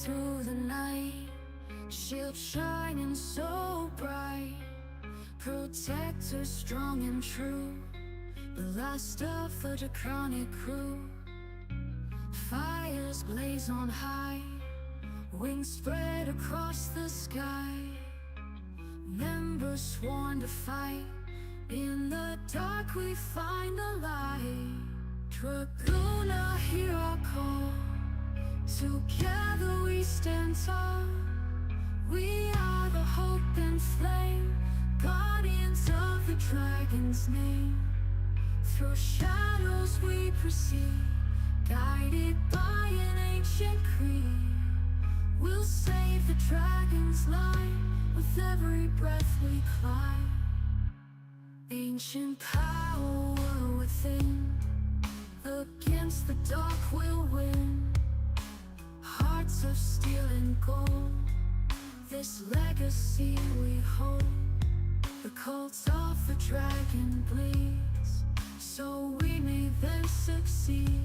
through the night, shield shining so bright, protector strong and true, the last of the Dragoona crew. Fires blaze on high, wings spread across the sky, members sworn to fight. In the dark we find the light. Dragoona, hear our call. Together we stand tall. We are the hope and flame, guardians of the dragon's name. Through shadows we proceed, guided by an ancient creed. We'll save the dragon's line with every breath we climb. Ancient power within, against the dark we'll win. Hearts of steel and gold, this legacy we hold. The cult of the dragon bleeds, so we may then succeed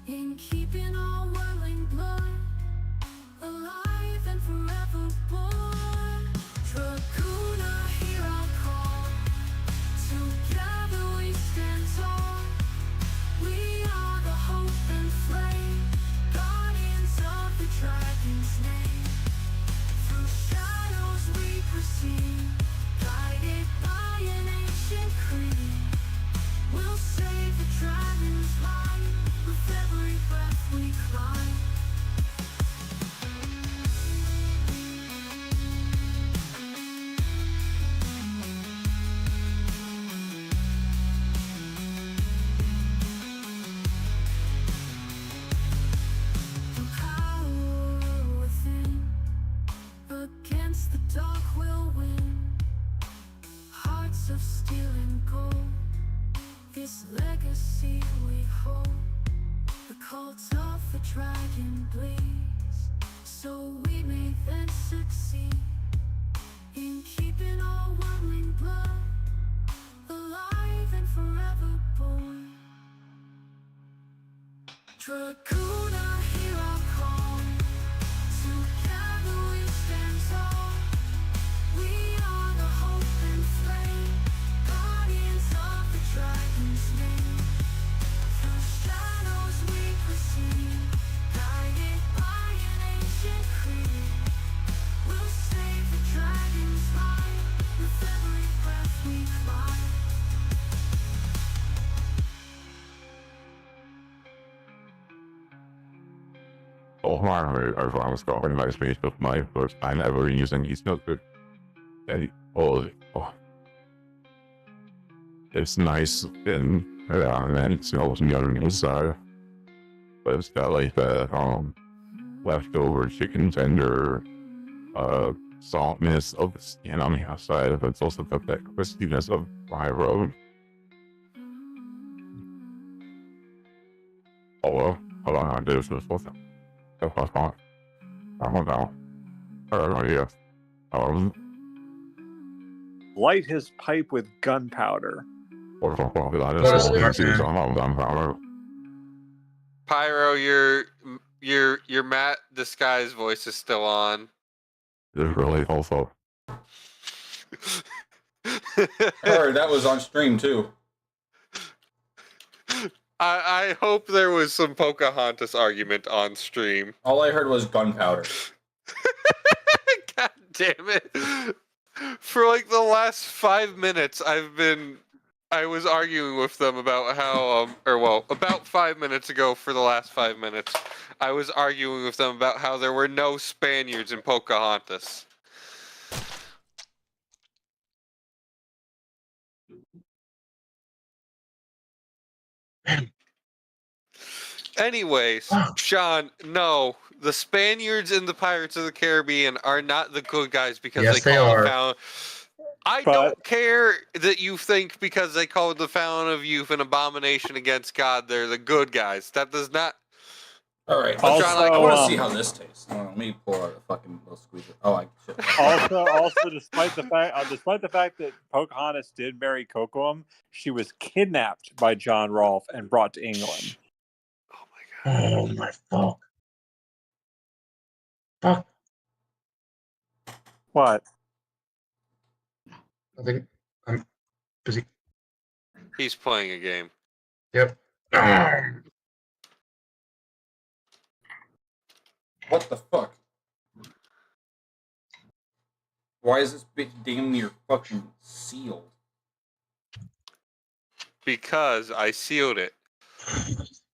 in keeping our whirling blood alive and forever born. Dragoona, hear our call. Together we stand tall. We are the hope and flame, guardians of the dragon's name. Through shadows we proceed, guided by an ancient creed. We'll save the dragon's life with every breath we climb. The power within, against the dark we'll win. Hearts of steel and gold, this legacy we hold. The cult of the dragon bleeds, so we may then succeed in keeping our whirling blood alive and forever born. Dragoona, hear our call. Together we stand tall. We are the hope and flame, guardians of the dragon's name. Through shadows we proceed, guided by an ancient creed. We'll save the dragon's life with every breath we climb. Oh, I was going my space of my first time ever using these notebook. Oh, it's nice and then it smells yummy inside. But it's got like the leftover chicken tender saltness of the skin on the outside, but it's also got that crispiness of pyro. Oh well, hold on, I did this for Light his pipe with gunpowder. Pyro, your Matt disguise voice is still on. It's really also. Or that was on stream too. I hope there was some Pocahontas argument on stream. All I heard was gunpowder. God damn it. For like the last 5 minutes, I was arguing with them about how, about 5 minutes ago for the last 5 minutes, I was arguing with them about how there were no Spaniards in Pocahontas. Anyways, Sean, no, the Spaniards in the Pirates of the Caribbean are not the good guys because Yes, they they call the are. fountain. I don't care that you think because they call the fountain of youth an abomination against God, they're the good guys. That does not. All right, Also, I want to see how this tastes. Let me pour out a fucking little squeezer. Oh, I shit. Also, despite the fact that Pocahontas did marry Kocoum, she was kidnapped by John Rolfe and brought to England. Oh my God. Oh my fuck. Fuck. What? I think I'm busy. He's playing a game. Yep. What the fuck? Why is this bitch damn near fucking sealed? Because I sealed it.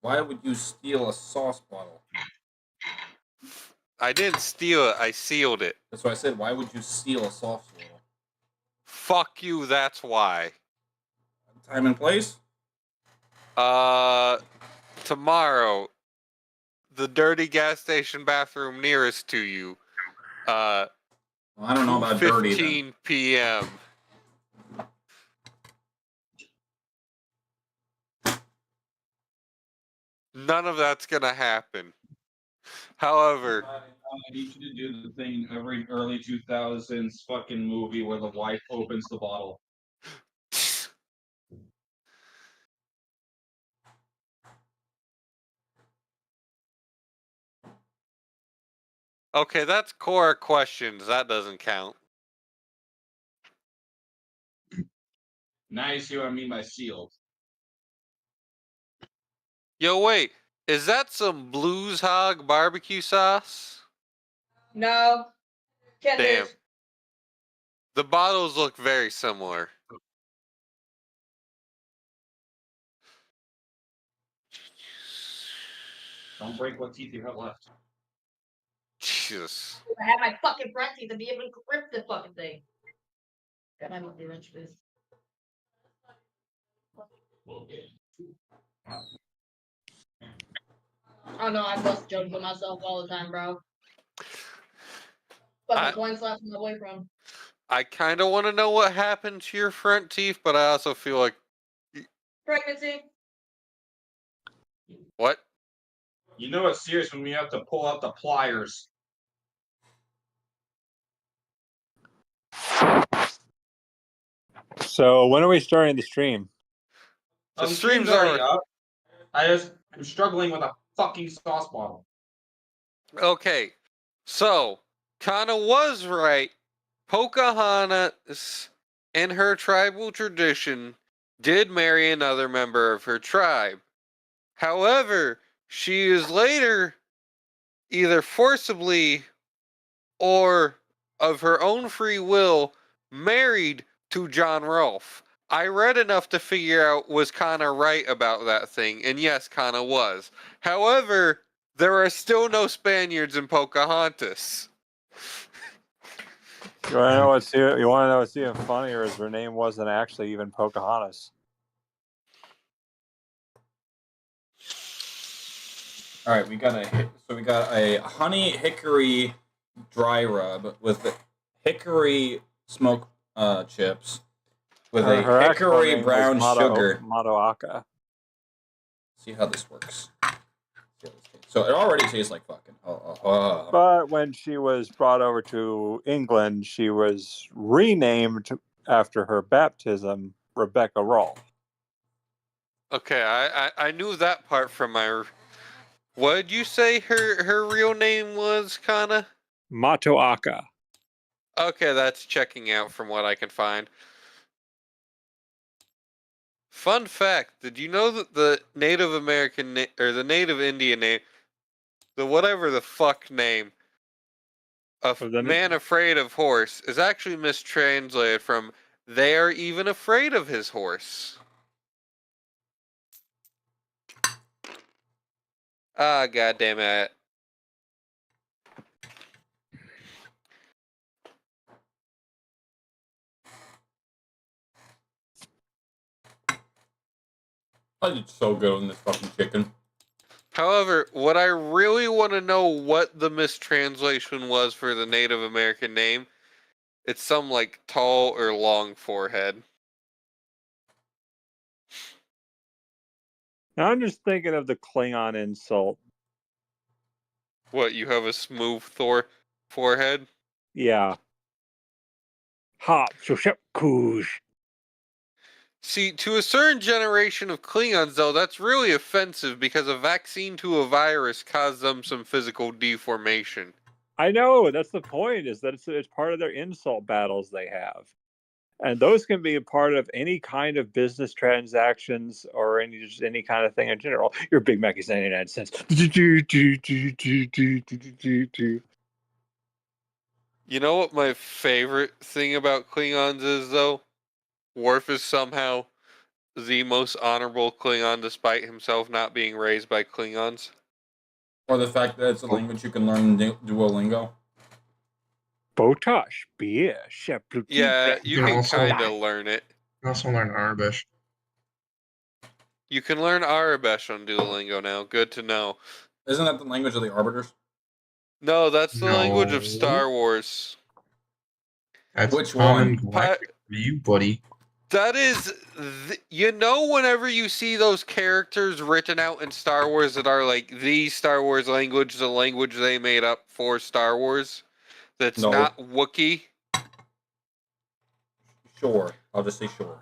Why would you steal a sauce bottle? I didn't steal it, I sealed it. That's why I said, why would you steal a sauce bottle? Fuck you, that's why. Time and place? Tomorrow, the dirty gas station bathroom nearest to you. Well, I don't know about dirty then. 15 p.m. None of that's gonna happen. However, I need you to do the thing every early 2000s fucking movie where the wife opens the bottle. okay, that's core questions. That doesn't count. Now you see what I mean by sealed. Yo, wait. Is that some Blues Hog barbecue sauce? No. Can't Damn. do. The bottles look very similar. Don't break what teeth you have left. Jesus. I have my fucking front teeth to be able to grip the fucking thing. Got my monkey wrench, please. Oh no, I bust jokes with myself all the time, bro. Fucking coin slaps my boyfriend. I kind of want to know what happened to your front teeth, but I also feel like... Pregnancy. What? You know it's serious when we have to pull out the pliers. So when are we starting the stream? The stream's already up. I'm struggling with a fucking sauce bottle. Okay, so Kana was right. Pocahontas, in her tribal tradition, did marry another member of her tribe. However, she is later either forcibly or of her own free will married to John Rolfe. I read enough to figure out was Kana right about that thing, and yes, Kana was. However, there are still no Spaniards in Pocahontas. You want to know what's even funnier is her name wasn't actually even Pocahontas. All right, we got a honey hickory dry rub with the hickory smoke chips with a Her actual hickory name was brown sugar. Motoaka. See how this works. So it already tastes like fucking. But when she was brought over to England, she was renamed after her baptism, Rebecca Rolfe. Okay, I knew that part from my... What did you say her real name was, Kana? Motoaka. Okay, that's checking out from what I can find. Fun fact, did you know that the Native American or the Native Indian name, the whatever the fuck name of Man Afraid of Horse is actually mistranslated from they are even afraid of his horse. Ah, goddamn it. I did so good on this fucking chicken. However, what I really want to know what the mistranslation was for the Native American name, it's some like tall or long forehead. Now I'm just thinking of the Klingon insult. What, you have a smooth forehead? Yeah. Ha, kuj. See, to a certain generation of Klingons, though, that's really offensive because a vaccine to a virus caused them some physical deformation. I know that's the point. Is that it's part of their insult battles they have, and those can be a part of any kind of business transactions or just any kind of thing in general. Your Big Mac is 99 cents. You know what my favorite thing about Klingons is, though? Worf is somehow the most honorable Klingon despite himself not being raised by Klingons. Or the fact that it's a language you can learn in Duolingo. Botosh, beer, chapluki. Yeah, you can can also- kind of learn it. You can also learn Arabic. You can learn Arabic on Duolingo now. Good to know. Isn't that the language of the Arbiters? No, that's the language of No. Star Wars. That's Which common one? galactic for you, buddy. That is, you know, whenever you see those characters written out in Star Wars that are like the Star Wars language, the language they made up for Star Wars, that's No. not Wookiee. Sure. I'll just say sure.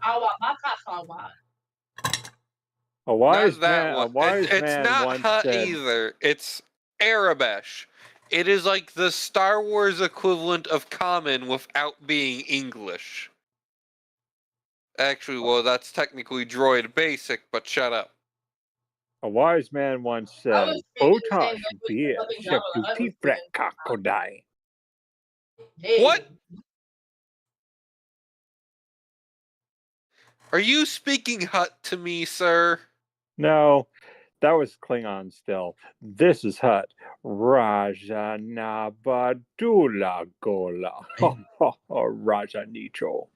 A wise Not that man. one. A wise it's man not once Hut said, either. It's Arabic. It is like the Star Wars equivalent of Common without being English. Actually, well, that's technically Droid Basic, but shut up. A wise man once I said, was thinking the same Botosh, language beer, fucking Java. I was chapluki, thinking- crocodile. Hey. What? Are you speaking Hut to me, sir? No, that was Klingon still. This is Hut. Raja Nabadula Gola. Raja Nicho.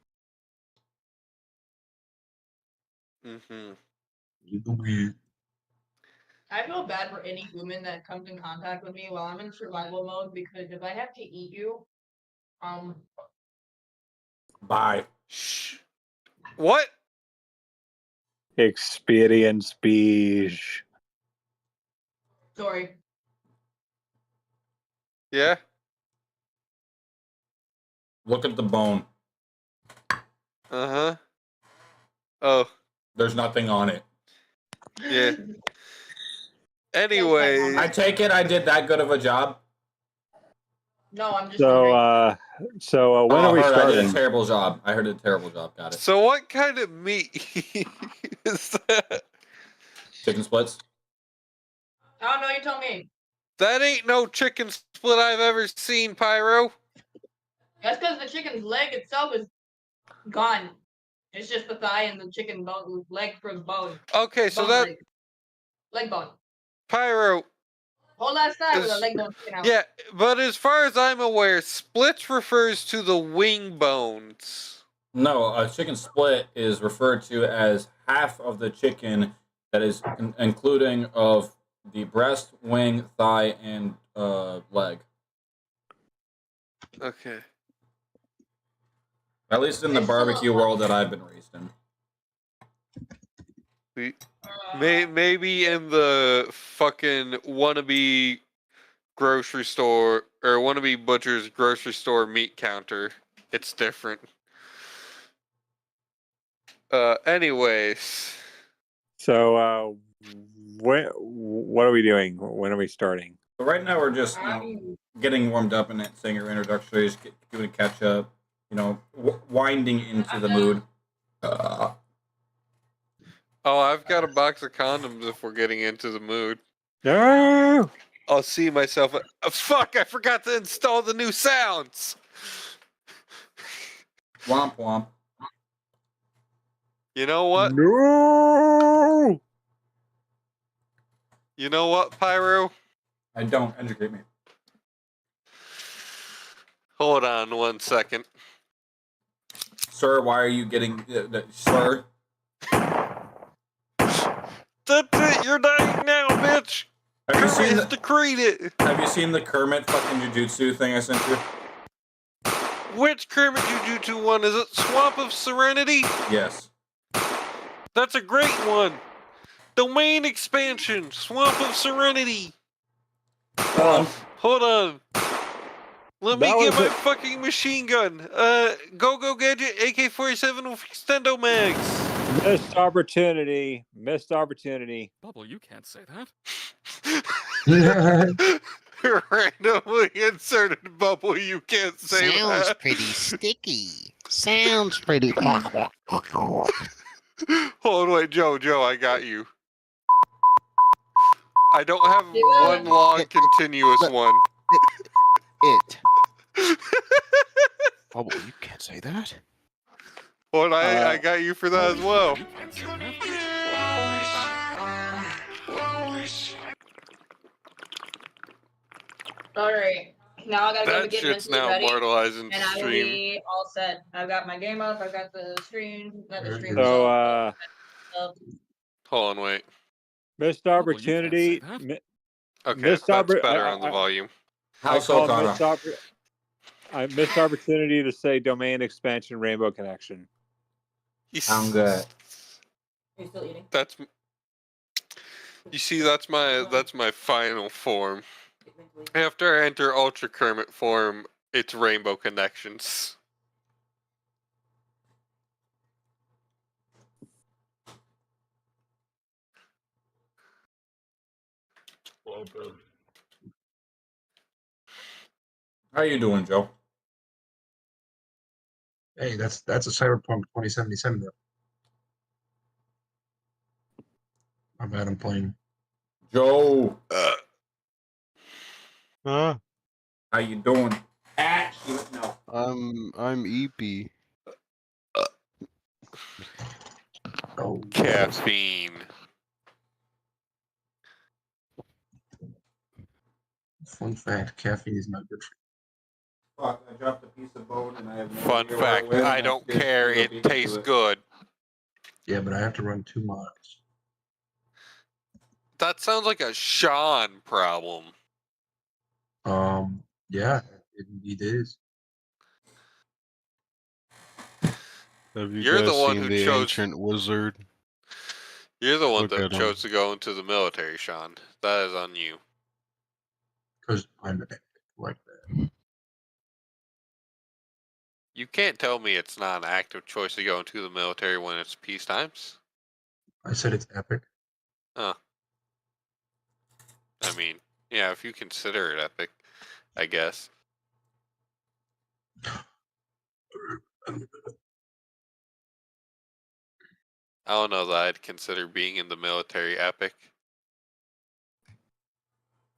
Mm-hmm. I feel bad for any human that comes in contact with me while I'm in survival mode because if I have to eat you, Bye. Shh. What? Experience speech. sorry. Yeah? Look at the bone. Uh-huh. Oh, There's nothing on it. yeah. Anyway, I take it I did that good of a job. No, I'm just hungry. So when Oh, are we I heard I did a starting? terrible job. I heard a terrible job. Got it. so what kind of meat is that? Chicken splits. Oh no, you tell me. That ain't no chicken split I've ever seen, Pyro. That's because the chicken's leg itself is gone. It's just the thigh and the chicken bone, leg for the bone. Okay, so Bone that leg bone. Pyro, Whole last thigh with a Is- leg bone sticking out. yeah, but as far as I'm aware, splits refers to the wing bones. No, a chicken split is referred to as half of the chicken that is including of the breast, wing, thigh, and leg. Okay. At least in the barbecue world that I've been raised in. Maybe in the fucking wannabe grocery store or wannabe butcher's grocery store meat counter, it's different. Anyways, So what are we doing? When are we starting? So right now we're just getting warmed up and saying our introductories, doing a catch up, winding into the mood. oh, I've got a box of condoms if we're getting into the mood. No. I'll see myself. Fuck! I forgot to install the new sounds. Womp womp. You know what? No. You know what, Pyro? I don't educate me. Hold on 1 second. Sir, why are you getting sir? That's it. You're dying now, bitch. Have you seen Kermit decreed it. Have you seen the Kermit fucking jujutsu thing I sent you? Which Kermit Jujutsu one? Is it Swamp of Serenity? Yes. That's a great one. Domain expansion, Swamp of Serenity. Hold on. Let me That get was my it. fucking machine gun. Go Gadget AK-47 with extendo mags. Missed opportunity. Missed opportunity. Bubble, you can't say that. Randomly inserted bubble. You can't say Sounds that. pretty sticky. Sounds pretty. Hold on, wait, Joe, I got you. I don't have Yeah. one long continuous But- one. It. Bubble, you can't say that. Hold on, I got you for that as well. Alright. Now I gotta go That get shit's mentally now ready. immortalized in And I will stream. be all set. I've got my game up, I've got the stream, So, Hold on, wait. missed Bubble, you can't say opportunity. that. Okay, Missed that's oppor- better on the volume. How so, Connor? I missed opportunity to say domain expansion Rainbow Connection. I'm good. Are you still eating? That's. You see, that's my final form. After I enter Ultra Kermit form, it's Rainbow Connections. How you doing, Joe? Hey, that's a Cyberpunk 2077 though. My bad, I'm playing. Joe, Huh? how you doing? No. I'm EP. Oh, Caffeine. fun fact, caffeine is not good for Fuck, I dropped a piece of bone and I have no Fun idea where it fact, went. I don't That's care. good. It tastes good. you. Yeah, but I have to run 2 miles. That sounds like a Sean problem. Yeah, it indeed is. Have you You're guys the one seen who the chose- ancient wizard? You're the one Look that at him. chose to go into the military, Sean. That is on you. Because I'm like that. You can't tell me it's not an active choice to go into the military when it's peace times. I said it's epic. I mean, yeah, if you consider it epic, I guess. I don't know that I'd consider being in the military epic.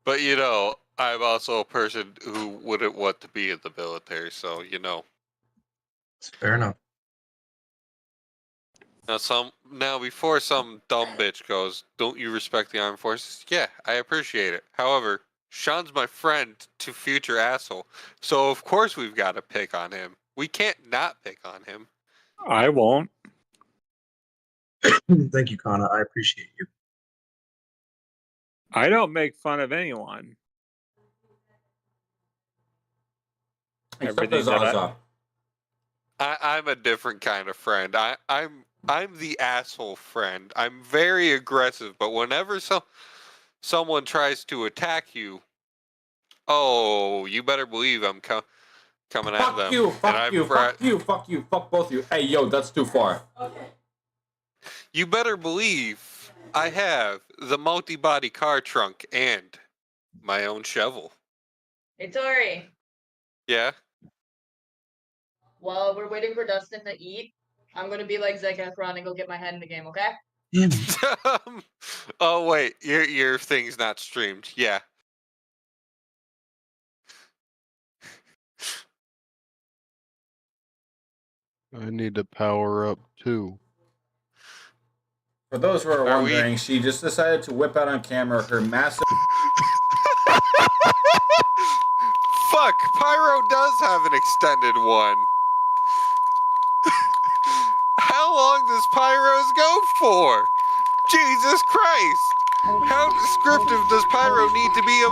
But you know, I'm also a person who wouldn't want to be in the military, so you know. It's fair enough. Now before some dumb bitch goes, "Don't you respect the armed forces?" Yeah, I appreciate it. However, Sean's my friend to future asshole, so of course we've got to pick on him. We can't not pick on him. I won't. Thank you, Kana. I appreciate you. I don't make fun of anyone. Except Everything for that I- Zaza. I'm a different kind of friend. I'm the asshole friend. I'm very aggressive, but whenever someone tries to attack you, oh, you better believe I'm coming at them. Fuck you, And fuck I'm you, brought- fuck you, fuck you, fuck both of you. Hey, yo, that's too far. Okay. You better believe I have the multi-body car trunk and my own shovel. Hey, Tori. Yeah? While we're waiting for Dustin to eat, I'm gonna be like Zac Efron and go get my head in the game, okay? Damn it. Oh wait, your thing's not streamed. Yeah. I need to power up too. For those who are Are we- wondering, she just decided to whip out on camera her massive. Fuck, Pyro does have an extended one. How long does Pyro's go for? Jesus Christ! How descriptive does Pyro need to be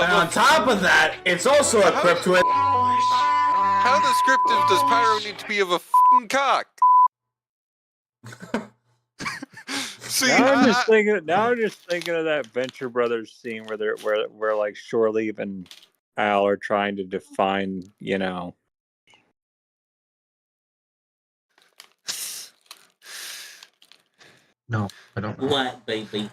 And on top of that, it's also equipped with. How descriptive does Pyro need to be of a fucking cock? See, Now I'm just thinking of that Venture Brothers scene where like Shore Leave and Al are trying to define, you know. No, I don't know. What, baby?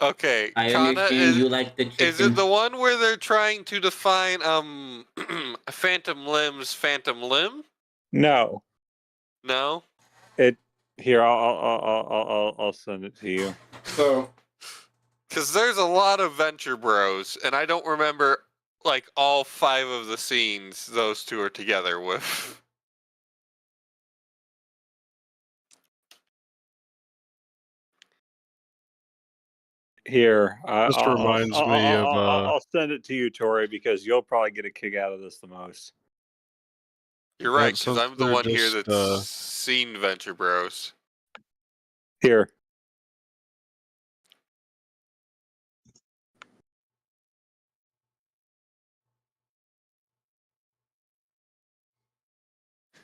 Okay, I Kana understand you like the chicken. is it the one where they're trying to define phantom limb? No. No. Here, I'll send it to you. So Because there's a lot of Venture Bros, and I don't remember like all 5 of the scenes those two are together with. Here, This reminds me of I'll send it to you, Tori, because you'll probably get a kick out of this the most. You're right, because since I'm the they're one here just, that's seen Venture Bros. Here.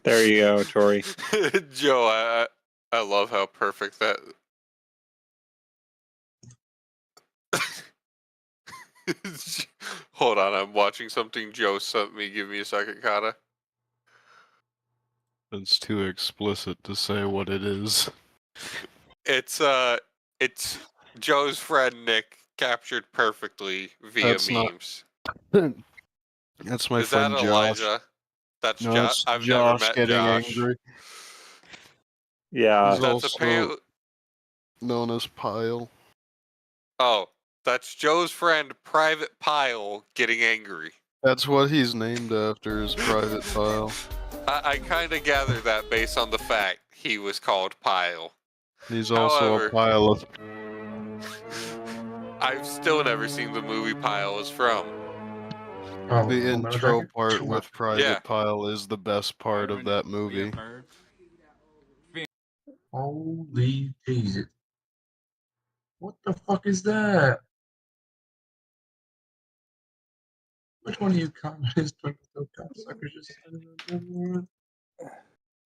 There you go, Tori. Joe, I love how perfect that. Hold on, I'm watching something Joe sent me. Give me a second, Kata. it's too explicit to say what it is. It's Joe's friend Nick captured perfectly via That's not- memes. That's my Is friend that Josh. Elijah? That's No, Josh. it's I've Josh never met getting Josh. angry. Yeah. He's That's also apparently. known as Pile. Oh, that's Joe's friend Private Pile getting angry. That's what he's named after, his private Pile. I kind of gathered that based on the fact he was called Pile. He's also However, a pile of. I've still never seen the movie Pile is from. Oh, The Full Metal intro Jacket? part with Private Yeah. Pile is the best part of that movie. Holy Jesus. What the fuck is that? Which one of you communist cocksuckers just said it?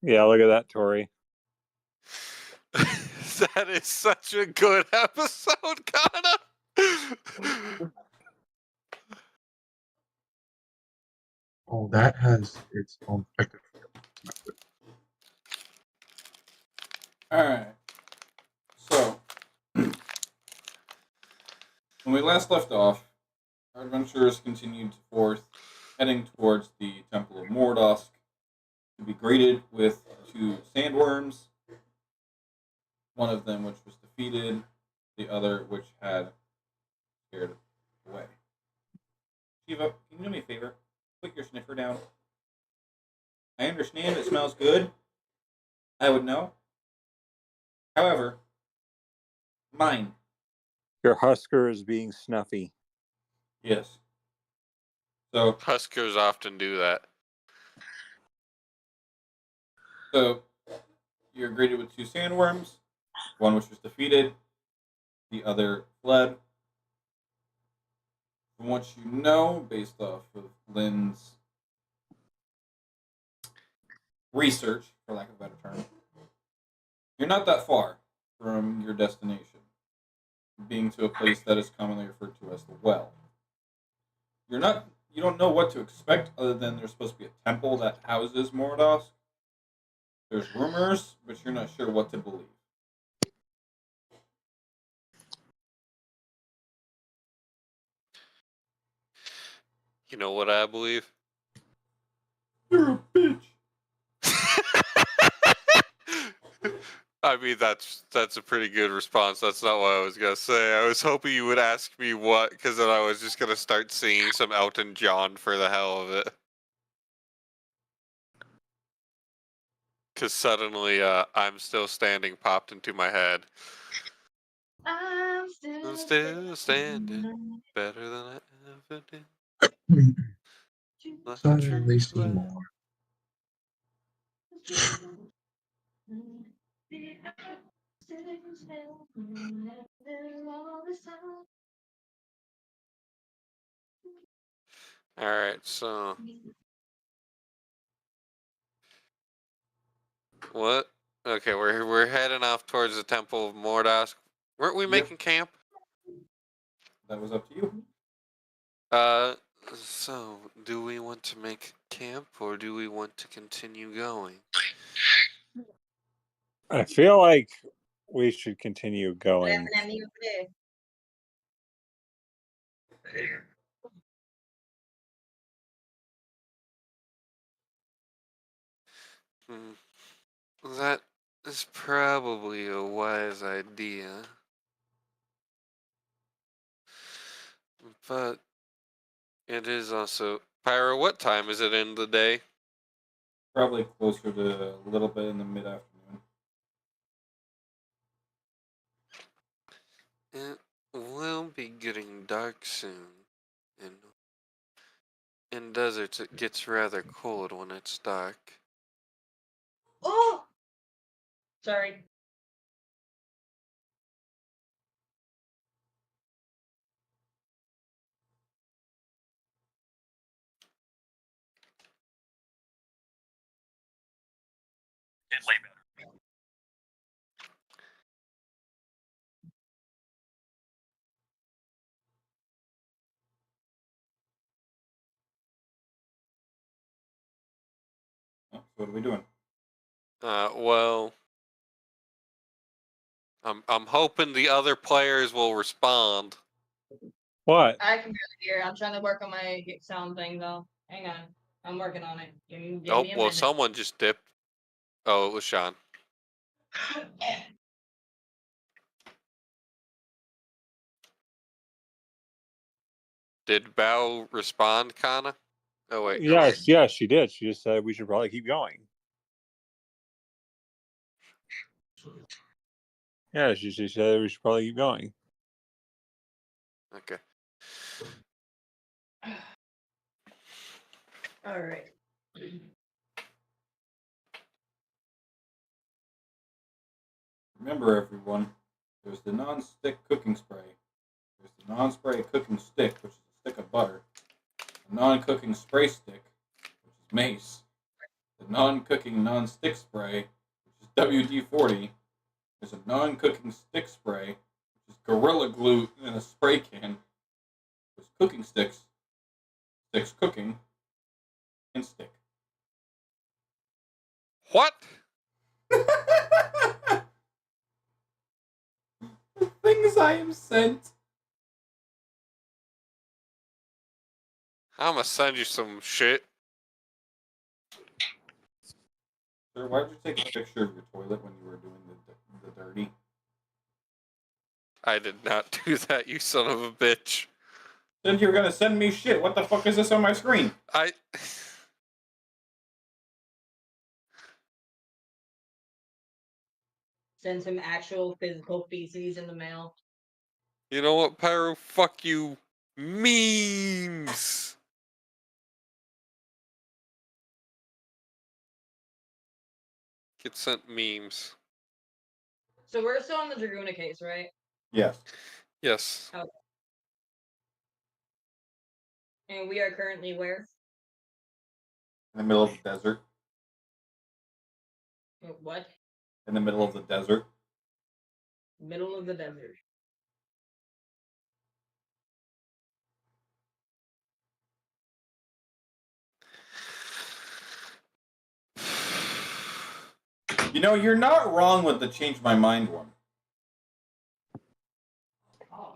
Yeah, look at that, Tori. That is such a good episode, Kana. Oh, that has its own effective. alright. So when we last left off, our adventurers continued forth, heading towards the Temple of Mooridask to be greeted with 2 sandworms, one of them which was defeated, the other which had scared away. Shiva, can you do me a favor? Put your sniffer down. I understand it smells good. I would know. However, mine. Your Husker is being snuffy. Yes. So Huskers often do that. You're greeted with 2 sandworms, one which was defeated, the other fled. From what you know, based off of Lynn's research, for lack of a better term, you're not that far from your destination, being to a place that is commonly referred to as the Well. You don't know what to expect other than there's supposed to be a temple that houses Mooridask. There's rumors, but you're not sure what to believe. You know what I believe? You're a bitch. I mean, that's a pretty good response. That's not what I was gonna say. I was hoping you would ask me what, because then I was just gonna start singing some Elton John for the hell of it. Because suddenly, "I'm Still Standing" popped into my head. I'm I'm still still standing, better than I ever did. Like a Suddenly true see friend. more. All right, so what? Okay, we're heading off towards the Temple of Mooridask. Weren't we Yep. making camp? That was up to you. So do we want to make camp or do we want to continue going? I feel like we should continue going. That is probably a wise idea. But it is also... Pyro, what time is it in the day? Probably closer to a little bit in the mid-afternoon. It will be getting dark soon. And in deserts, it gets rather cold when it's dark. Oh! Sorry. Oh, so what are we doing? Well, I'm hoping the other players will respond. What? I can barely hear. I'm trying to work on my sound thing though. Hang on. I'm working on it. Give me Oh, a well, minute. someone just dipped. Oh, it was Sean. Did Bao respond, Kana? Oh, wait. never mind. Yes, she did. She just said we should probably keep going. Yeah, she said we should probably keep going. Okay. All right. Remember, everyone, there's the non-stick cooking spray. There's the non-spray cooking stick, which is a stick of butter. The non-cooking spray stick, which is mace. The non-cooking non-stick spray, which is WD-40. There's a non-cooking stick spray, which is Gorilla Glue in a spray can. There's cooking sticks, sticks cooking, and stick. What? The things I am sent. I'm gonna send you some shit. Sir, why did you take a picture of your toilet when you were doing the dirty? I did not do that, you son of a bitch. Said you were gonna send me shit. What the fuck is this on my screen? I... Send some actual physical feces in the mail. You know what, Pyro? Fuck you. Memes! Get sent memes. So we're still on the Dragoona case, right? Yes. Yes. Okay. And we are currently where? In the middle of the desert. What? In the middle of the desert. Middle of the desert. You know, you're not wrong with the change my mind one. Oh.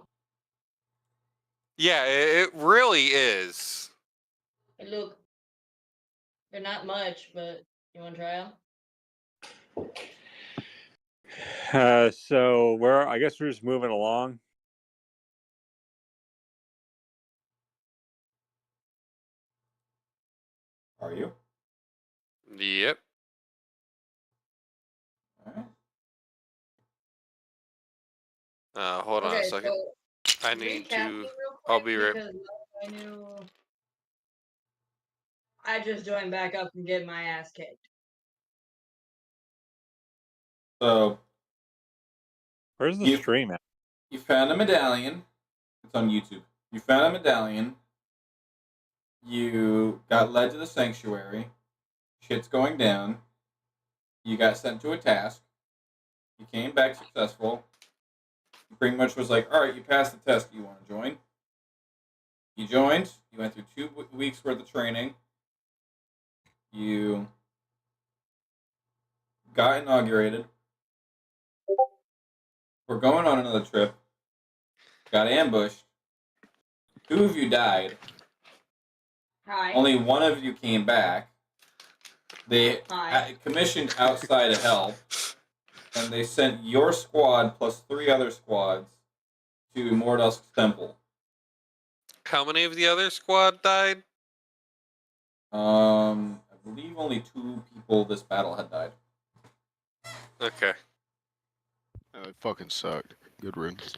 Yeah, it really is. Hey, look. They're not much, but you want to try them? So I guess we're just moving along. Are you? Yep. Alright. Hold on a second. So I need recap to... me real I'll quick be right... because I knew I just joined back up and get my ass kicked. So, Where's the You- stream at? you found a medallion. It's on YouTube. You found a medallion. You got led to the sanctuary. Shit's going down. You got sent to a task. You came back successful. You pretty much was like, alright, you passed the test. You want to join? You joined. You went through 2 weeks worth of training. You got inaugurated. We're going on another trip. Got ambushed. 2 of you died. Hi. Only 1 of you came back. They Hi. commissioned outside help, and they sent your squad plus 3 other squads to Mooridask's temple. How many of the other squad died? I believe only 2 people this battle had died. Okay. Oh, it fucking sucked. Good riddance.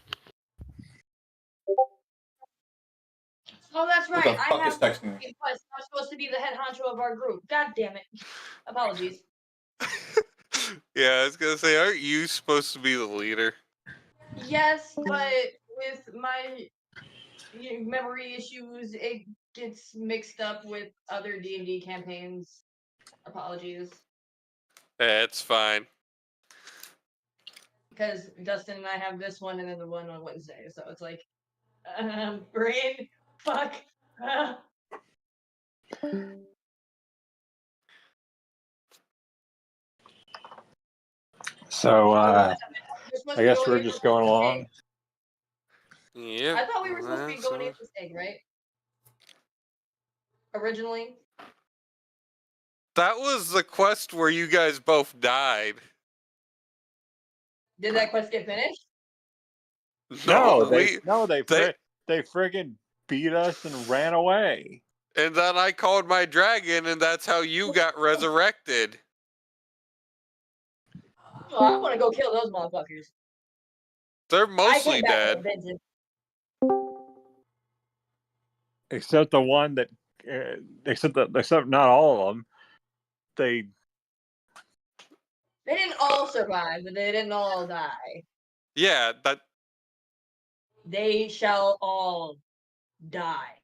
Oh, that's What right. the I fuck have is texting me? a quest. I'm supposed to be the head honcho of our group. God damn it. Apologies. Yeah, I was gonna say, aren't you supposed to be the leader? Yes, but with my memory issues, it gets mixed up with other D&D campaigns. Apologies. It's fine. Because Dustin and I have this one and then the one on Wednesday, so it's like, brain, fuck. So We're supposed I to be guess going we're in just for going this along. egg. Yep. I thought we were supposed to be that's going in all. this egg, right? Originally. That was the quest where you guys both died. Did that quest get finished? No, they they friggin' beat us and ran away. and then I called my dragon, and that's how you got resurrected. Oh, I want to go kill those motherfuckers. They're I mostly came back dead. with a vengeance. Except the one that, except not all of them. They They didn't all survive, but they didn't all die. Yeah, that They shall all die.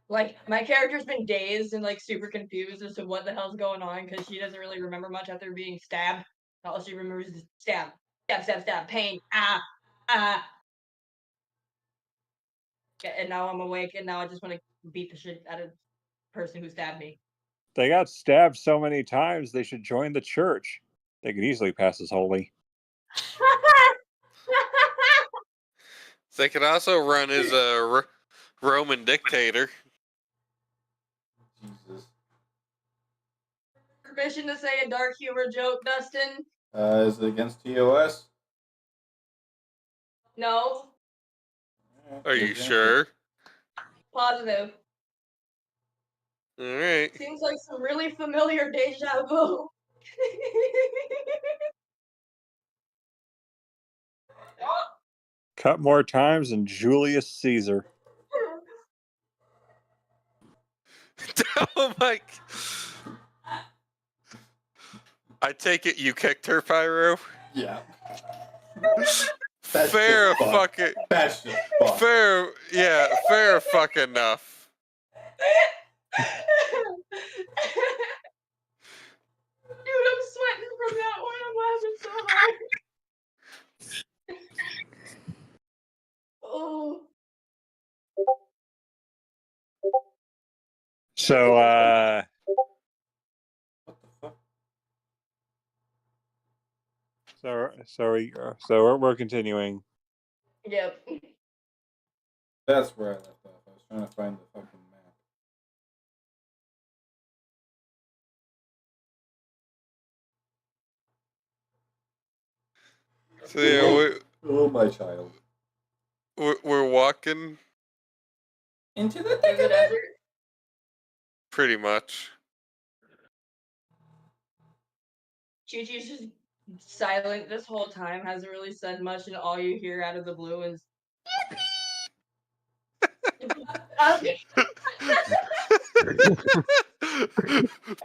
Like, my character's been dazed and, like, super confused as to what the hell's going on because she doesn't really remember much after being stabbed. All she remembers is stab, stab, stab, stab, pain, ah, ah. Yeah, and now I'm awake, and now I just want to beat the shit out of the person who stabbed me. they got stabbed so many times they should join the church. They could easily pass as holy. they could also run as a Roman dictator. Jesus. Permission to say a dark humor joke, Dustin? Is it against TOS? No. Are you sure? Positive. All right. Seems like some really familiar deja vu. Cut more times than Julius Caesar. Oh my! I take it you kicked her, Pyro. Yeah. Fair fucking. That's just fuck. Fair, yeah, fair fuck enough. Dude, I'm sweating from that one. I'm laughing so hard. Oh. So What the fuck? so we're continuing. Yep. That's where I left off. I was trying to find the fucking map. So yeah, Oh, my child. we're walking Into the Through thick the of it. desert. pretty much. Chi-Chi's just silent this whole time, hasn't really said much, and all you hear out of the blue is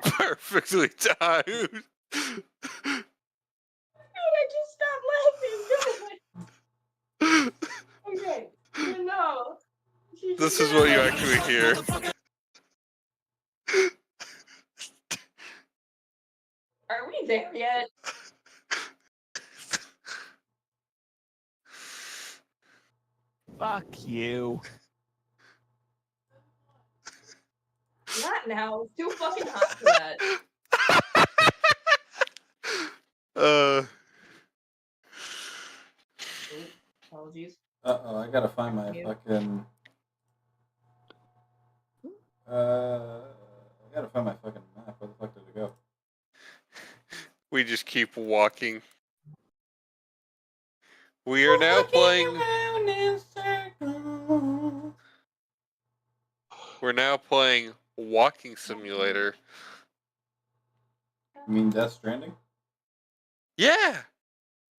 Perfectly timed. Dude, I just stopped laughing. God. Okay. No. This is what you actually hear. Are we there yet? Fuck you. Not now. It's too fucking hot for that. Uh. Apologies. Uh-oh, I gotta find my You. fucking... I gotta find my fucking map. Where the fuck did it go? We just keep walking. We are now playing. Around in circles. We're now playing Walking Simulator. You mean Death Stranding? Yeah,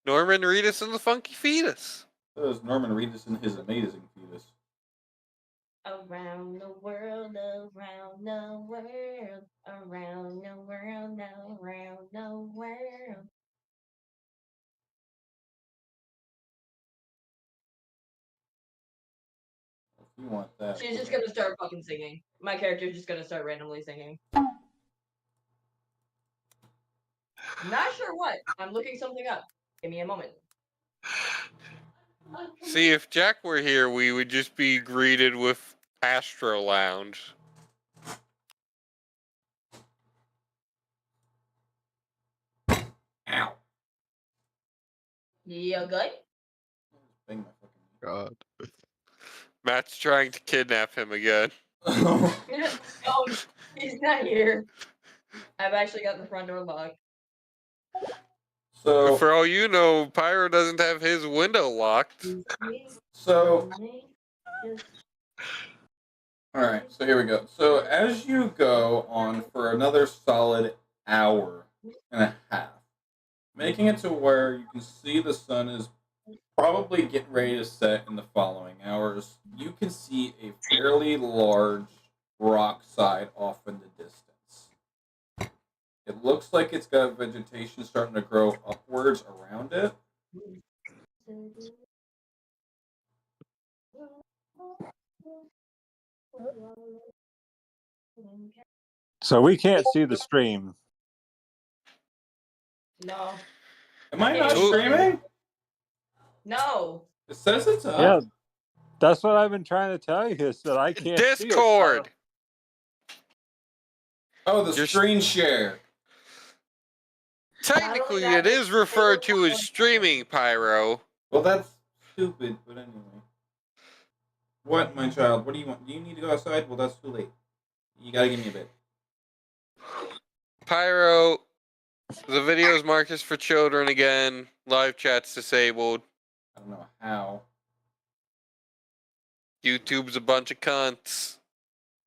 Norman Reedus and the Funky Fetus. That was Norman Reedus and his amazing fetus. Around the world, around the world, around the world, around the world. If you want that. She's just gonna start fucking singing. My character's just gonna start randomly singing. Not sure what. I'm looking something up. Give me a moment. See, if Jack were here, we would just be greeted with Astro Lounge. Ow. You good? Bang my fucking God. Matt's trying to kidnap him again. Oh, he's not here. I've actually got the front door locked. So, For all you know, Pyro doesn't have his window locked. so, alright, so here we go. So, as you go on for another solid hour and a half, making it to where you can see the sun is probably getting ready to set in the following hours, you can see a fairly large rock side off in the distance. It looks like it's got vegetation starting to grow upwards around it. So we can't see the stream. No. Am I not Ooh. streaming? No. It says it's up. Yeah, that's what I've been trying to tell you is that I can't Discord! see it. Oh, the You're- screen share. Technically, it is referred to as streaming, Pyro. Well, that's stupid, but anyway. What, my child? What do you want? Do you need to go outside? Well, that's too late. You gotta give me a bit. Pyro, the video's marked as for children again. Live chat's disabled. I don't know how. YouTube's a bunch of cunts.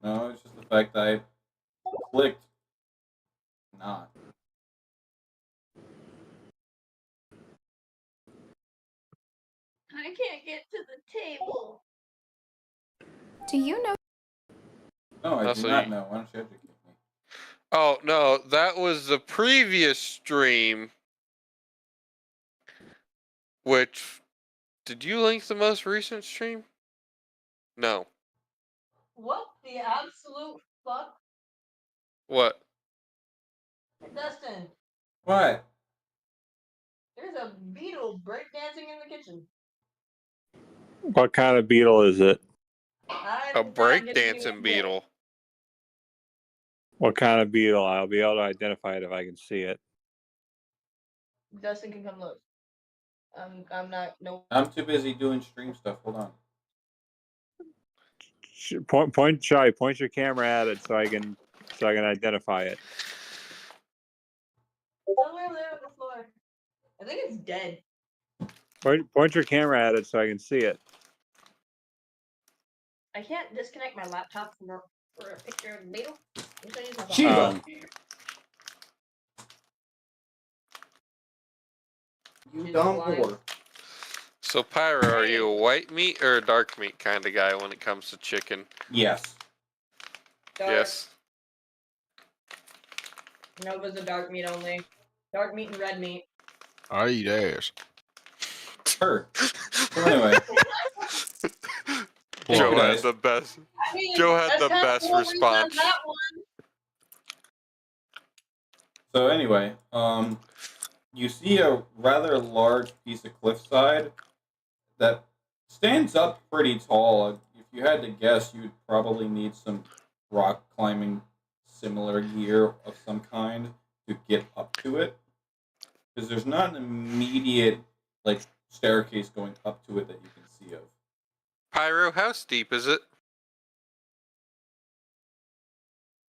No, it's just the fact that I clicked not. I can't get to the table. Do you know? No, I Also, do not you- know. Why don't you educate me? Oh, no, that was the previous stream. Which, did you link the most recent stream? No. What the absolute fuck? What? Dustin, What? there's a beetle breakdancing in the kitchen. What kind of beetle is it? A breakdancing beetle. What kind of beetle? I'll be able to identify it if I can see it. Dustin can come look. I'm not. No. I'm too busy doing stream stuff. Hold on. Point your camera at it so I can identify it. Somewhere there on the floor. I think it's dead. Point your camera at it so I can see it. I can't disconnect my laptop for a picture of the beetle. I'm gonna use my phone. Shiva! You She's dumb alive. whore. So, Pyro, are you a white meat or a dark meat kind of guy when it comes to chicken? Yes. Dark. Yes. Nova's a dark meat only. Dark meat and red meat. I eat ass. Her. So anyway. Joe guys. had the best. I mean, Joe had that's the kinda best cool when he does response. that one. So anyway, you see a rather large piece of cliffside that stands up pretty tall. If you had to guess, you'd probably need some rock climbing similar gear of some kind to get up to it. Because there's not an immediate, like, staircase going up to it that you can see of. Pyro, how steep is it?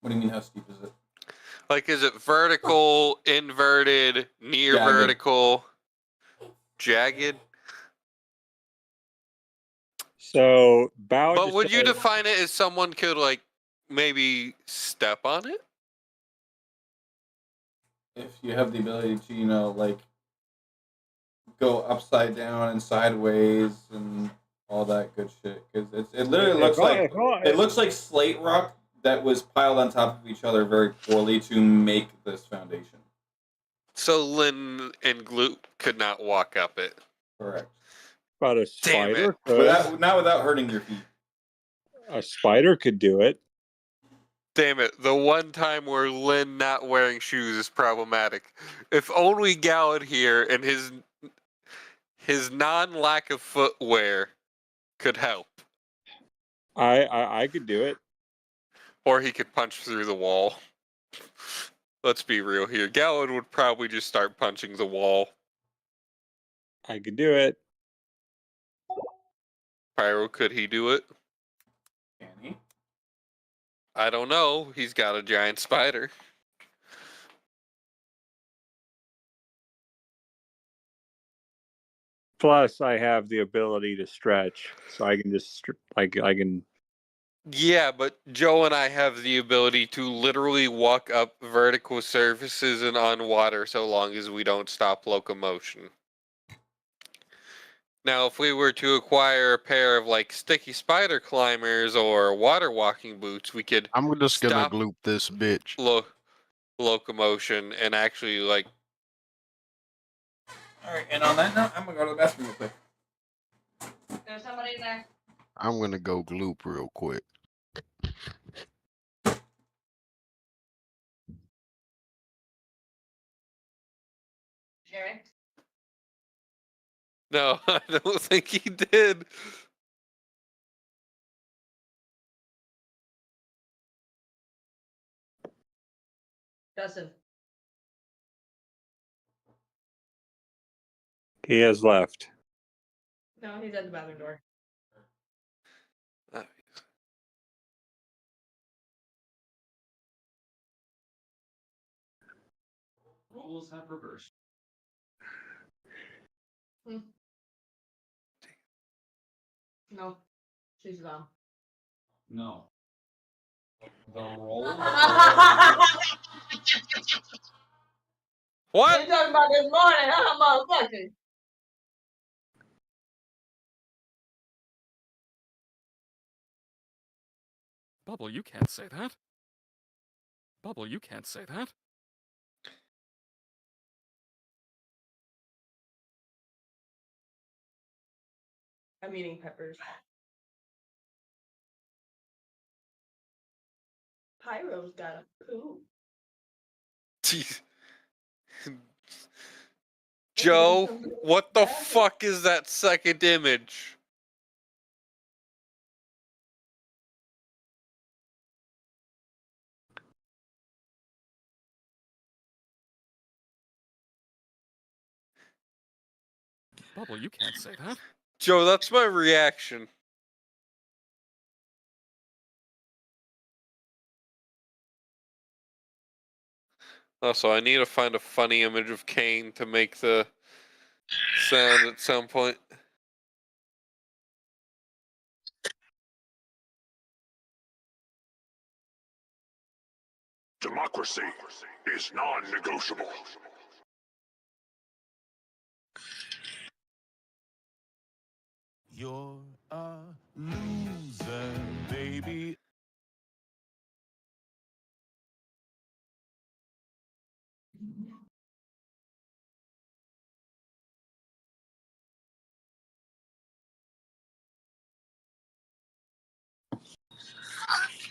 What do you mean, how steep is it? Like, is it vertical, inverted, near Jagged. vertical, jagged? So bow. But would you define it as someone could, like, maybe step on it? If you have the ability to, like, go upside down and sideways and all that good shit, because it literally looks it looks like slate rock that was piled on top of each other very poorly to make this foundation. So Lynn and Gloop could not walk up it. Correct. But a Damn spider it. could. Not without hurting your feet. A spider could do it. Damn it, the one time where Lynn not wearing shoes is problematic. If only Gallad here and his non-lack of footwear could help. I could do it. Or he could punch through the wall. Let's be real here. Gallad would probably just start punching the wall. I could do it. Pyro, could he do it? Can he? I don't know. He's got a giant spider. Plus, I have the ability to stretch, so I can just I can. Yeah, but Joe and I have the ability to literally walk up vertical surfaces and on water so long as we don't stop locomotion. Now, if we were to acquire a pair of, like, sticky spider climbers or water walking boots, we could I'm just gonna stop gloop this bitch. locomotion and actually, like... Alright, and on that note, I'm gonna go to the bathroom real quick. There's somebody in there. I'm gonna go gloop real quick. Jerry? No, I don't think he did. Justin? He has left. No, he's at the bathroom door. Roles have reversed. No, she's gone. No. The roles. What? You're talking about this morning, huh, motherfucker? Bubble, you can't say that. Bubble, you can't say that. I'm eating peppers. Pyro's got a poo. Joe, what the fuck is that second image? Bubble, you can't say that. Joe, that's my reaction. Also, I need to find a funny image of Kane to make the sound at some point. Democracy is non-negotiable. You're a loser, baby.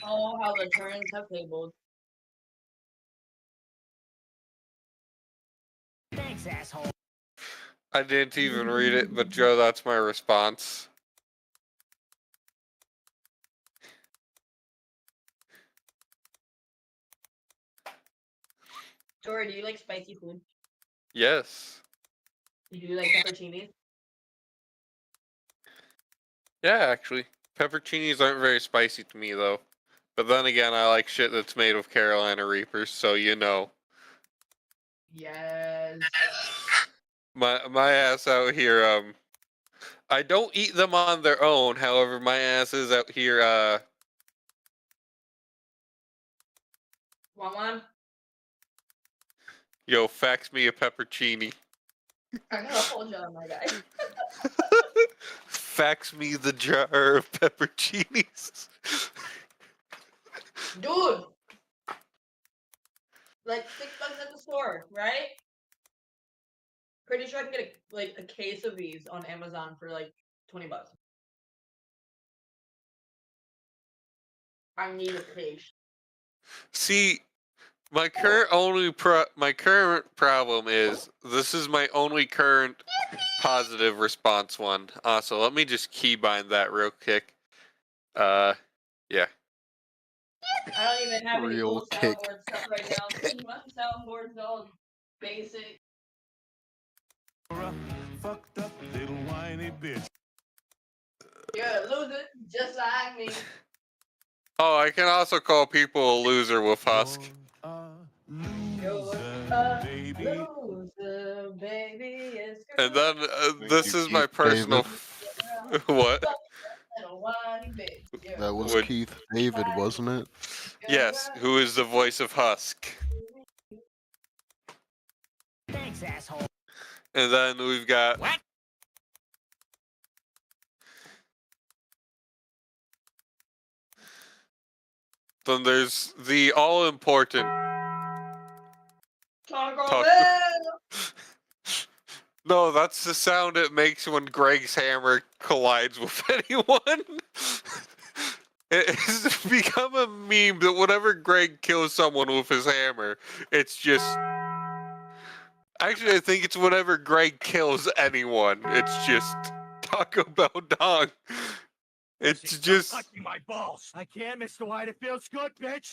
Oh, how the turns have tabled. Thanks, asshole. I didn't even read it, but Joe, that's my response. Tori, do you like spicy food? Yes. You do like pepperoncinis? Yeah, actually. Pepperoncinis aren't very spicy to me, though. But then again, I like shit that's made with Carolina Reapers, so you know. Yes. My ass out here, I don't eat them on their own, however, my ass is out here, Want one? yo, fax me a peppercini. I got a whole jar, my guy. Fax me the jar of pepperoncinis. Dude! Like $6 at the store, right? Pretty sure I can get a case of these on Amazon for like $20. I need a case. See, my current problem is this is my only current positive response one. So let me just keybind that real quick. Yeah. I don't even have any Real cool kick. soundboard stuff right now because my soundboard's all basic. Fucked up little whiny bitch. You're a loser, just like me. Oh, I can also call people a loser with Husk. You're a loser, baby. It's And then this you, is my Keith personal. What? little whiny bitch. You're That was Would- Keith David, wasn't it? Yes, who is the voice of Husk? Thanks, asshole. And then we've got. What? Then there's the all important. Taco Taco- Bell. No, that's the sound it makes when Greg's hammer collides with anyone. It has become a meme that whenever Greg kills someone with his hammer, it's just. Actually, I think it's whenever Greg kills anyone, it's just Taco Bell dong. It's just. Touching my balls. I can't, Mr. White. It feels good, bitch.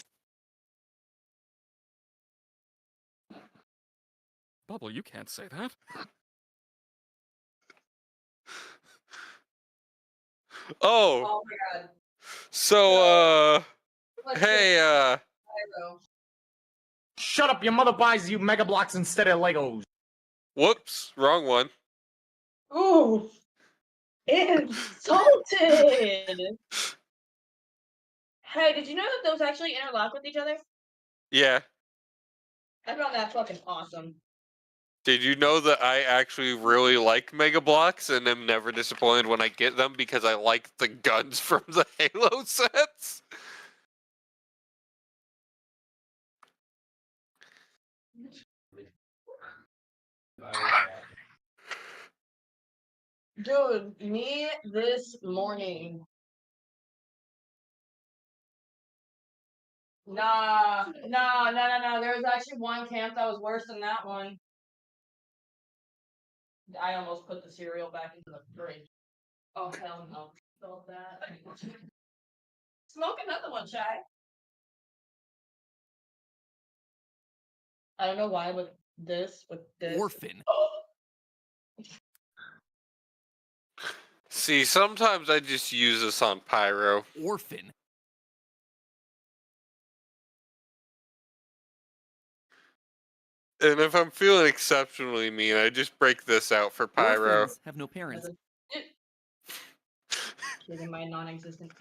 Bubble, you can't say that. Oh, Oh my god. so, Let's hey, get Pyro. Shut up. Your mother buys you Mega Blocks instead of Legos. whoops, wrong one. Ooh. Insulted. Hey, did you know that those actually interlock with each other? Yeah. I found that fucking awesome. Did you know that I actually really like Mega Blocks and am never disappointed when I get them because I like the guns from the Halo sets? Dude, me this morning. Nah. There was actually one camp that was worse than that one. I almost put the cereal back into the fridge. Oh, hell no. Felt that. Smoke another one, Shy. I don't know why with this. Orphan. See, sometimes I just use this on Pyro. Orphan. And if I'm feeling exceptionally mean, I just break this out for Pyro. Orphans have no parents. Kidding my non-existent.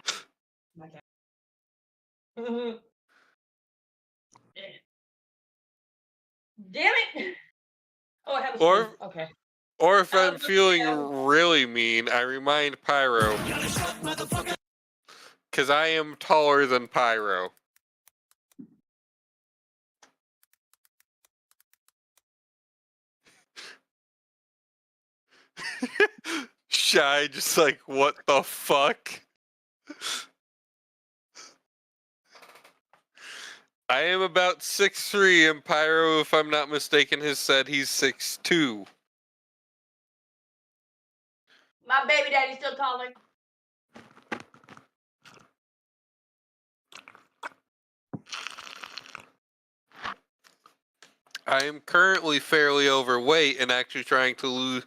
My cat. Damn it! Oh, I have a Or- spoon. Okay. Or if I'm but feeling yeah. really mean, I remind Pyro. Because I am taller than Pyro. Shy, just like, what the fuck? I am about 6'3", and Pyro, if I'm not mistaken, has said he's 6'2". My baby daddy's still taller. I am currently fairly overweight and actually trying to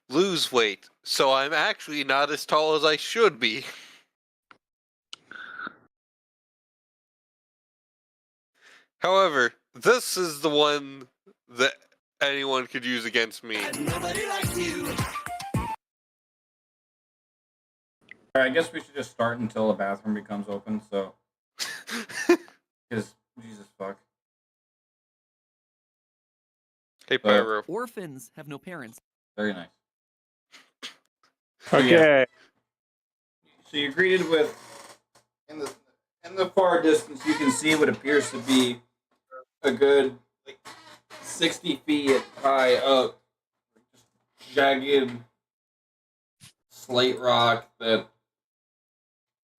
lose weight, so I'm actually not as tall as I should be. However, this is the one that anyone could use against me. I guess we should just start until the bathroom becomes open, so. Because, Jesus fuck. Hey, Pyro. Orphans have no parents. Very nice. Okay. So you're greeted with, in the far distance, you can see what appears to be a good 60 feet high up, jagged slate rock that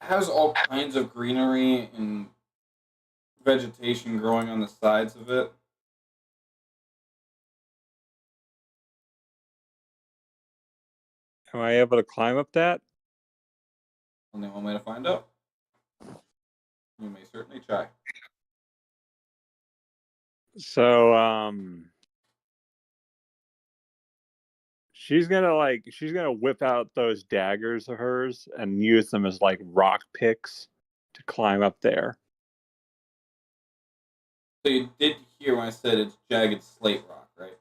has all kinds of greenery and vegetation growing on the sides of it. Am I able to climb up that? Only one way to find out. You may certainly try. So, she's gonna whip out those daggers of hers and use them as like rock picks to climb up there. So you did hear when I said it's jagged slate rock, right?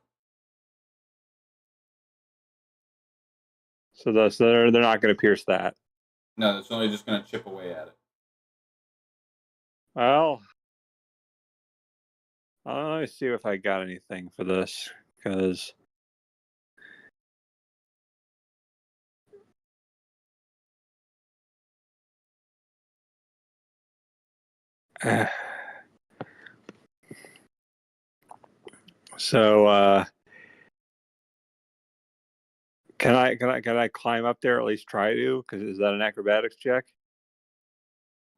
So they're not gonna pierce that. No, it's only just going to chip away at it. Well, let me see if I got anything for this, because so can I climb up there, or at least try to? Because is that an acrobatics check?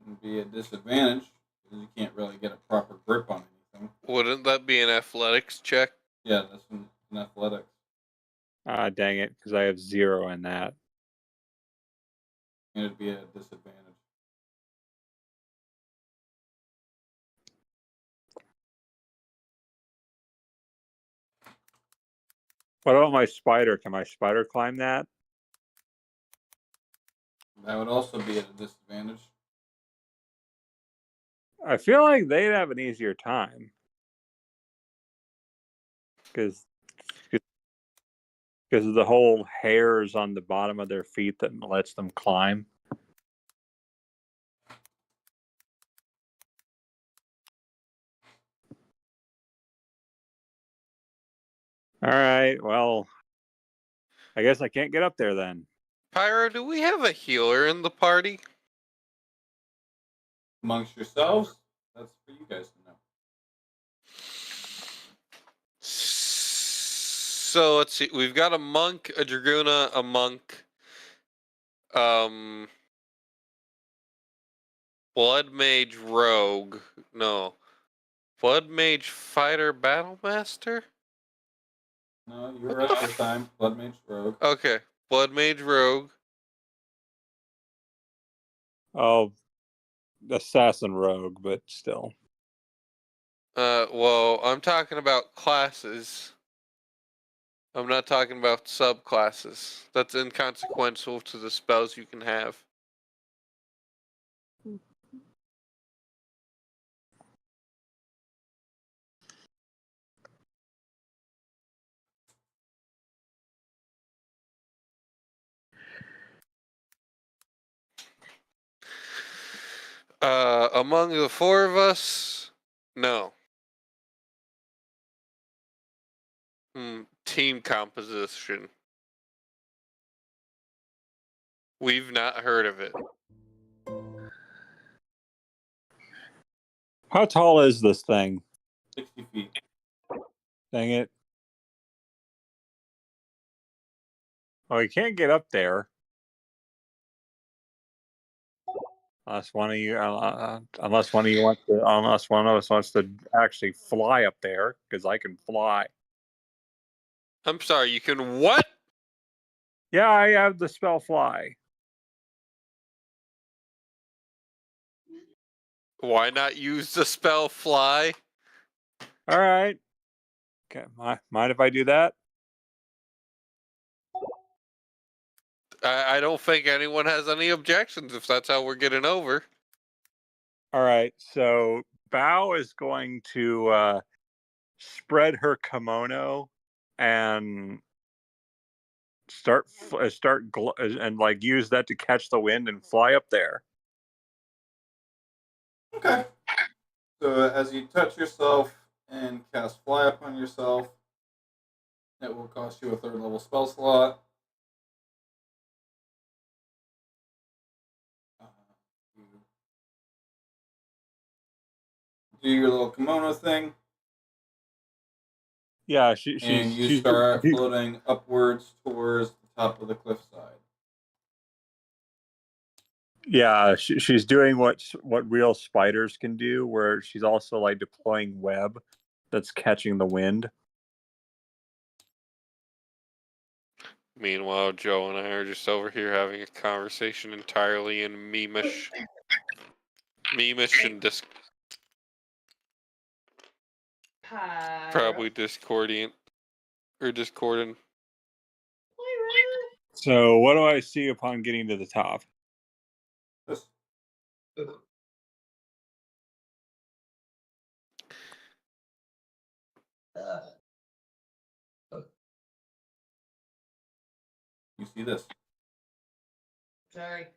It would be a disadvantage because you can't really get a proper grip on anything. Wouldn't that be an athletics check? Yeah, that's an athletics. Ah, dang it, because I have 0 in that. And it'd be a disadvantage. What about my spider? Can my spider climb that? That would also be at a disadvantage. I feel like they'd have an easier time. Because of the whole hairs on the bottom of their feet that lets them climb. All right, well, I guess I can't get up there then. Pyro, do we have a healer in the party? Amongst yourselves, that's for you guys to know. So let's see. We've got a monk, a Dragoona, a monk, blood mage rogue. No. Blood mage fighter battle master? No, you were at this time. Blood Mage Rogue. Okay. Blood mage rogue. Oh, assassin rogue, but still. Well, I'm talking about classes. I'm not talking about subclasses. That's inconsequential to the spells you can have. Among the 4 of us, no. Team composition. We've not heard of it. How tall is this thing? 60 feet. Dang it. Oh, you can't get up there. Unless one of you wants to, unless one of us wants to actually fly up there, because I can fly. I'm sorry, you can what? Yeah, I have the spell fly. Why not use the spell fly? All right. Okay, mind if I do that? I don't think anyone has any objections if that's how we're getting over. All right, so Bao is going to spread her kimono and and like use that to catch the wind and fly up there. Okay. So as you touch yourself and cast Fly upon yourself, it will cost you a 3rd level spell slot. You do your little kimono thing, Yeah, and you start floating upwards towards the top of the cliffside. Yeah, she's doing what real spiders can do, where she's also like deploying web that's catching the wind. Meanwhile, Joe and I are just over here having a conversation entirely in memeish and probably discordant or discordant. So, what do I see upon getting to the top? This. You see this? Sorry.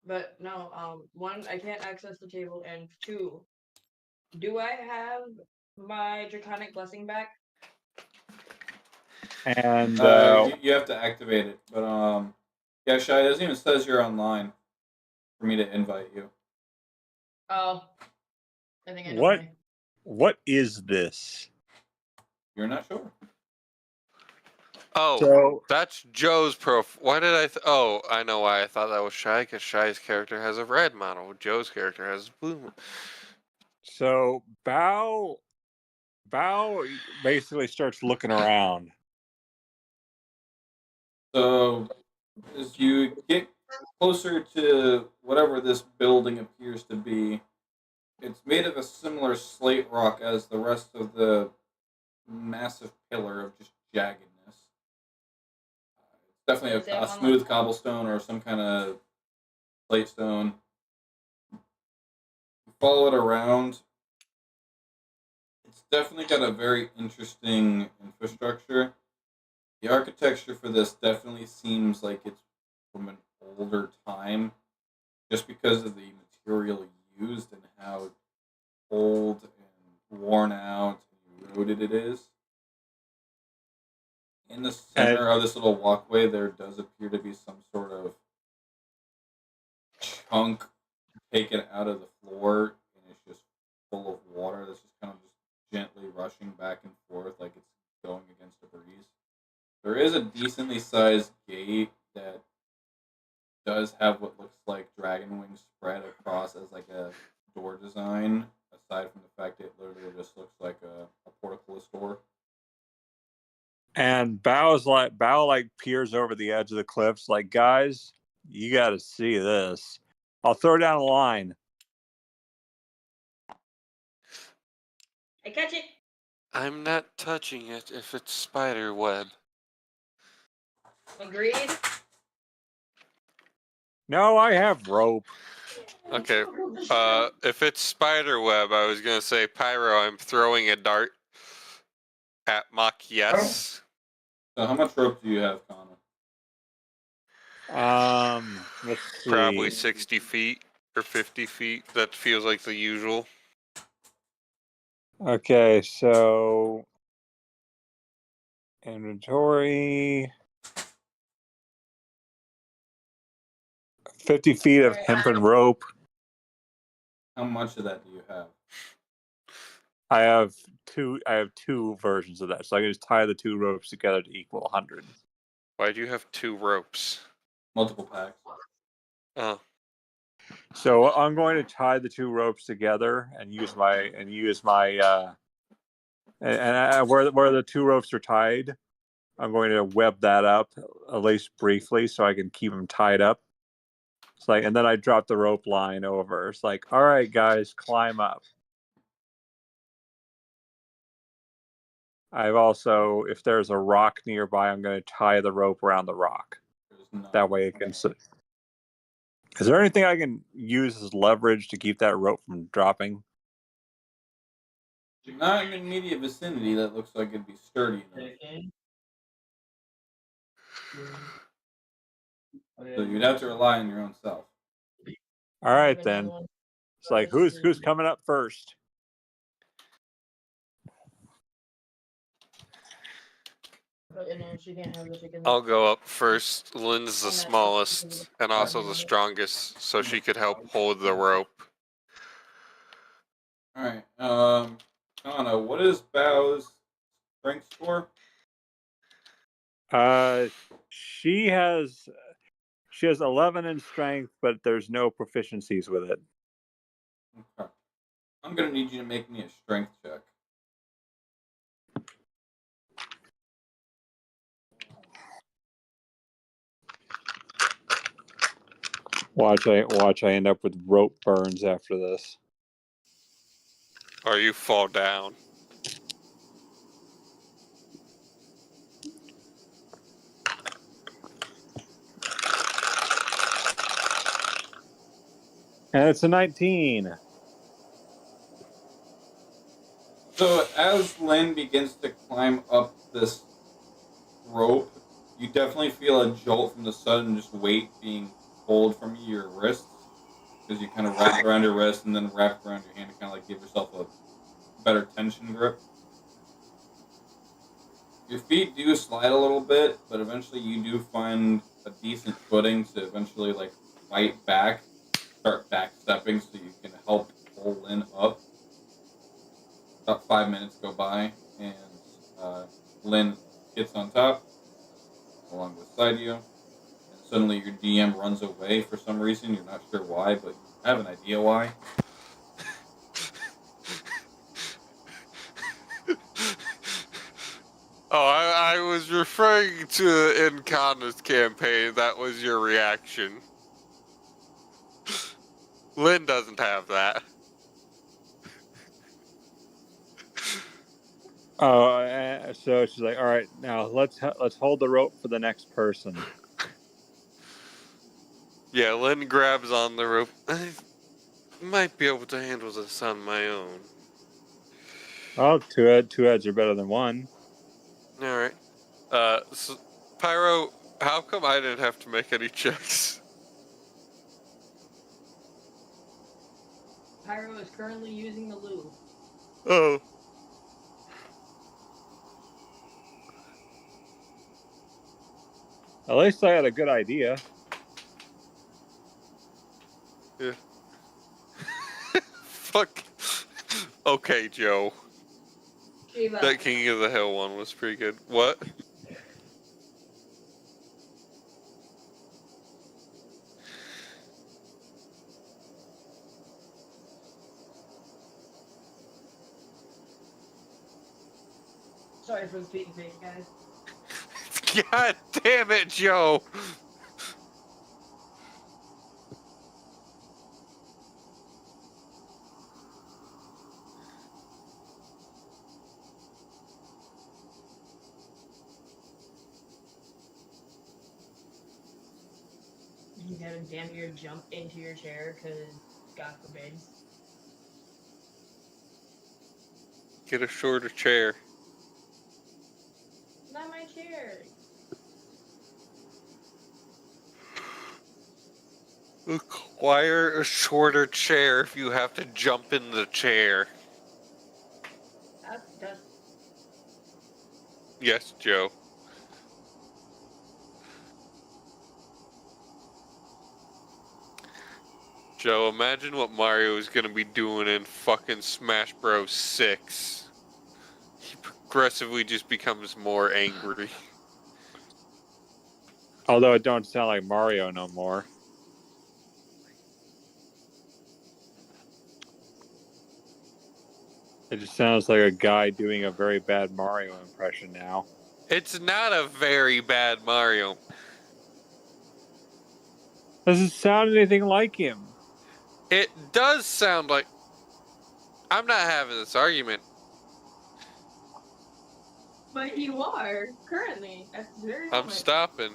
But no, 1, I can't access the table, and 2, do I have my Draconic Blessing back? And you have to activate it, but yeah, Shy, it doesn't even says you're online for me to invite you. Oh, I think I know why. What is this? You're not sure. Oh, So that's Joe's Why did I? Oh, I know why I thought that was Shy. Because Shy's character has a red model. Joe's character has a blue. So Bao basically starts looking around. So as you get closer to whatever this building appears to be, it's made of a similar slate rock as the rest of the massive pillar of just jaggedness. It's definitely a smooth cobblestone or some kind of slate stone. You follow it around. It's definitely got a very interesting infrastructure. The architecture for this definitely seems like it's from an older time, just because of the material used and how old and worn out and eroded it is. In the center of this little walkway, there does appear to be some sort of chunk taken out of the floor, and it's just full of water that's just kind of just gently rushing back and forth like it's going against a breeze. There is a decently sized gate that does have what looks like dragon wings spread across as like a door design, aside from the fact it literally just looks like a portcullis door. And Bao peers over the edge of the cliffs, like, guys, you got to see this. I'll throw down a line. I catch it. I'm not touching it if it's spider web. Agreed. No, I have rope. Okay. If it's spider web, I was gonna say Pyro. I'm throwing a dart at Mach. Yes. So how much rope do you have, Connor? Let's see. Probably 60 feet or 50 feet. That feels like the usual. Okay, so inventory. 50 feet of hempen rope. How much of that do you have? I have two versions of that, so I can just tie the two ropes together to equal 100. Why do you have 2 ropes? Multiple packs. Oh. So I'm going to tie the two ropes together and use my where the two ropes are tied. I'm going to web that up at least briefly so I can keep them tied up. It's like, and then I drop the rope line over. It's like, all right, guys, climb up. I've also, if there's a rock nearby, I'm going to tie the rope around the rock. There's not. That way it can. Is there anything I can use as leverage to keep that rope from dropping? Not in the immediate vicinity. That looks like it'd be sturdy enough. So you'd have to rely on your own self. All right then. It's like who's coming up first? I'll go up first. Lynn's the smallest and also the strongest, so she could help hold the rope. All right. Kana, what is Bao's strength score? She has 11 in strength, but there's no proficiencies with it. Okay. I'm gonna need you to make me a strength check. Watch I end up with rope burns after this. Or you fall down. And it's a 19. So as Lynn begins to climb up this rope, you definitely feel a jolt from the sudden just weight being pulled from your wrists, because you kind of wrap around your wrist and then wrap around your hand to kind of like give yourself a better tension grip. Your feet do slide a little bit, but eventually you do find a decent footing to eventually like fight back, start backstepping so you can help pull Lynn up. About 5 minutes go by, and Lynn gets on top, along beside you, and suddenly your DM runs away for some reason. You're not sure why, but you have an idea why. Oh, I was referring to in Kana's campaign. That was your reaction. Lynn doesn't have that. Oh, so she's like, all right, now let's hold the rope for the next person. Yeah, Lynn grabs on the rope. I might be able to handle this on my own. Oh, two heads are better than one. All right. So, Pyro, how come I didn't have to make any checks? Pyro is currently using the loo. Oh. At least I had a good idea. Yeah. Fuck. Okay, Joe. Shiva. That King of the Hill one was pretty good. What? Sorry for the speaking face, guys. God damn it, Joe! You gotta damn near jump into your chair, because God forbid. Get a shorter chair. Not my chair. Acquire a shorter chair if you have to jump in the chair. That's Yes, Joe. Joe, imagine what Mario is gonna be doing in fucking Smash Bros. 6. He progressively just becomes more angry. Although it don't sound like Mario no more. It just sounds like a guy doing a very bad Mario impression now. It's not a very bad Mario. Doesn't sound anything like him. It does sound like... I'm not having this argument. But you are currently at this very I'm moment. stopping.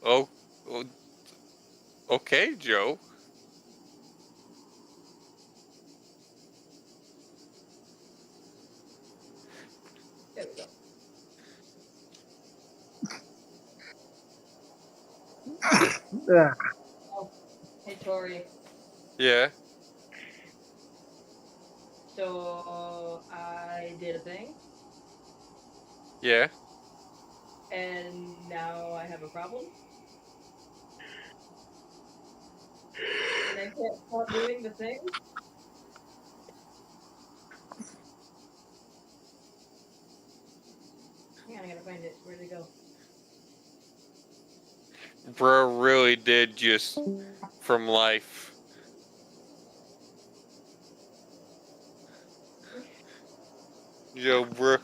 Oh, okay, Joe. There we go. Yeah. Oh, hey Tori. Yeah. So I did a thing, Yeah. and now I have a problem, and I can't stop doing the thing. Hang on, I gotta find it. Where'd it go? Bro really did just from life. Yo, bro.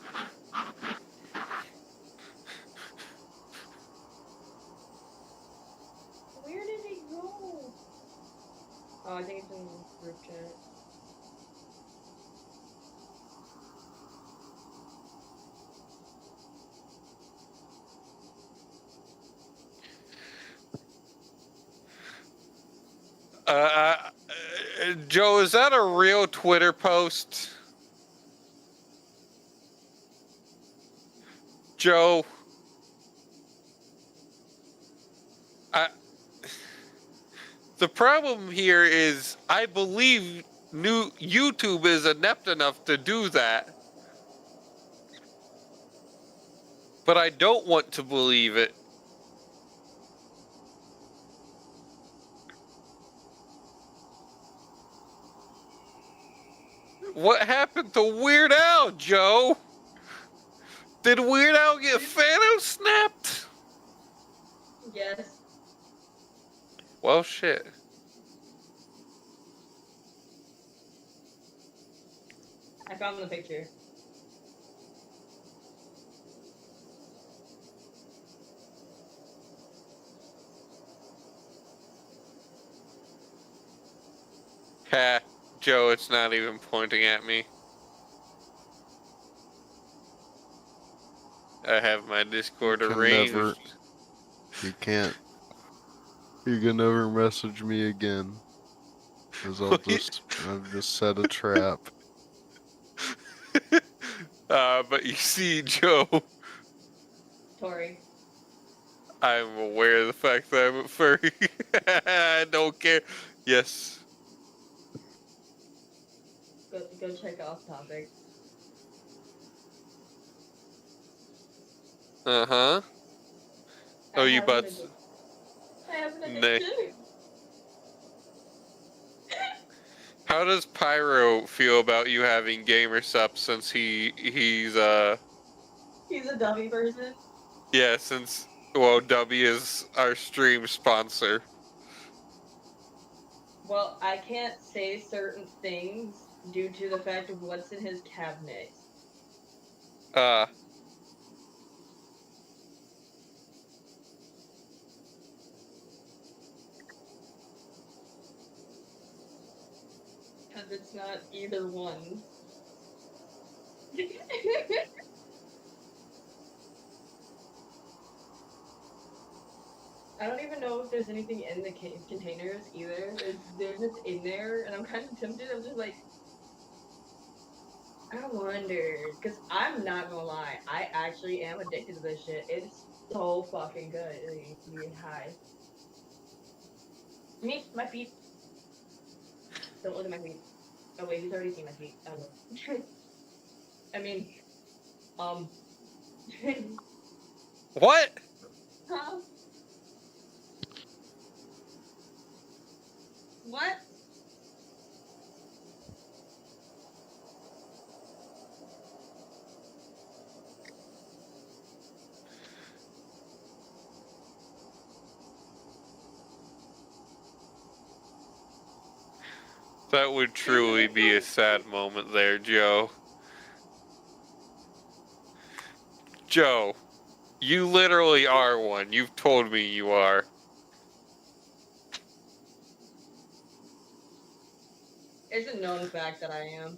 Where did it go? Oh, I think it's in the group chat. Joe, is that a real Twitter post? Joe, the problem here is I believe new YouTube is inept enough to do that, but I don't want to believe it. What happened to Weird Al, Joe? Did Weird Al get Thanos snapped? Yes. Well, shit. I found the picture. Ha, Joe, it's not even pointing at me. I have my Discord You can arranged. never. You can't. You can never message me again. Cause I've just set a trap. But you see, Joe, Tori. I'm aware of the fact that I'm a furry. I don't care. Yes. Go check off topic. Uh-huh. Oh, you have an butts. I have an Nay. addiction. How does Pyro feel about you having gamer subs since he's He's a dummy person. yeah, since well W is our stream sponsor. Well, I can't say certain things due to the fact of what's in his cabinet. Because it's not either one. I don't even know if there's anything in the containers either. They're just in there, and I'm kind of tempted. I'm just like, I wonder, because I'm not gonna lie, I actually am addicted to this shit. It's so fucking good. It makes me high. Me, my feet. Don't look at my feet. Oh wait, he's already seen my feet. Oh. I mean, What? huh? What? That would truly be a sad moment there, Joe. Joe, you literally are one. You've told me you are. It's a known fact that I am.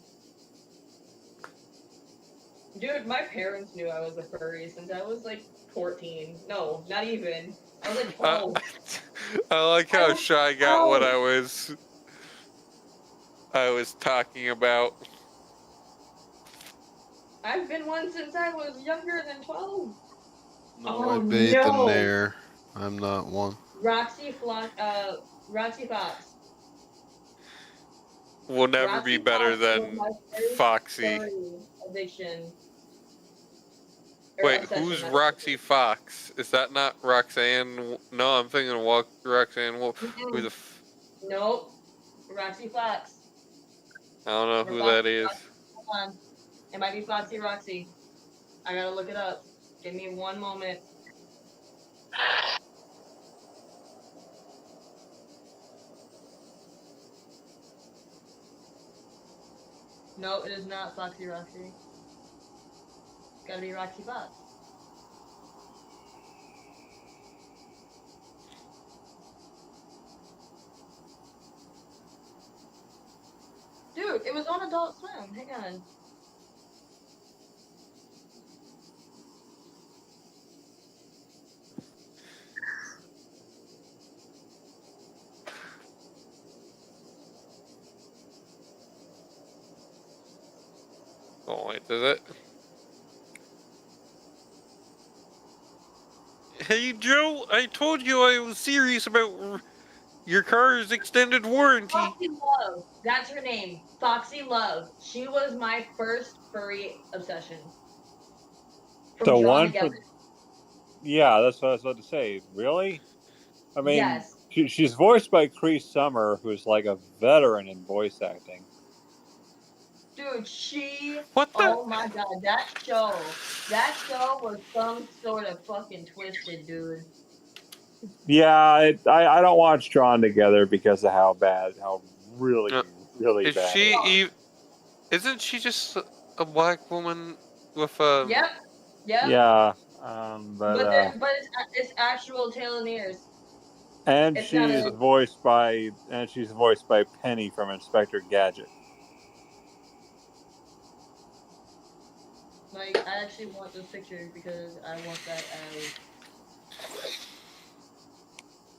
Dude, my parents knew I was a furry since I was like 14. No, not even. I was like 12. I like I how was shy I got what 12. I was talking about. I've been one since I was younger than 12. No, Oh I bathed in no. there. I'm not one. Roxy Fox. Will never be Roxy better Fox was than my first Foxy. furry addiction. Or Wait, obsession, who's not Roxy Fox? Is that not Roxanne? No, I'm thinking of Roxanne Wolf. Who the? Nope. Roxy Fox. I don't know Or who Foxy that is. Roxy. Hold on. It might be Foxy Roxy. I gotta look it up. Give me one moment. No, it is not Foxy Roxy. It's gotta be Roxy Fox. Dude, it was on Adult Swim. Hang on. Oh wait, does it? Hey Joe, I told you I was serious about your car's extended warranty. Foxy Love. That's her name. Foxy Love. She was my first furry obsession. From The Drawn one Together. from. Yeah, that's what I was about to say. Really? I mean, Yes. she's voiced by Cree Summer, who's like a veteran in voice acting. Dude, she. What the? Oh my god, that show. That show was some sort of fucking twisted, dude. Yeah, I don't watch Drawn Together because of how really Is bad. she? It is. Isn't she just a black woman with a? Yep. Yep. Yeah, But but it's actual telomeres. and It's not she's a voiced by Penny from Inspector Gadget. like I actually want this picture because I want that as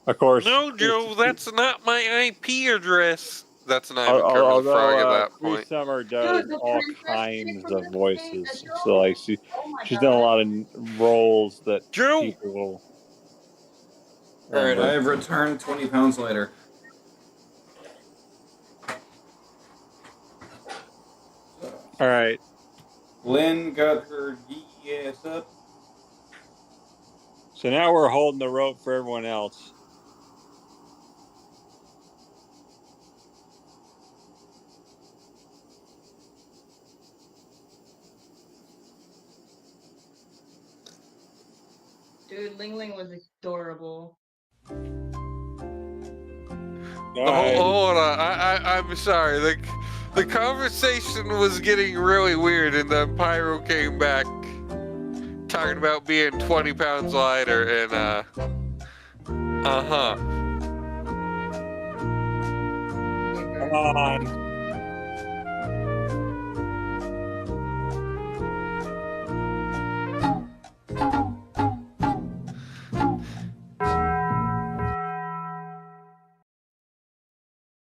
Of course. No, Joe, that's not my IP address. That's not even Kermit the Although Frog at that Cree point. Summer does the all princess chick kinds from of the voices, show. so like Oh my she's god. done a lot of roles that Joe! people will. All right, remember. I have returned 20 pounds later. All right. Lynn got her geeky ass up. So now we're holding the rope for everyone else. Dude, Ling Ling was adorable. Hold on. I'm sorry. The conversation was getting really weird, and then Pyro came back talking about being 20 pounds lighter, and Come on.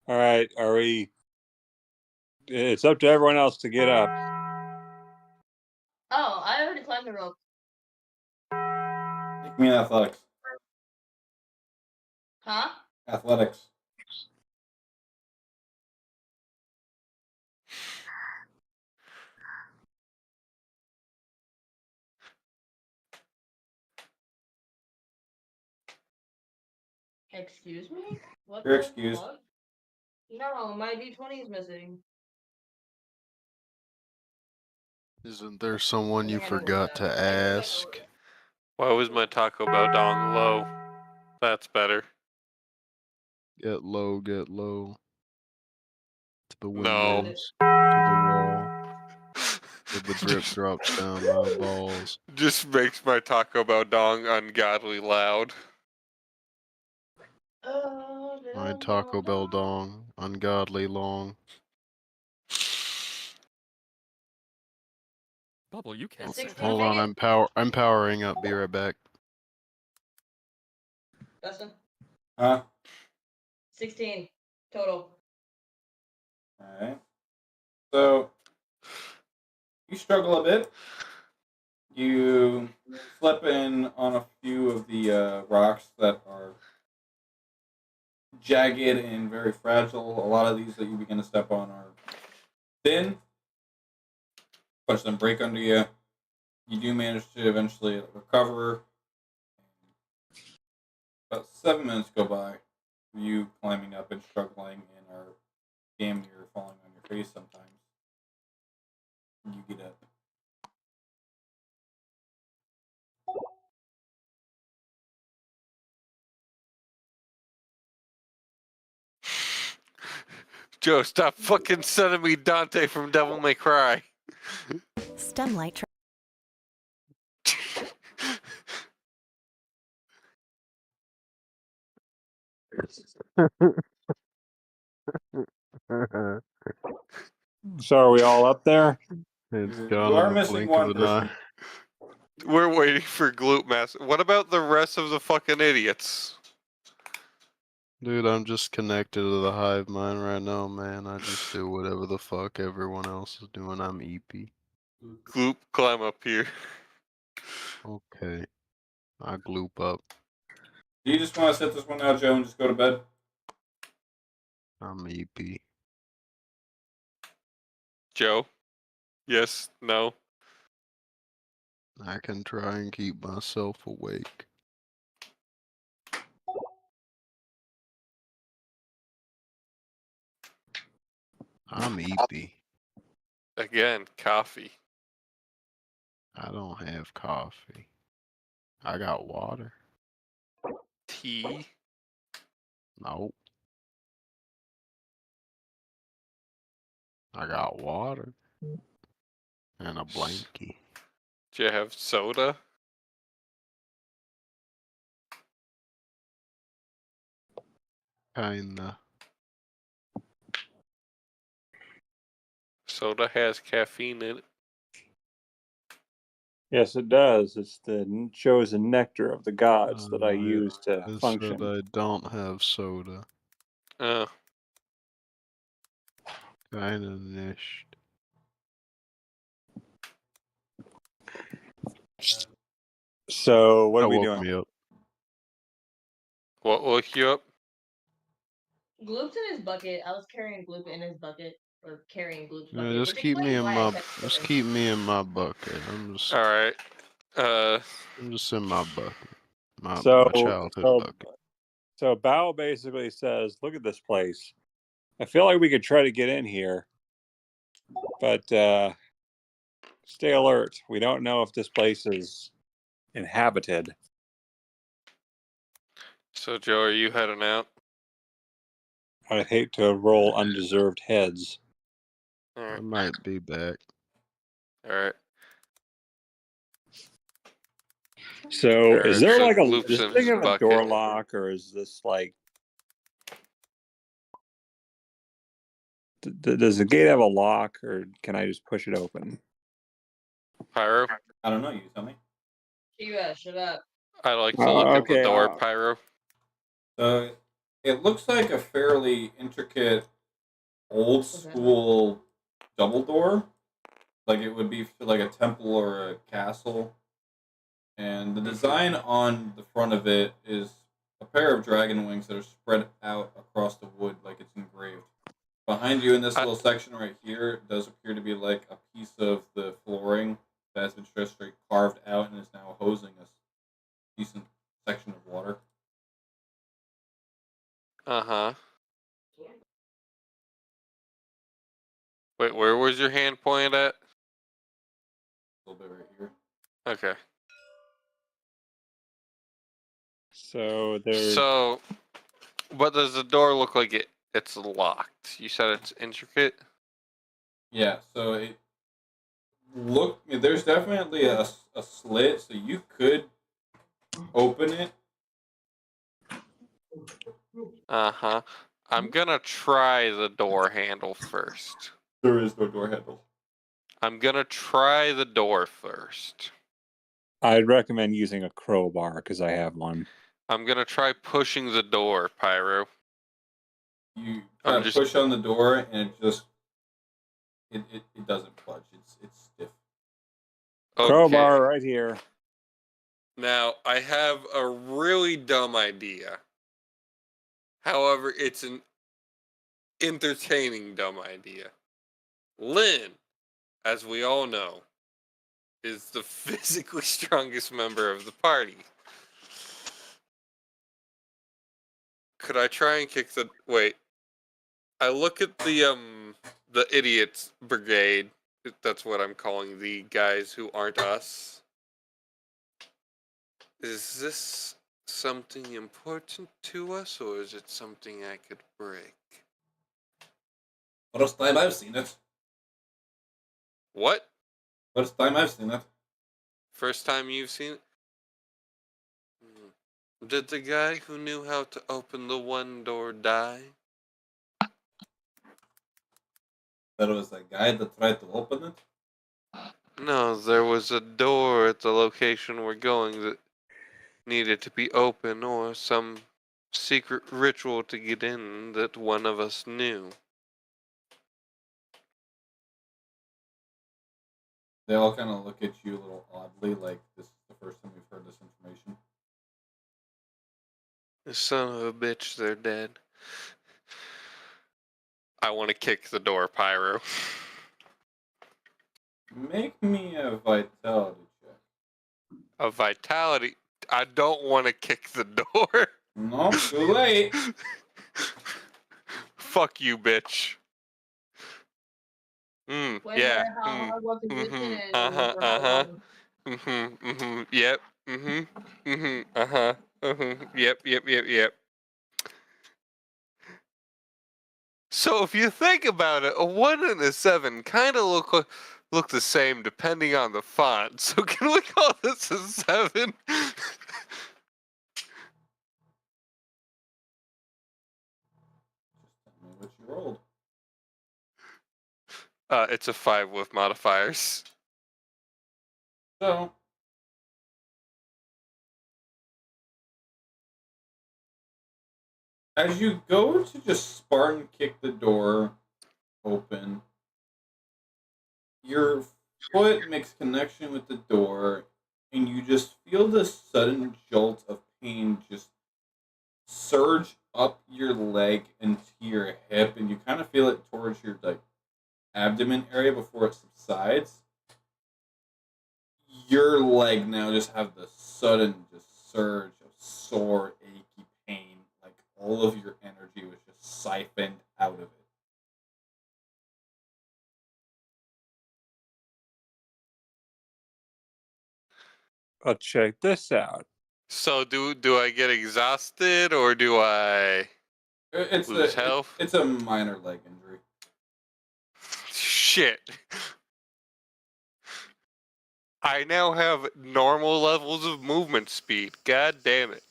All right. Are we? It's up to everyone else to get up. Oh, I already climbed the rope. Make me an athletics. Huh? Athletics. Excuse me? What You're the excused. fuck? No, my D20 is missing. Isn't there someone you I think I know forgot to ask? why was my Taco Bell dong low? That's better. Get low, get low. To the No. windows, to the wall. Where the drip drops down my balls. Just makes my Taco Bell dong ungodly loud. My Taco Bell dong, ungodly long. Bubble, you can't say 16 that. Hold on, make it? I'm powering up. Be right back. Dustin? Huh? 16 total. Alright. So, you struggle a bit. You slip in on a few of the rocks that are jagged and very fragile. A lot of these that you begin to step on are thin. Bunch of them break under you. You do manage to eventually recover. About 7 minutes go by. You climbing up and struggling and are damn near falling on your face sometimes. You get up. Joe, stop fucking sending me Dante from Devil May Cry. Stem light. So are we all up there? It's You gone are in the missing blink one of an eye. person. We're waiting for Glute Master. What about the rest of the fucking idiots? Dude, I'm just connected to the hive mind right now, man. I just do whatever the fuck everyone else is doing. I'm EP. Gloop, climb up here. Okay. I gloop up. Do you just want to sit this one out, Joe, and just go to bed? I'm EP. Joe? Yes? No? I can try and keep myself awake. I'm EP. Again, coffee. I don't have coffee. I got water. Tea? Nope. I got water. And a blankie. Do you have soda? Kinda. Soda has caffeine in it. Yes, it does. It's the chosen nectar of the gods that I use to I function. said I don't have soda. Oh. Kinda nished. So what That are we woke doing? me up. What woke you up? Gloop's in his bucket. I was carrying Gloop in his bucket. Or carrying Gloop's bucket. Yeah, just which keep me explains in why I my kept just slipping. keep me in my bucket. I'm just Alright. I'm just in my bucket. My So, childhood so, bucket. so Bao basically says, "Look at this place. I feel like we could try to get in here, but stay alert. We don't know if this place is inhabited." So, Joe, are you heading out? I'd hate to roll undeserved heads. I Alright. might be back. Alright. So, is there So like a Gloop's this in thing his have a bucket. door lock, or is this like? Does the gate have a lock, or can I just push it open? Pyro? I don't know. You tell me. Shiva, shut up. I like to look at the Okay, door, Pyro. So, it looks like a fairly intricate, old school double door. Like it would be for like a temple or a castle. And the design on the front of it is a pair of dragon wings that are spread out across the wood like it's engraved. Behind you in this little section right here does appear to be like a piece of the flooring that has been just straight carved out and is now hosing a decent section of water. Uh-huh. Wait, where was your hand pointed at? A little bit right here. Okay. So there's So, but does the door look like it's locked? You said it's intricate? Yeah, so there's definitely a slit, so you could open it. Uh-huh. I'm gonna try the door handle first. There is no door handle. I'm gonna try the door first. I'd recommend using a crowbar because I have one. I'm gonna try pushing the door, Pyro. You try to push on the door, and it just it doesn't budge. It's stiff. Crowbar right here. Now, I have a really dumb idea. However, it's an entertaining dumb idea. Lynn, as we all know, is the physically strongest member of the party. Could I try and kick the... Wait. I look at the idiots brigade. That's what I'm calling the guys who aren't us. Is this something important to us, or is it something I could break? First time I've seen it. What? First time I've seen it. First time you've seen it? Did the guy who knew how to open the one door die? There was a guy that tried to open it. No, there was a door at the location we're going that needed to be open, or some secret ritual to get in that one of us knew. They all kind of look at you a little oddly, like this is the first time we've heard this information. Son of a bitch, they're dead. I want to kick the door, Pyro. Make me a vitality check. A vitality? I don't want to kick the door. No, too late. Fuck you, bitch. Yeah. Yep. Yep. So if you think about it, a 1 and a 7 kind of look the same depending on the font. So can we call this a 7? Just tell me what you rolled. It's a 5 with modifiers. So, as you go to just Spartan kick the door open, your foot makes connection with the door, and you just feel this sudden jolt of pain just surge up your leg into your hip, and you kind of feel it towards your abdomen area before it subsides. Your leg now just have the sudden just surge of sore, achy pain, like all of your energy was just siphoned out of it. I'll check this out. So do I get exhausted, or do I lose health? It's a minor leg injury. Shit. I now have normal levels of movement speed. God damn it.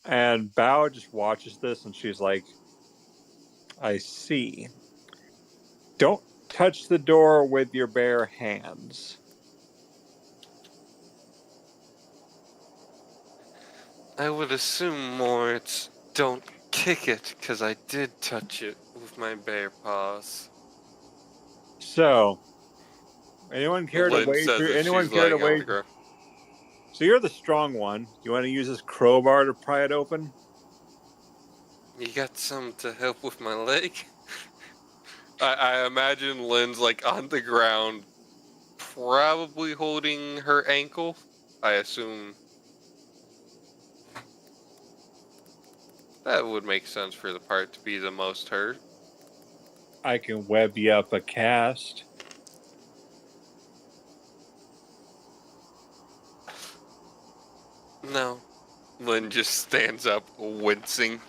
And Bao just watches this and she's like, I see. Don't touch the door with your bare hands. I would assume more it's don't kick it, because I did touch it with my bare paws. So, anyone care to wager? Anyone care to wager? So you're the strong one. You want to use this crowbar to pry it open? You got some to help with my leg? I imagine Lynn's like on the ground, probably holding her ankle. I assume that would make sense for the part to be the most hurt. I can web you up a cast. No. Lynn just stands up, wincing.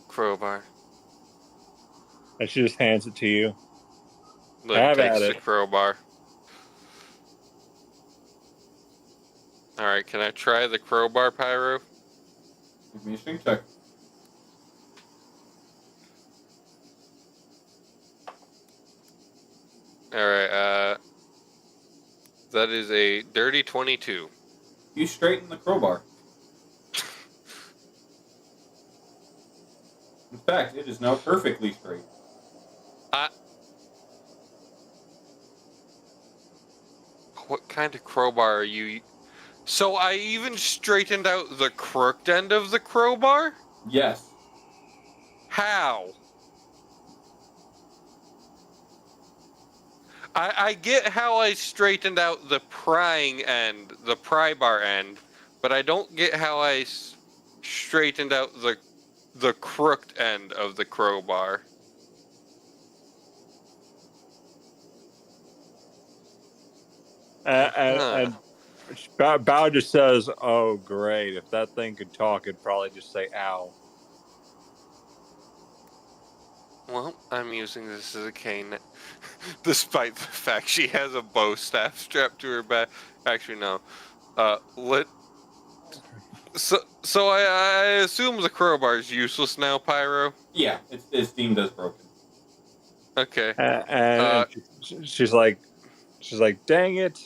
Crowbar. And she just hands it to you. Lynn takes the crowbar. Alright, can I try the crowbar, Pyro? Give me a strength check. Alright, that is a dirty 22. You straighten the crowbar. In fact, it is now perfectly straight. What kind of crowbar are you? So I even straightened out the crooked end of the crowbar? Yes. How? I get how I straightened out the prying end, the pry bar end, but I don't get how I straightened out the crooked end of the crowbar. And Bao just says, "Oh, great! If that thing could talk, it'd probably just say ow." Well, I'm using this as a cane, despite the fact she has a bow staff strapped to her back. Actually, no. So I assume the crowbar is useless now, Pyro? Yeah, it's deemed as broken. Okay. And she's like, "Dang it!"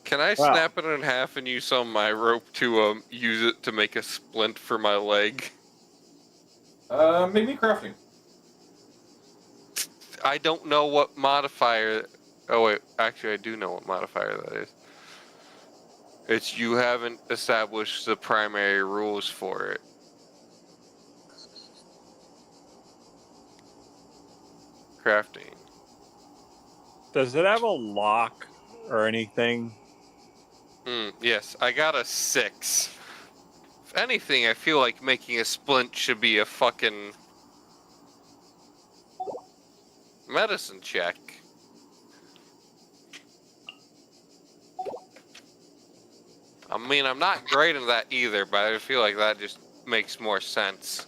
Can I snap it in half and use some of my rope to use it to make a splint for my leg? Maybe crafting. I don't know what modifier. Oh wait, actually I do know what modifier that is. It's you haven't established the primary rules for it. Crafting. Does it have a lock or anything? Yes, I got a 6. If anything, I feel like making a splint should be a fucking medicine check. I mean, I'm not great at that either, but I feel like that just makes more sense.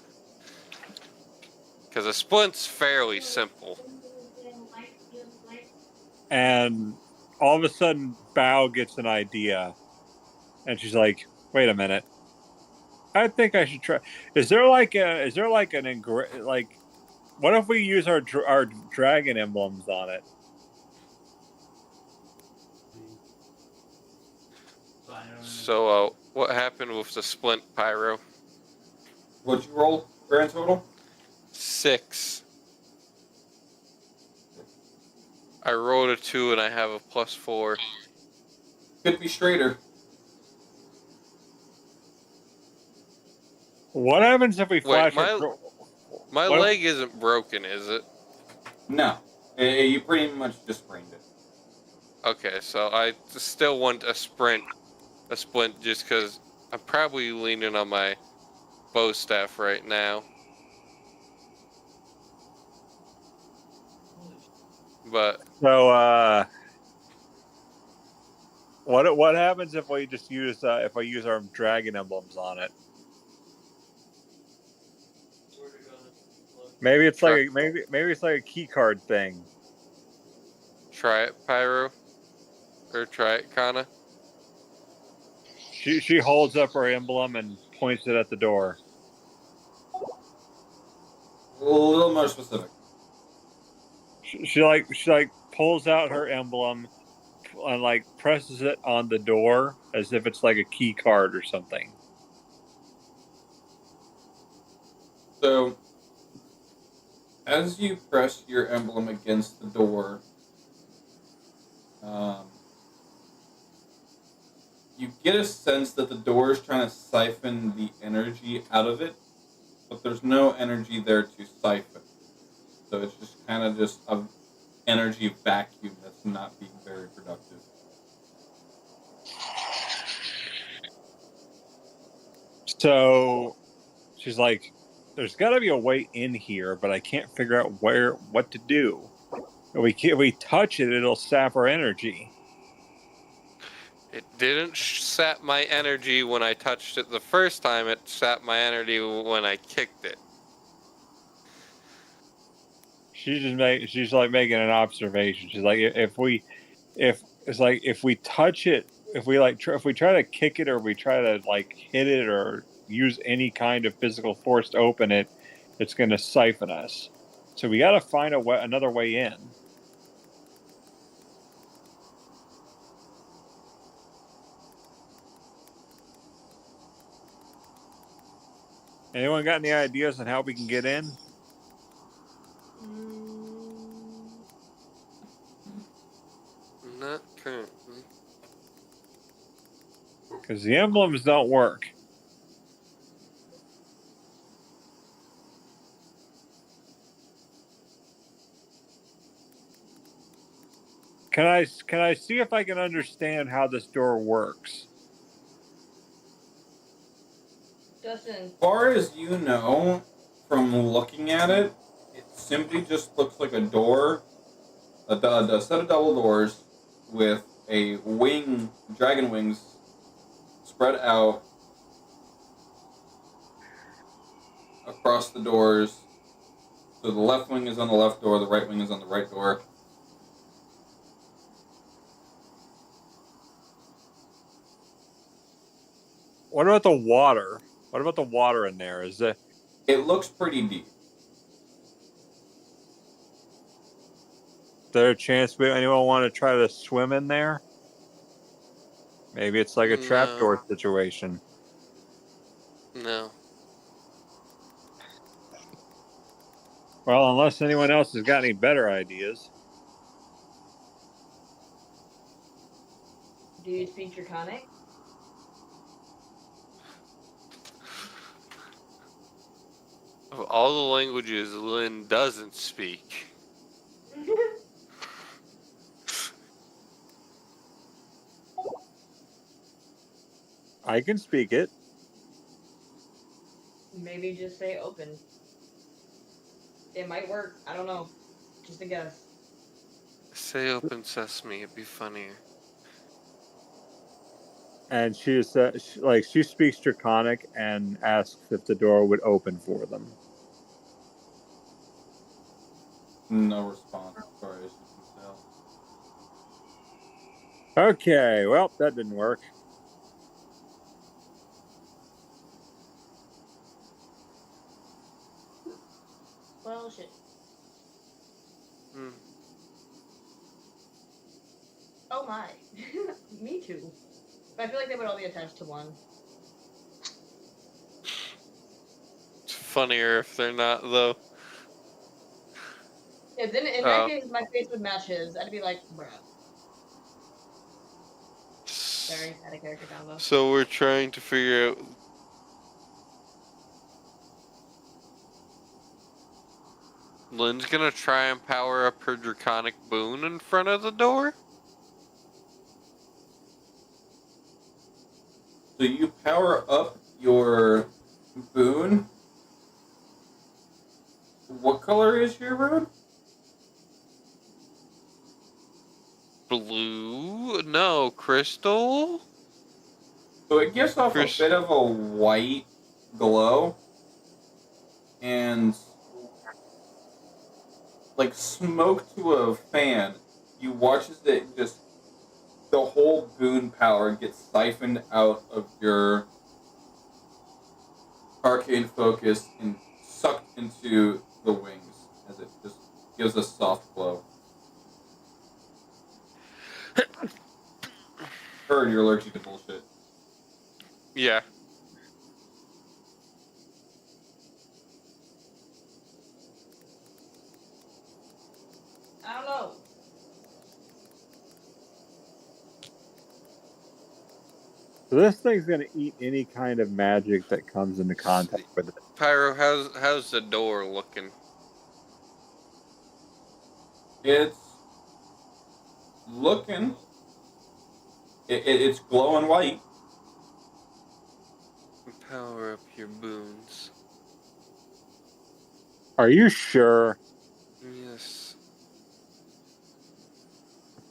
Because a splint's fairly simple. And all of a sudden, Bao gets an idea, and she's like, "Wait a minute! I think I should try. Is there like an what if we use our dragon emblems on it?" So, what happened with the splint, Pyro? What'd you roll, grand total? 6. I rolled a 2 and I have a +4. Could be straighter. What happens if we flash? My leg isn't broken, is it? No, you pretty much just sprained it. Okay, so I still want a splint just because I'm probably leaning on my bow staff right now. But so, what happens if we just use if I use our dragon emblems on it? Maybe it's like maybe it's like a key card thing. Try it, Pyro, or try it, Kana. She holds up her emblem and points it at the door. A little more specific. She pulls out her emblem and like presses it on the door as if it's like a key card or something. So, as you press your emblem against the door, you get a sense that the door is trying to siphon the energy out of it, but there's no energy there to siphon. So it's just kind of just an energy vacuum that's not being very productive. So she's like, "There's got to be a way in here, but I can't figure out what to do. If we touch it, it'll sap our energy." It didn't sap my energy when I touched it the first time. It sapped my energy when I kicked it. She's making an observation. She's like, if we touch it, if we try to kick it, or we try to like hit it or use any kind of physical force to open it, it's going to siphon us. So we got to find another way in. Anyone got any ideas on how we can get in? Not currently. Because the emblems don't work. Can I see if I can understand how this door works? Justin, As far as you know, from looking at it, it simply just looks like a door, a set of double doors with a wing, dragon wings, spread out across the doors. So the left wing is on the left door, the right wing is on the right door. What about the water? What about the water in there? Is It looks pretty deep. there a chance anyone want to try to swim in there? Maybe it's like a trapdoor situation. No. Well, unless anyone else has got any better ideas. do you speak Draconic? Of all the languages Lynn doesn't speak, I can speak it. Maybe just say open. It might work. I don't know. Just a guess. say open sesame, it'd be funnier. And she speaks Draconic and asks if the door would open for them. No response, as far as you can tell. Okay, well, that didn't work. Well, shit. Oh my. Me too. But I feel like they would all be attached to one. It's funnier if they're not, though. Yeah, then in that case, my face would match his. I'd be like, bruh. Sorry, out of character combo. So we're trying to figure out. Lynn's gonna try and power up her draconic boon in front of the door? So you power up your boon. What color is your boon? Blue? No, crystal? So it gives off a bit of a white glow. And like smoke to a fan, you watch as it just the whole boon power gets siphoned out of your arcane focus and sucked into the wings as it just gives a soft glow. Heard you're allergic to bullshit. Yeah. I don't know. So this thing's gonna eat any kind of magic that comes into contact with it. Pyro, how's the door looking? It's looking. It's glowing white. Power up your boons. Are you sure? Yes.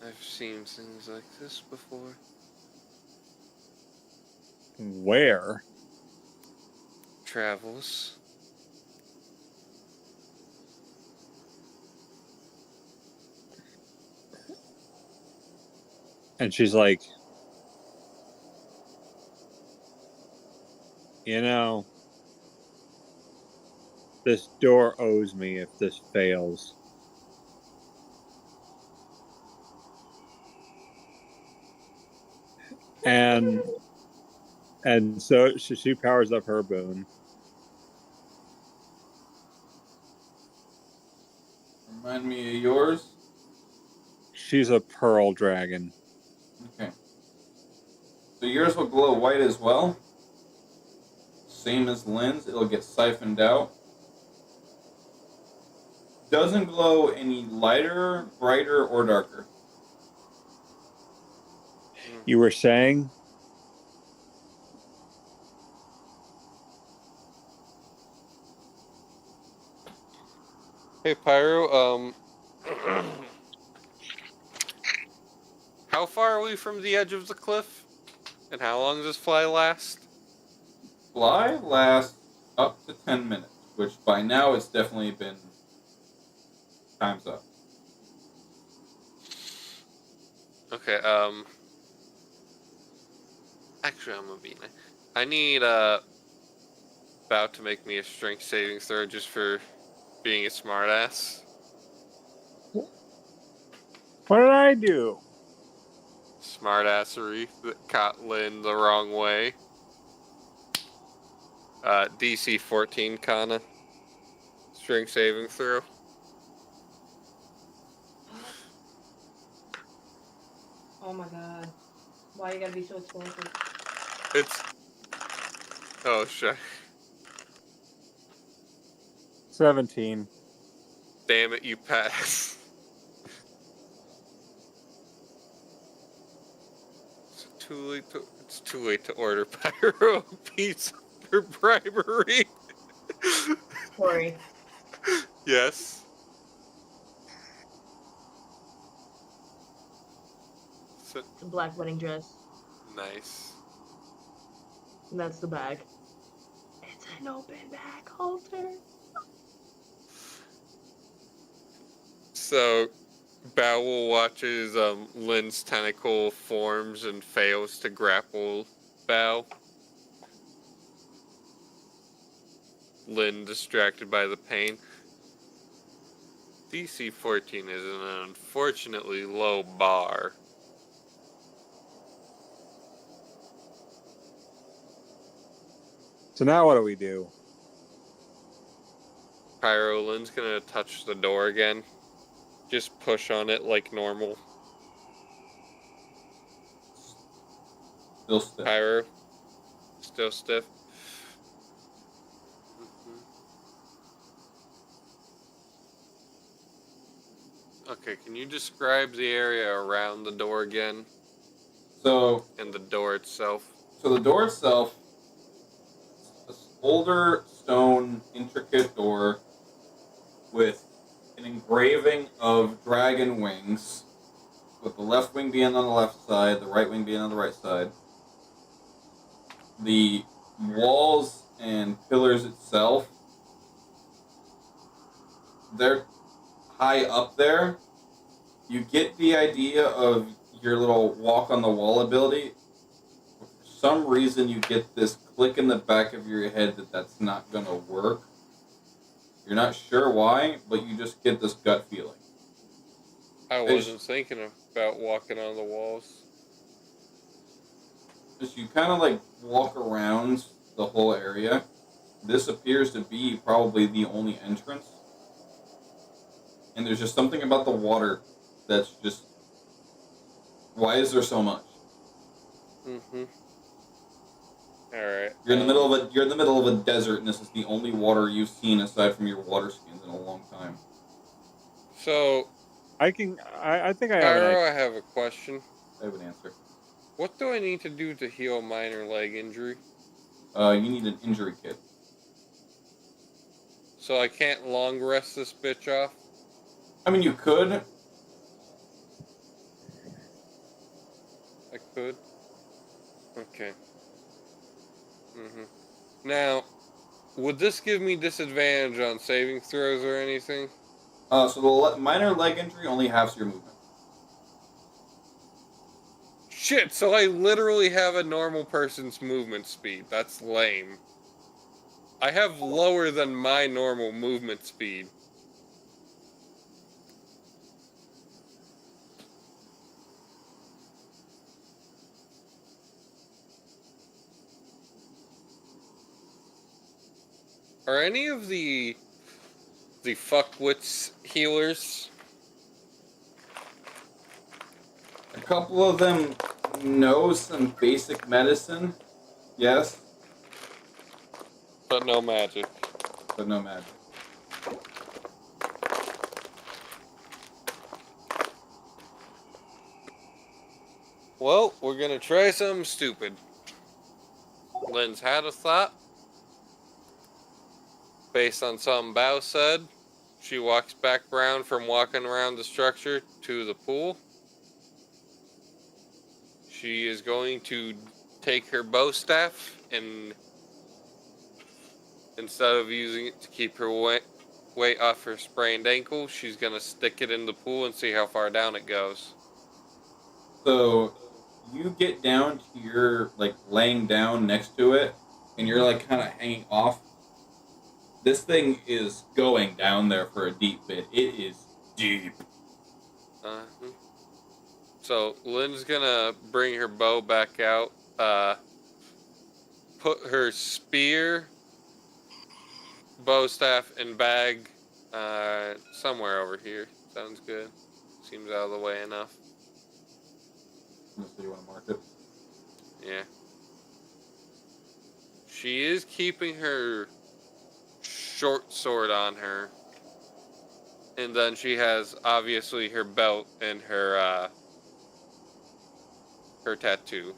I've seen things like this before. Where? Travels. And she's like, you know, this door owes me if this fails. And so she powers up her boon. She's a pearl dragon. Okay. So yours will glow white as well. Same as Lynn's, it'll get siphoned out. Doesn't glow any lighter, brighter, or darker. You were saying? Hey, Pyro, how far are we from the edge of the cliff? And how long does this fly last? Fly lasts up to 10 minutes, which by now it's definitely been time's up. Okay, actually, I'm gonna be nice. I need, Bow to make me a strength saving throw just for being a smartass. What did I do? Smartassery that caught Lynn the wrong way. DC 14, Kana. Strength saving throw. Oh my god. Why you gotta be so explosive? It's... Oh, shit. 17. Damn it, you pass. It's too late to order Pyro pizza for bribery. Sorry. Yes. So, It's a black wedding dress. nice. And that's the bag. It's an open bag halter. So, Bowel watches Lynn's tentacle forms and fails to grapple Bow. Lynn distracted by the pain. DC 14 is an unfortunately low bar. So now what do we do? Pyro, Lynn's gonna touch the door again. Just push on it like normal. Still stiff. Pyro, still stiff. Okay, can you describe the area around the door again? So, And the door itself? so the door itself, this older stone intricate door with an engraving of dragon wings, with the left wing being on the left side, the right wing being on the right side. The walls and pillars itself, they're high up there. You get the idea of your little walk on the wall ability. For some reason, you get this click in the back of your head that that's not going to work. You're not sure why, but you just get this gut feeling. I wasn't thinking about walking on the walls. As you kind of like walk around the whole area, this appears to be probably the only entrance. And there's just something about the water that's just... Why is there so much? Mm-hmm. Alright. You're in the middle of a desert, and this is the only water you've seen aside from your water skins in a long time. So, I think I have Pyro, I have a question. I have an answer. What do I need to do to heal a minor leg injury? You need an injury kit. So I can't long rest this bitch off? I mean, you could. I could? Okay. Now, would this give me disadvantage on saving throws or anything? So the minor leg injury only halves your movement. Shit, so I literally have a normal person's movement speed. That's lame. I have lower than my normal movement speed. Are any of the fuckwits healers? couple of them know some basic medicine, yes, But no magic. but no magic. Well, we're gonna try something stupid. Lynn's had a thought. Based on something Bao said, she walks back around from walking around the structure to the pool. She is going to take her bow staff and instead of using it to keep her weight off her sprained ankle, she's going to stick it in the pool and see how far down it goes. So you get down to your, like, laying down next to it, and you're, like, kind of hanging off. This thing is going down there for a deep bit. It is deep. So Lynn's going to bring her bow back out, put her spear, bow staff, and bag somewhere over here. Sounds good. Seems out of the way enough. So you want to mark it? Yeah. She is keeping her short sword on her. And then she has obviously her belt and her tattoo.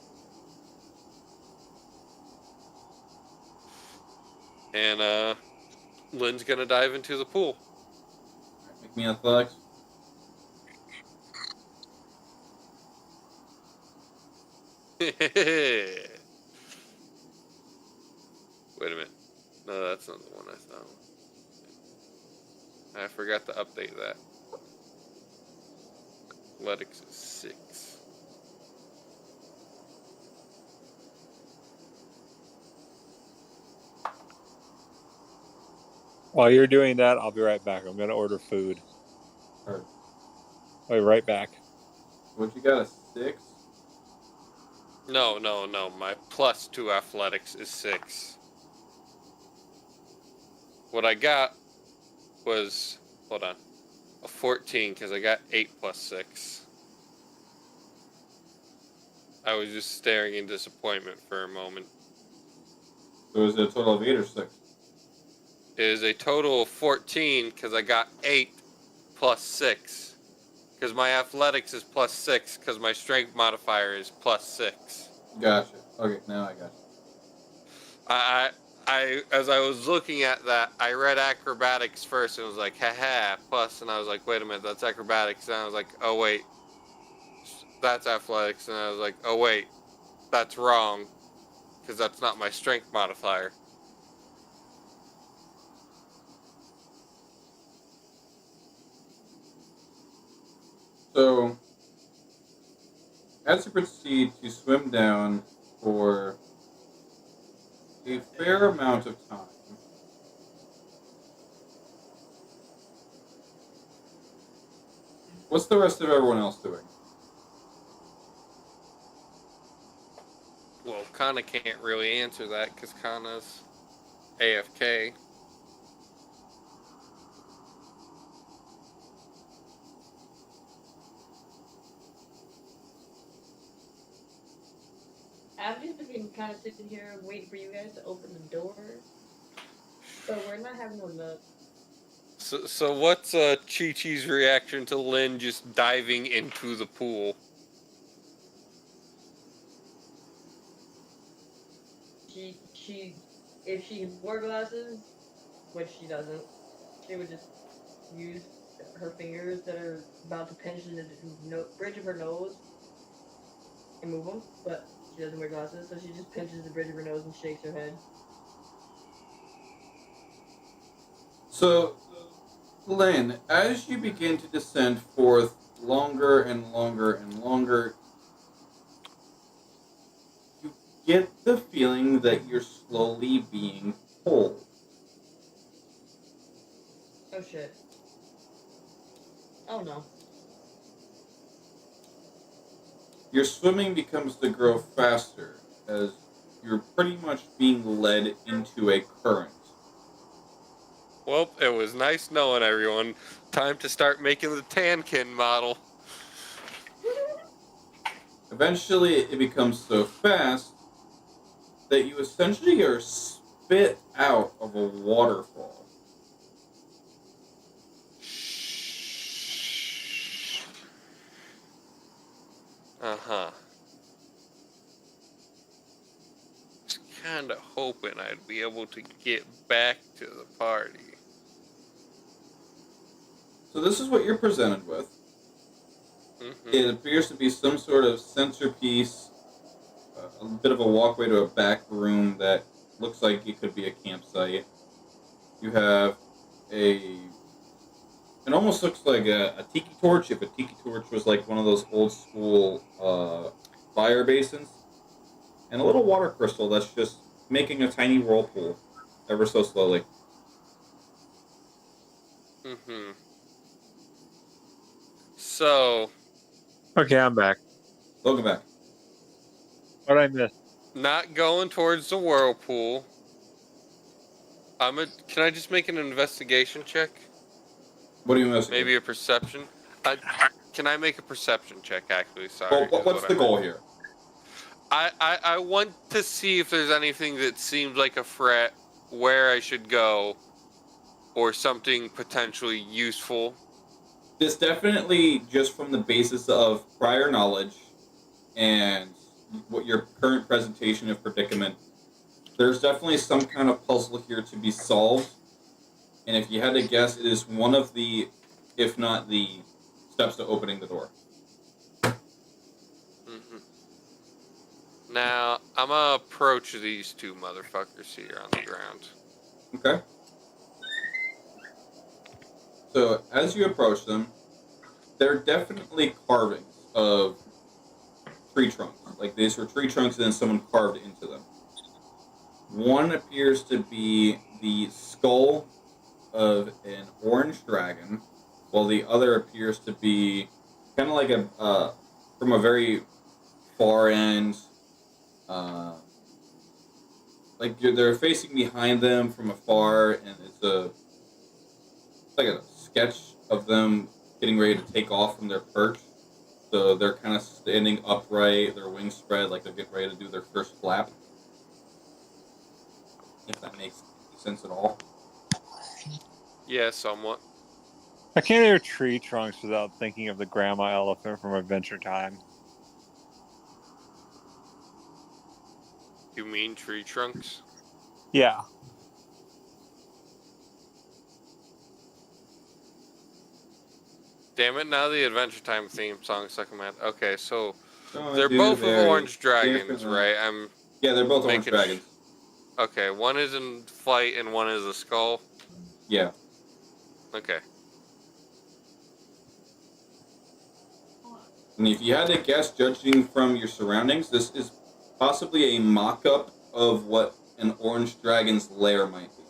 And Lynn's gonna dive into the pool. Alright, make me athletics. Wait a minute. No, that's not the one I thought. I forgot to update that. Athletics is 6. While you're doing that, I'll be right back. I'm going to order food. Alright. I'll be right back. What you got, a 6? No. My +2 athletics is 6. What I got was, hold on, a 14 because I got 8 + 6. I was just staring in disappointment for a moment. So is it a total of 8 or 6? It is a total of 14 because I got 8 + 6. Because my athletics is +6 because my strength modifier is +6. Gotcha. Okay, now I got you. I as I was looking at that, I read acrobatics first and was like, haha, plus, and I was like, wait a minute, that's acrobatics. And I was like, oh wait, that's athletics. And I was like, oh wait, that's wrong, because that's not my strength modifier. So, as you proceed to swim down for a fair amount of time, what's the rest of everyone else doing? Well, Kana can't really answer that because Kana's AFK. I've just been kind of sitting here waiting for you guys to open the door. So we're not having no luck. So what's Chi-Chi's reaction to Lynn just diving into the pool? She, if she wore glasses, which she doesn't, she would just use her fingers that are about to pinch in the bridge of her nose and move them, but she doesn't wear glasses, so she just pinches the bridge of her nose and shakes her head. So, Lynn, as you begin to descend forth longer and longer and longer, you get the feeling that you're slowly being pulled. Oh shit. Oh no. Your swimming becomes to grow faster as you're pretty much being led into a current. Well, it was nice knowing everyone. Time to start making the Tankin model. Eventually, it becomes so fast that you essentially are spit out of a waterfall. Uh-huh. Just kind of hoping I'd be able to get back to the party. So this is what you're presented with. Mm-hmm. It appears to be some sort of centerpiece, a bit of a walkway to a back room that looks like it could be a campsite. You have it almost looks like a tiki torch, if a tiki torch was like one of those old school fire basins. And a little water crystal that's just making a tiny whirlpool ever so slowly. Mm-hmm. So, Okay, I'm back. Welcome back. What did I miss? not going towards the whirlpool. Can I just make an investigation check? What do you investigate? Maybe a perception? Can I make a perception check, actually? Sorry. Well, what's the goal here? I want to see if there's anything that seems like a threat, where I should go, or something potentially useful. This definitely, just from the basis of prior knowledge and what your current presentation of predicament, there's definitely some kind of puzzle here to be solved. And if you had to guess, it is one of the, if not the, steps to opening the door. Mm-hmm. Now, I'm gonna approach these two motherfuckers here on the ground. Okay. So, as you approach them, they're definitely carvings of tree trunks. Like, these were tree trunks and then someone carved into them. One appears to be the skull of an orange dragon, while the other appears to be kind of like from a very far end, like they're facing behind them from afar, and it's like a sketch of them getting ready to take off from their perch. So they're kind of standing upright, their wings spread, like they're getting ready to do their first flap. If that makes sense at all. Yeah, somewhat. I can't hear tree trunks without thinking of the grandma elephant from Adventure Time. You mean tree trunks? Yeah. Damn it, now the Adventure Time theme song stuck in my head. Okay, so Oh, they're dude, both of very orange dragons, different. right? Yeah, they're both orange making dragons. Okay, one is in flight and one is a skull. Yeah. Okay. And if you had to guess, judging from your surroundings, this is possibly a mock-up of what an orange dragon's lair might be.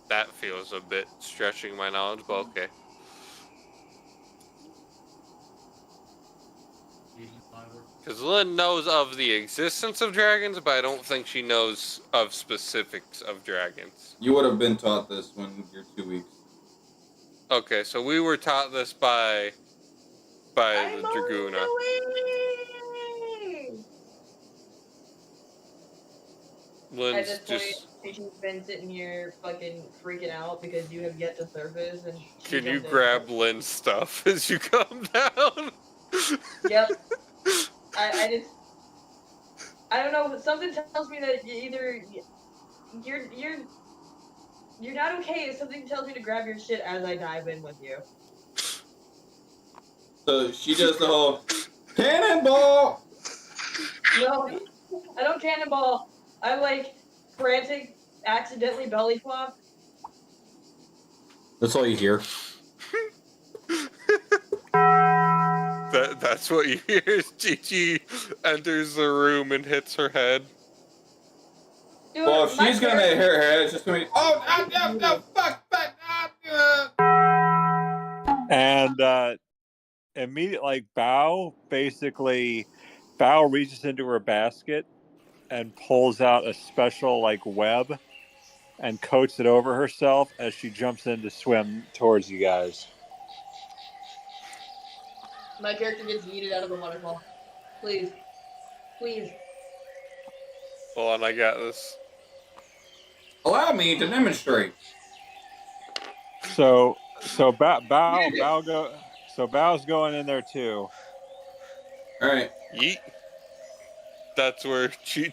That feels a bit stretching my knowledge, but okay. Because Lynn knows of the existence of dragons, but I don't think she knows of specifics of dragons. You would have been taught this when you're 2 weeks. Okay, so we were taught this by the Dragoona. At Lynn's this point, she's been sitting here fucking freaking out because you have yet to surface. And Can you grab Lynn's stuff as you come down? Yep. I don't know. Something tells me that either you're not okay. Something tells me to grab your shit as I dive in with you. So she does the whole cannonball. No, I don't cannonball. I'm like frantic, accidentally belly flop. That's all you hear. That's what you hear as Gigi enters the room and hits her head. Dude, Well, if she's gonna hit her head, it's just gonna be, oh, no, fuck. And immediately, like, Bao reaches into her basket and pulls out a special, like, web and coats it over herself as she jumps in to swim towards you guys. My character gets yeeted out of the waterfall. Please. Please. Hold on, I got this. Allow me to demonstrate. So Bao's going in there too. All right. Yeet. That's where Chi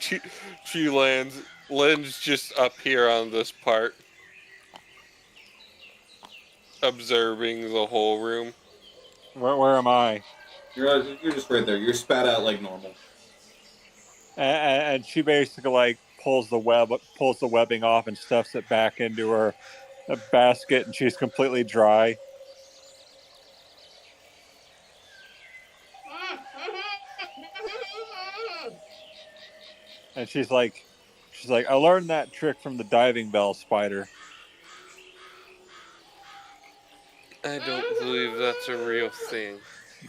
lands. Lynn's just up here on this part, observing the whole room. Where am I? You're just right there. You're spat out like normal. And she basically like pulls the webbing off and stuffs it back into her basket, and she's completely dry. And she's like, I learned that trick from the diving bell spider. I don't believe that's a real thing.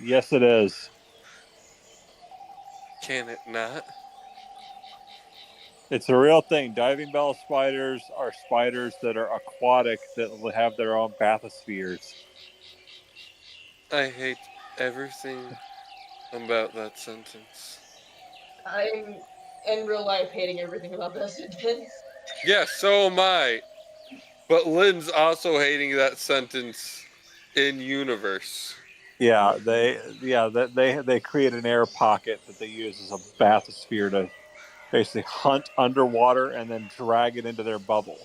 Yes, it is. Can it not? It's a real thing. Diving bell spiders are spiders that are aquatic that will have their own bathyspheres. I hate everything about that sentence. I'm in real life hating everything about that sentence. Yes, so am I. But Lynn's also hating that sentence in universe. Yeah, they create an air pocket that they use as a bathysphere to basically hunt underwater and then drag it into their bubble.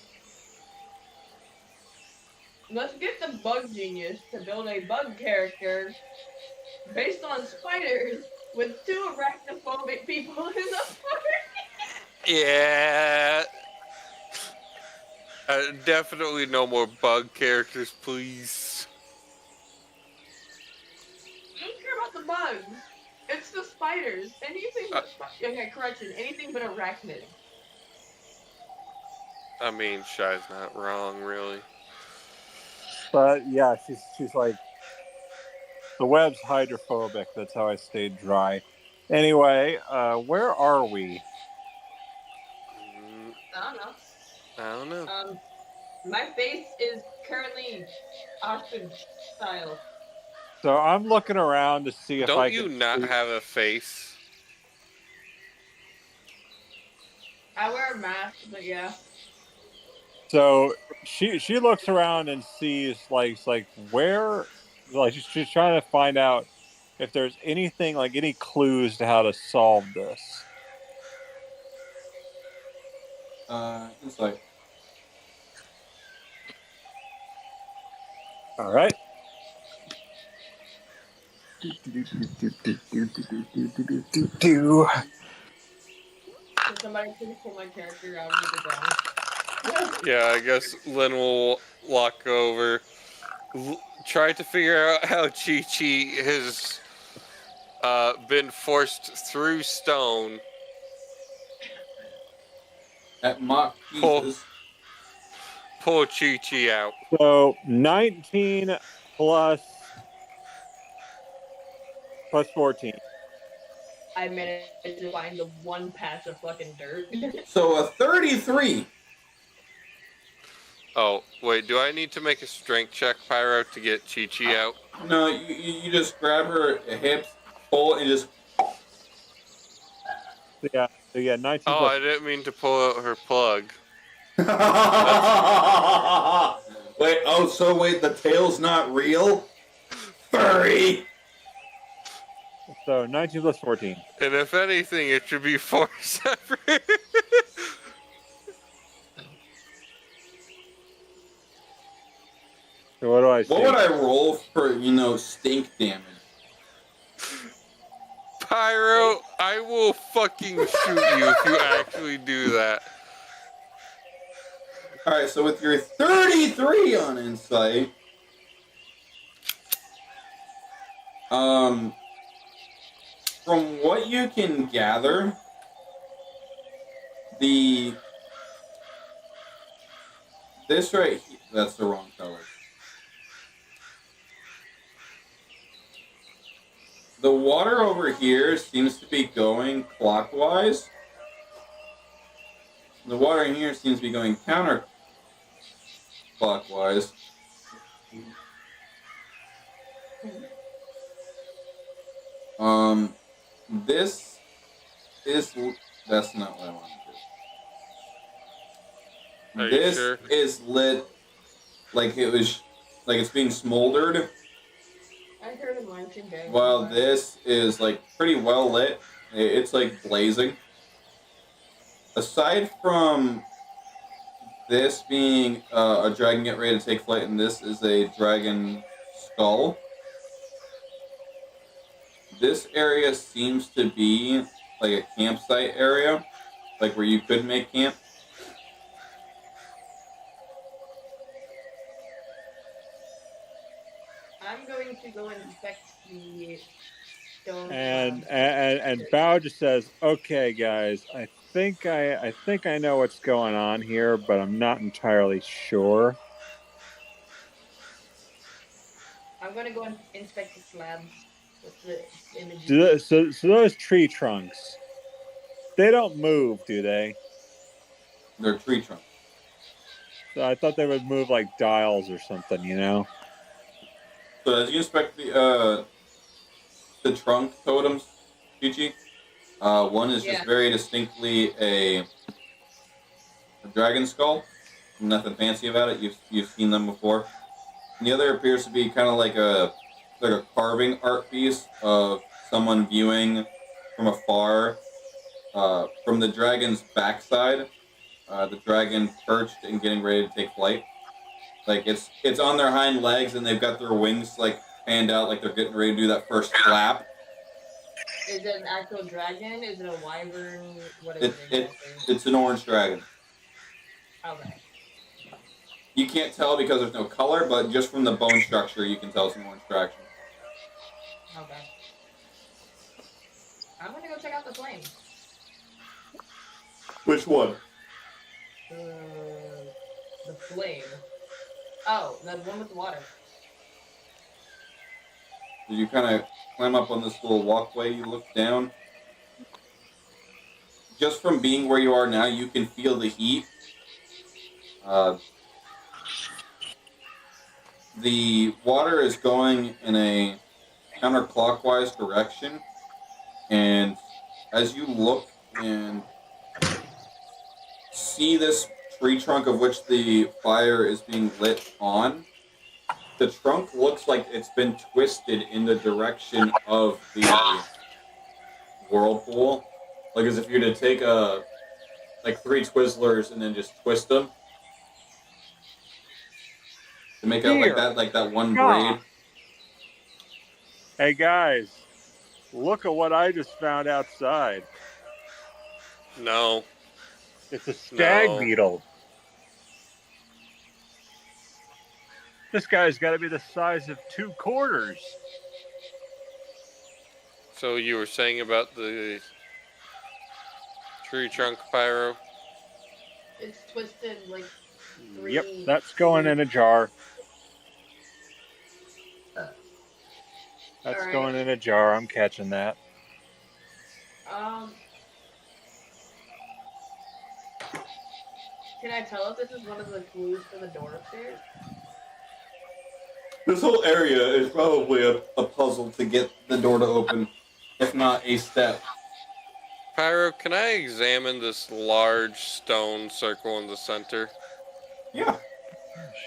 Let's get the bug genius to build a bug character based on spiders with 2 arachnophobic people in the party. Yeah. Definitely no more bug characters, please. I don't care about the bugs. It's the spiders. Anything but okay, correction. Anything but arachnid. I mean, Shy's not wrong, really. But yeah, she's like, the web's hydrophobic. That's how I stayed dry. Anyway, where are we? I don't know. I don't know. My face is currently ostrich style. So I'm looking around to see if Don't you not have a face? I wear a mask, but yeah. So she looks around and sees like where, like she's trying to find out if there's anything, like any clues to how to solve this. Insight. All right. Can somebody please pull my character out of the ground? Yeah, I guess Lynn will walk over, try to figure out how Chi-Chi has been forced through stone. At mock pieces. Pull Chi-Chi out. So 19 plus 14. I managed to find the one patch of fucking dirt. So a 33. Oh, wait, do I need to make a strength check, Pyro, to get Chi-Chi out? No, you just grab her hips, pull, and just... Yeah, 19 Oh, plus... I didn't mean to pull out her plug. Wait, the tail's not real? Furry! So 19 plus 14. And if anything, it should be 4 separate. So what do I say? What would I roll for, stink damage? Pyro, I will fucking shoot you if you actually do that. Alright, so with your 33 on insight, from what you can gather, this right here, that's the wrong color. The water over here seems to be going clockwise. The water in here seems to be going counterclockwise. This is that's not what I want to Are do. you This sure? is lit like it was like it's being smoldered, I heard him launching back. while this is like pretty well lit. It's like blazing. Aside from this being a dragon getting ready to take flight, and this is a dragon skull. This area seems to be like a campsite area, like where you could make camp. I'm going to go inspect the stone And Bao just says, "Okay, guys, I think I know what's going on here, but I'm not entirely sure." I'm going to go and inspect the slabs with the images. So those tree trunks, they don't move, do they? They're tree trunks. So I thought they would move like dials or something, you know? So as you inspect the trunk totems, Chi-Chi, one is just very distinctly a dragon skull. Nothing fancy about it. You've seen them before. And the other appears to be kind of like a carving art piece of someone viewing from afar from the dragon's backside. The dragon perched and getting ready to take flight. Like it's on their hind legs and they've got their wings like panned out like they're getting ready to do that first flap. Is it an actual dragon? Is it a wyvern? What is it exactly? It's an orange dragon. Okay. You can't tell because there's no color, but just from the bone structure, you can tell it's an orange dragon. Okay. I'm gonna go check out the flame. Which one? The flame. Oh, the one with the water. Did you kind of climb up on this little walkway? You look down. Just from being where you are now, you can feel the heat. The water is going in a counterclockwise direction, and as you look and see this tree trunk of which the fire is being lit on, the trunk looks like it's been twisted in the direction of the whirlpool. Like as if you were to take like 3 Twizzlers and then just twist them to make out like that one braid. Hey guys, look at what I just found outside. No. It's a stag No. beetle. This guy's got to be the size of 2 quarters. So you were saying about the tree trunk pyro? It's twisted like 3. Yep, that's going in a jar. That's Alright. going in a jar. I'm catching that. Can I tell if this is one of the clues for the door upstairs? This whole area is probably a puzzle to get the door to open, if not a step. Pyro, can I examine this large stone circle in the center? Yeah.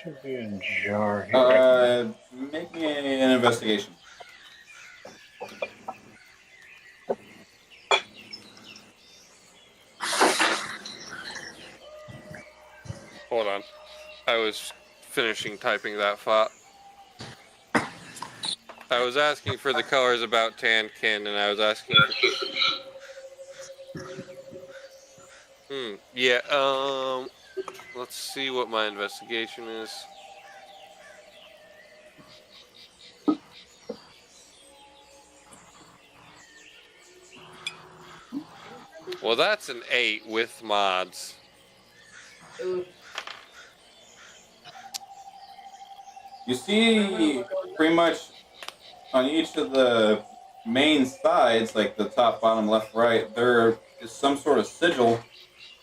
Should be in a jar here. Make me an investigation. Hold on. I was finishing typing that thought. I was asking for the colors about Tankin, and I was asking for... Yeah, let's see what my investigation is. Well, that's an 8 with mods. Ooh. You see pretty much on each of the main sides, like the top, bottom, left, right, there is some sort of sigil.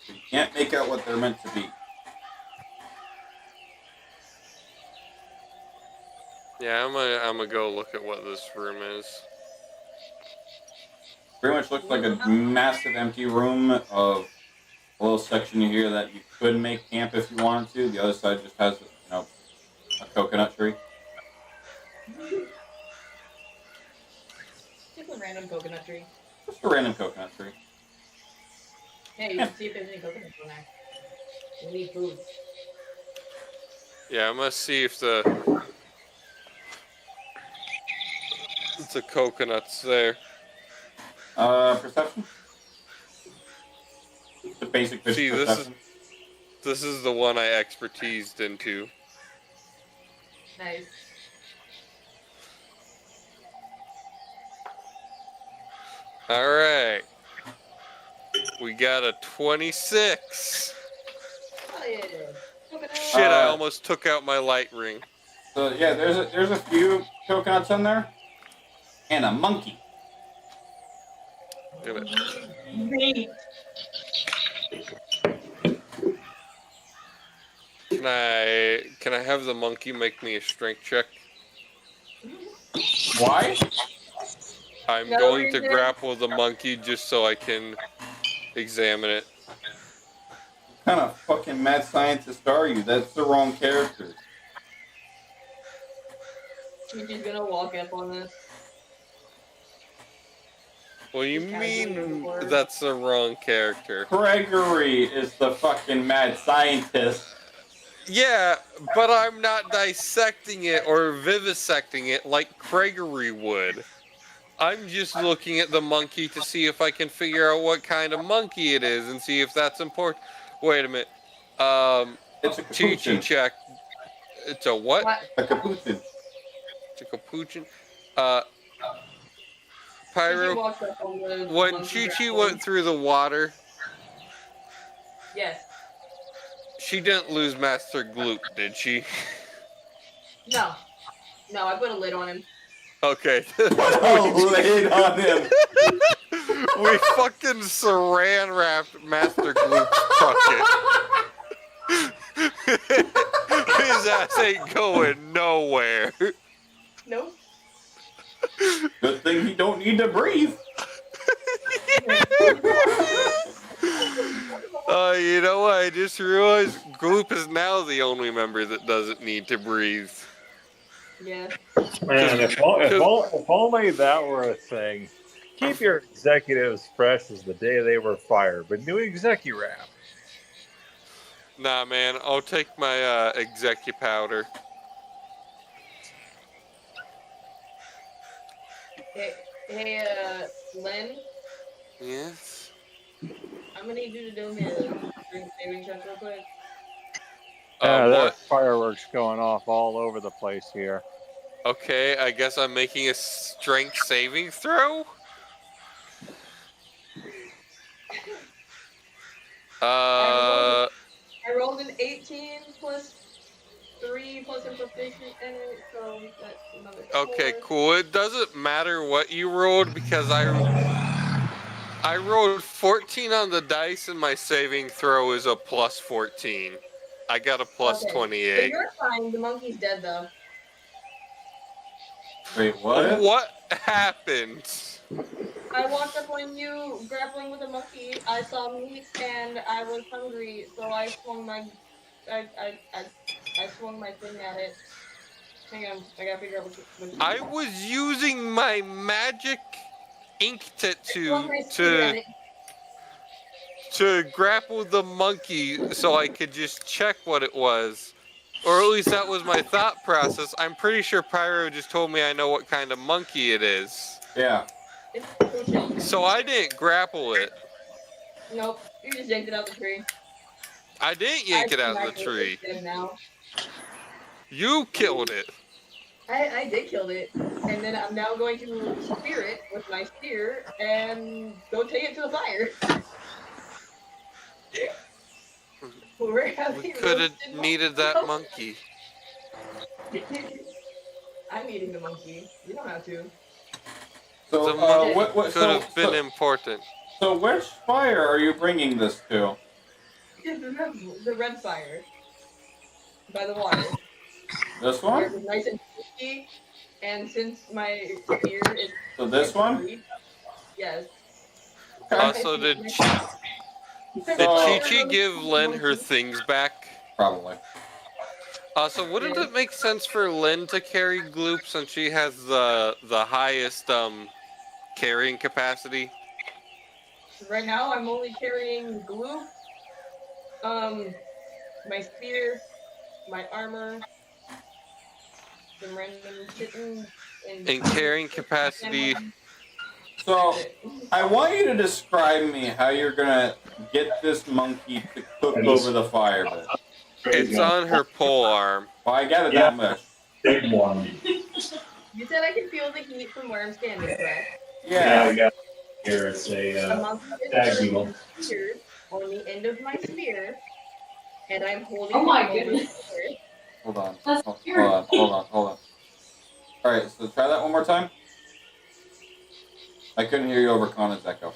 You can't make out what they're meant to be. Yeah, I'm gonna go look at what this room is. Pretty much looks like a massive empty room of a little section here that you could make camp if you wanted to. The other side just has, a coconut tree. Just a random coconut tree. Just a random coconut tree. Hey, you can see if there's any coconuts on there. We need food. Yeah, I'm gonna see if the coconuts there. Perception? The basic fish See, perception. this is the one I expertised into. Nice. Alright. We got a 26. Oh yeah. Coconut. Shit, I almost took out my light ring. So yeah, there's a few coconuts in there. And a monkey. Look at it. Great. Can I have the monkey make me a strength check? Why? I'm No going to reason. grapple the monkey just so I can examine it. What kind of fucking mad scientist are you? That's the wrong character. She's just gonna walk up on this. What do you Just casually mean overboard. that's the wrong character? Gregory is the fucking mad scientist. Yeah, but I'm not dissecting it or vivisecting it like Gregory would. I'm just looking at the monkey to see if I can figure out what kind of monkey it is and see if that's important. Wait a minute. It's a Chi-Chi capuchin. check. It's a what? A capuchin. It's a capuchin. She Pyro, walks up on the when monkey Chi-Chi grappling. went through the water, Yes. she didn't lose Master Gloop, did she? No. No, I put a lid on him. Okay. Oh, lid on him. We fucking saran wrapped Master Gloop's bucket. His ass ain't going nowhere. Nope. Good thing he don't need to breathe. You know what? I just realized Gloop is now the only member that doesn't need to breathe. Yeah. Man, if only that were a thing. Keep your executives fresh as the day they were fired, but new execu wrap. Nah, man, I'll take my execu powder. Hey, Len, Yes. I'm gonna need you to do me a strength saving check real quick. Yeah, there's What? fireworks going off all over the place here. Okay, I guess I'm making a strength saving throw? I rolled an 18 plus 3 plus improvisation in it, so that's another 4. Okay, cool. It doesn't matter what you rolled because I rolled 14 on the dice and my saving throw is a plus 14. I got a plus Okay, 28. So you're fine. The monkey's dead though. Wait, what? What happened? I walked up on you grappling with a monkey. I saw meat and I was hungry, so I swung my I swung my thing at it. Hang on, I gotta figure out what I was using my magic ink swung my spear at it. to grapple the monkey so I could just check what it was. Or at least that was my thought process. I'm pretty sure Pyro just told me I know what kind of monkey it is. Yeah. It's pushing. So I didn't grapple it. Nope, you just yanked it out the tree. I didn't yank it out of the tree. It's dead now. You killed it. I did kill it, and then I'm now going to spear it with my spear and go take it to the fire. We're having We could have roasted needed that monkey. I'm eating the monkey. You don't have to. So, The monkey what could have been important. So which fire are you bringing this to? The red fire. By the water. This Where one? it was nice and crispy, and since my spear is... So this one? Yes. Also, did Chi-Chi give Len her things back? Probably. Also, wouldn't it make sense for Len to carry Gloop since she has the highest carrying capacity? Right now, I'm only carrying glue, my spear, my armor, some random shit And carrying capacity. So, I want you to describe me how you're gonna get this monkey to cook over the fire bit. It's on her pole arm. Well, I got it that much. Big one. You said I can feel the heat from where I'm standing, correct? Yeah. We got here. It's a monkey stag is beetle. speared on the end of my spear, and I'm holding. Oh my it over goodness. the spear. Hold on. That's Hold on. Alright, so try that one more time. I couldn't hear you over Conan's echo.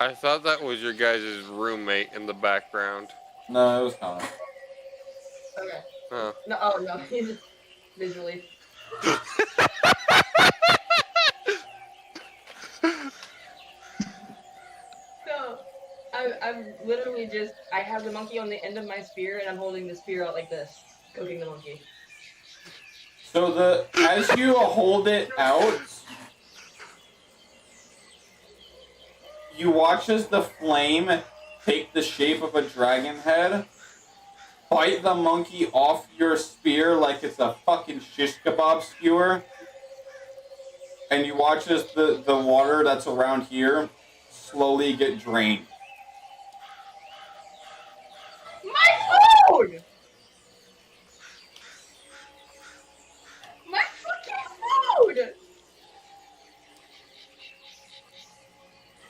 I thought that was your guys' roommate in the background. No, it was Conan. Okay. Huh. No, oh no, he's just visually. So, I'm literally just, I have the monkey on the end of my spear, and I'm holding the spear out like this, cooking the monkey. So as you hold it out, you watch as the flame take the shape of a dragon head, bite the monkey off your spear like it's a fucking shish kebab skewer, and you watch as the water that's around here slowly get drained. My food! My fucking food!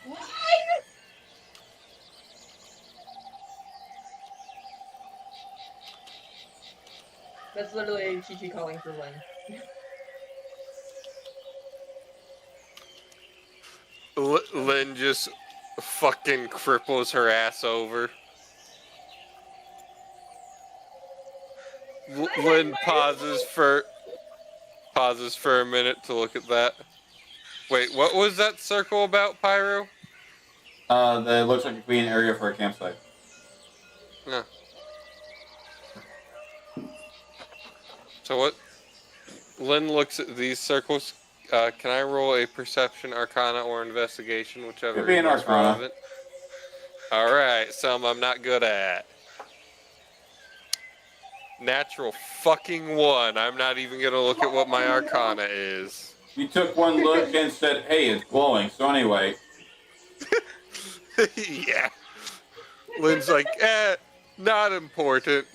What? That's literally Chi-Chi calling for Lynn. Lynn just fucking cripples her ass over. Lynn pauses for a minute to look at that. Wait, what was that circle about, Pyro? That looks like a clean area for a campsite. Yeah. So what? Lynn looks at these circles. Can I roll a perception, arcana, or investigation, whichever Could be is an most arcana. relevant? Alright, some I'm not good at. Natural fucking 1. I'm not even gonna look at what my arcana is. You took one look and said, hey, it's glowing. So anyway. Yeah. Lynn's like, not important.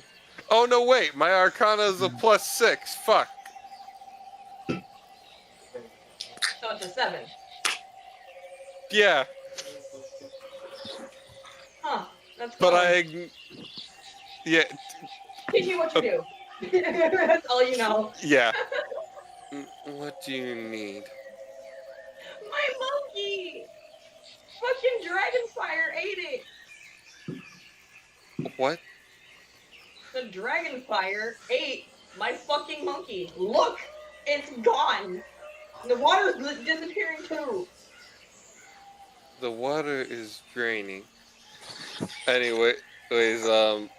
Oh no, wait, my arcana is a +6. Fuck. So it's a 7. Yeah. Huh, that's But cool. yeah. Teach you what to do. That's all you know. Yeah. What do you need? My monkey! Fucking dragonfire ate it! What? The dragonfire ate my fucking monkey. Look! It's gone! The water's disappearing too! The water is draining. Anyways,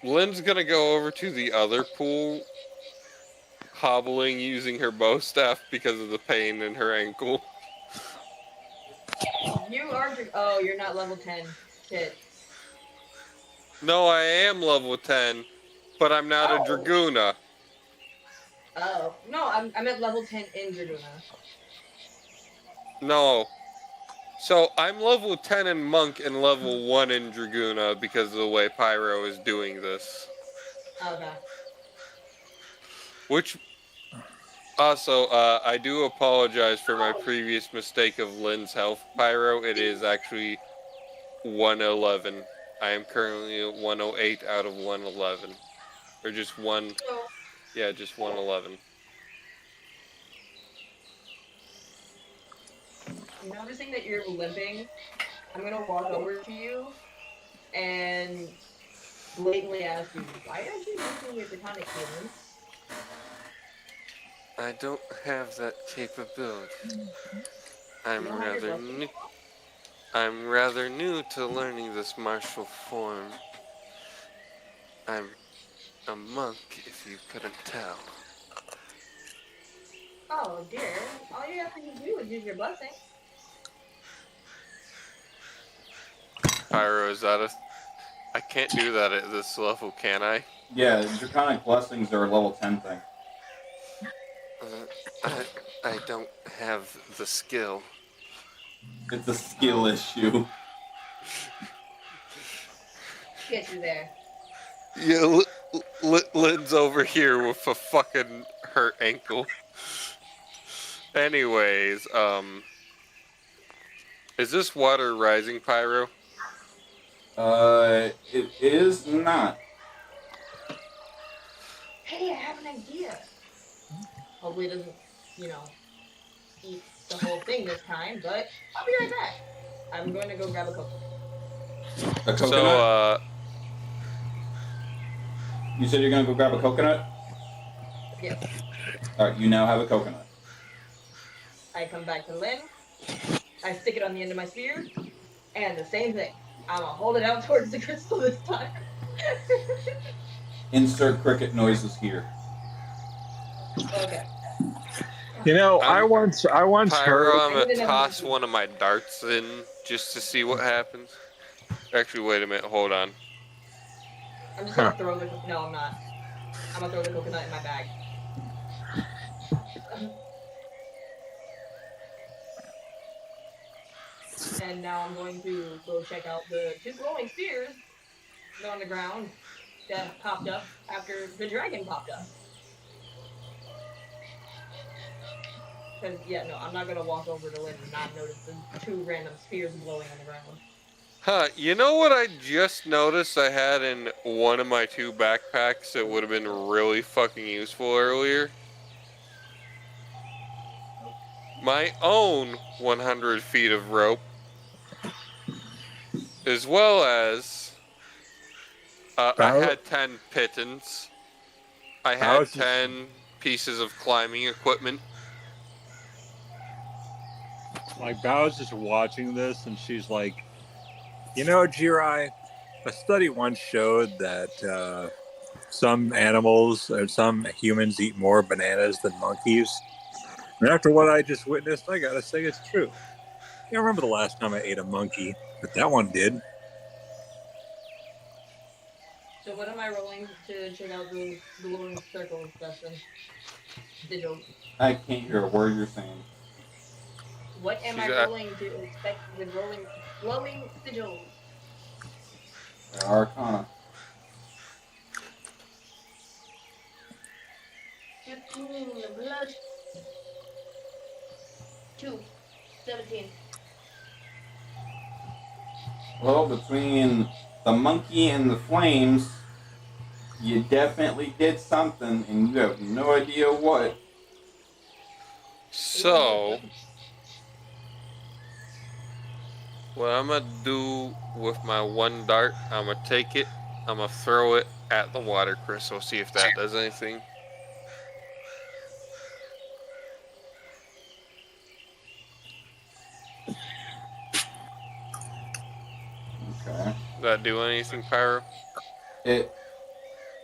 Lynn's gonna go over to the other pool, hobbling using her bow staff because of the pain in her ankle. You are. Oh, you're not level 10. Shit. No, I am level 10, but I'm not a Dragoona. Oh. No, I'm at level 10 in Dragoona. No. So, I'm level 10 in Monk and level 1 in Dragoona because of the way Pyro is doing this. Okay. Which, also, I do apologize for my previous mistake of Lynn's health, Pyro. It is actually 111. I am currently at 108 out of 111. Or just one, yeah, just 111. Noticing that you're limping, I'm gonna walk over to you and blatantly ask you, why aren't you using your draconic healings? I don't have that capability. I'm You don't have your rather blessing? new. I'm rather new to learning this martial form. I'm a monk, if you couldn't tell. Oh dear. All you have to do is use your blessing. Pyro, is that a... I can't do that at this level, can I? Yeah, Draconic Blessings are a level 10 thing. I don't have the skill. It's a skill issue. Get you there. Yeah, Lynn's over here with a fucking hurt ankle. Anyways, is this water rising, Pyro? It is not. Hey, I have an idea. Hopefully it doesn't, eat the whole thing this time, but I'll be right back. I'm going to go grab a coconut. A coconut? So, you said you're gonna go grab a coconut? Yes. Alright, you now have a coconut. I come back to Lynn. I stick it on the end of my spear, and the same thing. I'm gonna hold it out towards the crystal this time. Insert cricket noises here. Okay. You know, I once Pyro, heard. I'm gonna toss one of my darts in just to see what happens. Actually, wait a minute, hold on. I'm just gonna throw the. No, I'm not. I'm gonna throw the coconut in my bag. And now I'm going to go check out the 2 glowing spears on the ground that popped up after the dragon popped up. Because, yeah, no, I'm not going to walk over to Lynn and not notice the 2 random spears glowing on the ground. Huh, you know what I just noticed I had in one of my 2 backpacks that would have been really fucking useful earlier? My own 100 feet of rope, as well as I had 10 pittons. I had 10 pieces of climbing equipment. Like, Bao's just watching this, and she's like, you know, Jirai, a study once showed that some animals or some humans eat more bananas than monkeys. And after what I just witnessed, I gotta say it's true. I can't remember the last time I ate a monkey, but that one did. So what am I rolling to check out those glowing circles, Dustin? Sigils. I can't hear a word you're saying. What am I rolling to inspect the glowing sigils? Arcana. 15 plus 2. 17. Well, between the monkey and the flames, you definitely did something, and you have no idea what. So, what I'm gonna do with my 1 dart, I'm gonna take it, I'm gonna throw it at the water crystal, see if that does anything. Okay. Does that do anything, Pyro? It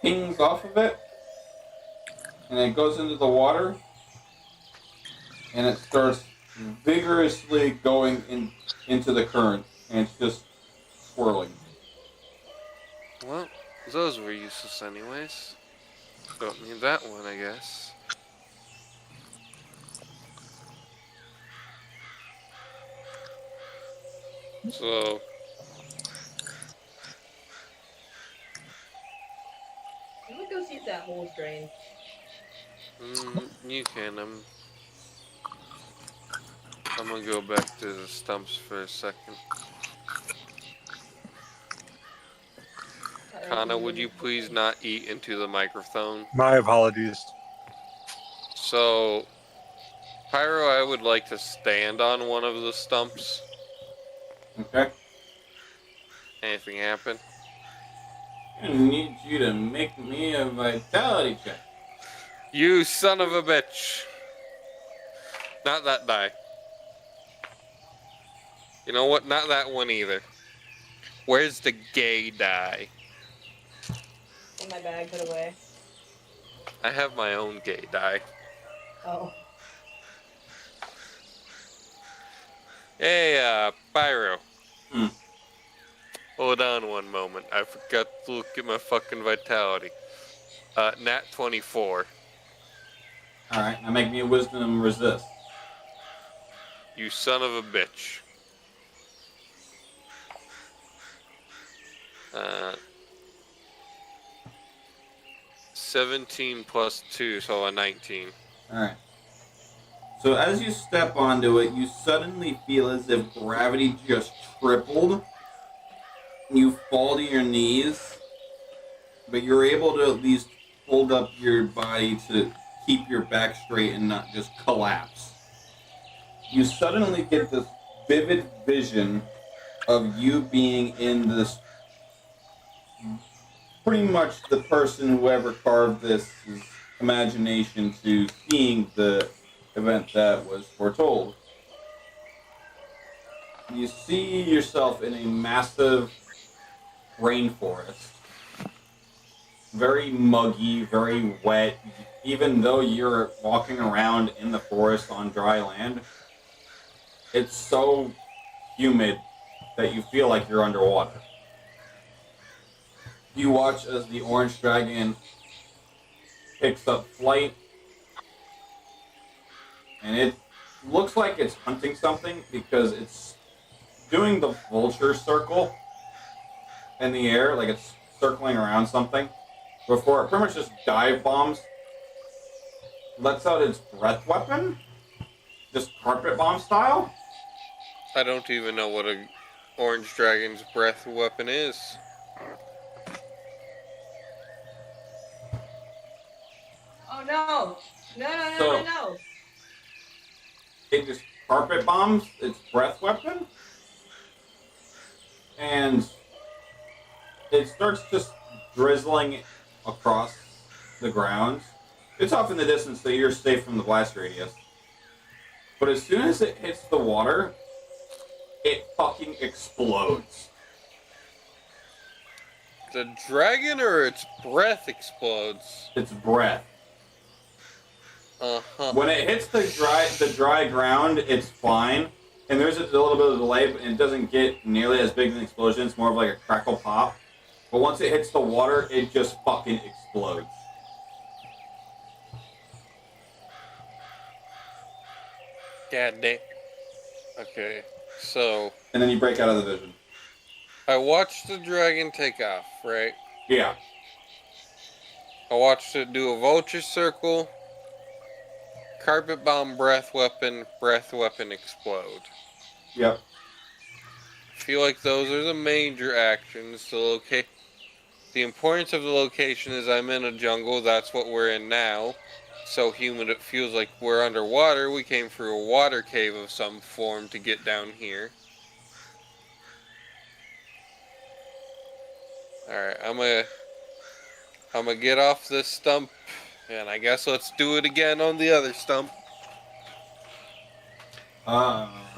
pings off of it, and it goes into the water, and it starts vigorously going into the current, and it's just swirling. Well, those were useless anyways. Don't need that one, I guess. So, I'm gonna go see if that hole's drained. you can. I'm gonna go back to the stumps for a second. Kana, would you please not eat into the microphone? My apologies. So, Pyro, I would like to stand on one of the stumps. Okay. Anything happen? I need you to make me a vitality check. You son of a bitch. Not that die. You know what? Not that one either. Where's the gay die? In my bag, put away. I have my own gay die. Oh. Hey, Pyro. Hmm. Hold on one moment. I forgot to look at my fucking vitality. Nat 24. Alright, now make me a wisdom resist. You son of a bitch. 17 plus 2, so a 19. Alright. So as you step onto it, you suddenly feel as if gravity just tripled. You fall to your knees, but you're able to at least hold up your body to keep your back straight and not just collapse. You suddenly get this vivid vision of you being in this, pretty much the person whoever carved this imagination to seeing the event that was foretold. You see yourself in a massive rainforest. Very muggy, very wet. Even though you're walking around in the forest on dry land, it's so humid that you feel like you're underwater. You watch as the orange dragon picks up flight, and it looks like it's hunting something because it's doing the vulture circle in the air, like it's circling around something, before it pretty much just dive bombs, lets out its breath weapon, just carpet bomb style. I don't even know what a orange dragon's breath weapon is. Oh no! No! So- No! It just carpet bombs its breath weapon, and it starts just drizzling across the ground. It's off in the distance, so you're safe from the blast radius. But as soon as it hits the water, it fucking explodes. The dragon or its breath explodes? Its breath. Uh-huh. When it hits the dry ground, it's fine. And there's a little bit of delay, and it doesn't get nearly as big of an explosion. It's more of like a crackle pop. But once it hits the water, it just fucking explodes. God damn. Okay, so And then you break out of the vision. I watched the dragon take off, right? Yeah. I watched it do a vulture circle, carpet bomb breath weapon explode. Yep. I feel like those are the major actions. The importance of the location is I'm in a jungle, that's what we're in now. So humid it feels like we're underwater. We came through a water cave of some form to get down here. Alright, I'm gonna get off this stump, and I guess let's do it again on the other stump.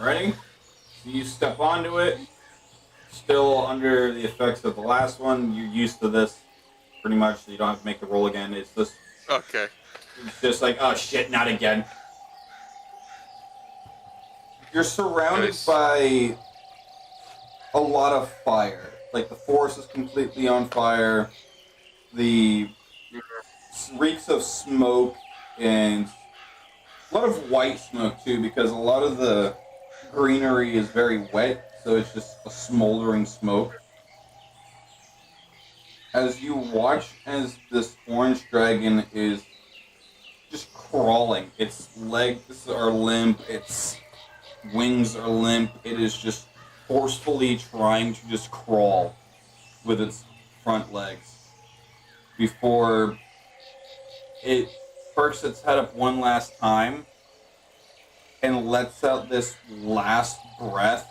Ready? So you step onto it, still under the effects of the last one. You're used to this, pretty much, so you don't have to make the roll again. It's just, Okay. it's just like, oh shit, not again. You're surrounded Nice. by a lot of fire. Like, the forest is completely on fire. The reeks of smoke and a lot of white smoke too, because a lot of the greenery is very wet, so it's just a smoldering smoke. As you watch as this orange dragon is just crawling, its legs are limp, its wings are limp, it is just forcefully trying to just crawl with its front legs before it perks its head up one last time and lets out this last breath,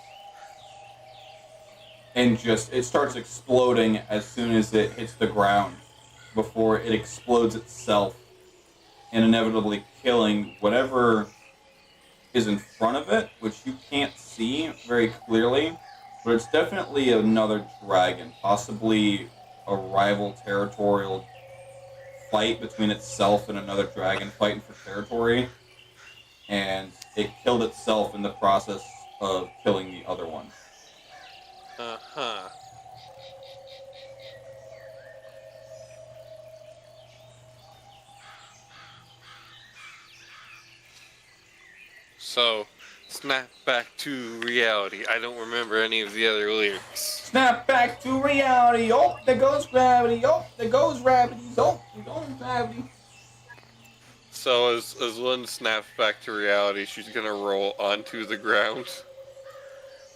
and just it starts exploding as soon as it hits the ground before it explodes itself and inevitably killing whatever is in front of it, which you can't see very clearly, but it's definitely another dragon, possibly a rival territorial fight between itself and another dragon fighting for territory, and it killed itself in the process of killing the other one. Uh-huh. So, snap back to reality. I don't remember any of the other lyrics. Snap back to reality. Oh, there goes gravity. Oh, there goes gravity. Oh, there goes gravity. So as Lynn snaps back to reality, she's gonna roll onto the ground.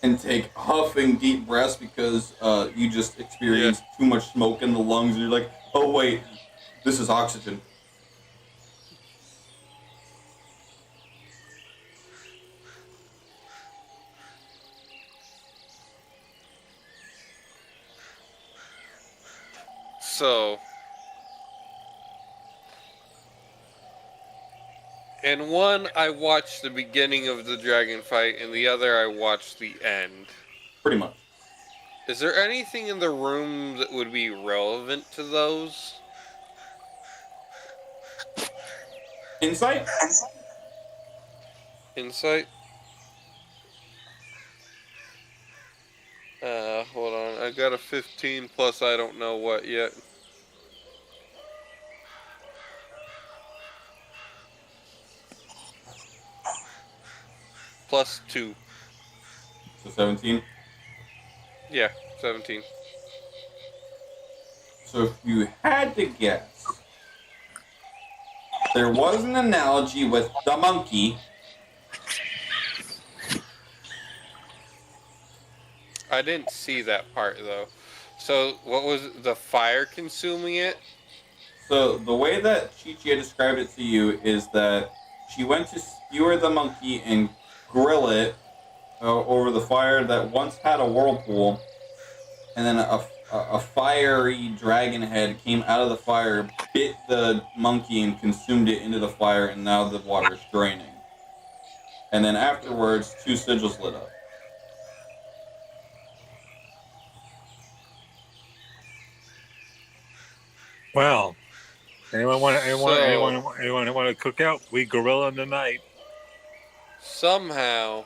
And take huffing deep breaths because you just experienced too much smoke in the lungs, and you're like, oh wait, this is oxygen. So, in one, I watched the beginning of the dragon fight, and the other, I watched the end. Pretty much. Is there anything in the room that would be relevant to those? Insight? Insight? Hold on. I got a 15 plus I don't know what yet. Plus 2. So 17? Yeah, 17. So if you had to guess, there was an analogy with the monkey. I didn't see that part though. So what was the fire consuming it? So the way that Chi-Chi described it to you is that she went to skewer the monkey and grill it over the fire that once had a whirlpool, and then a fiery dragon head came out of the fire, bit the monkey and consumed it into the fire, and now the water is draining. And then afterwards, 2 sigils lit up. Well, anyone want to cook out? We gorilla in the night. Somehow,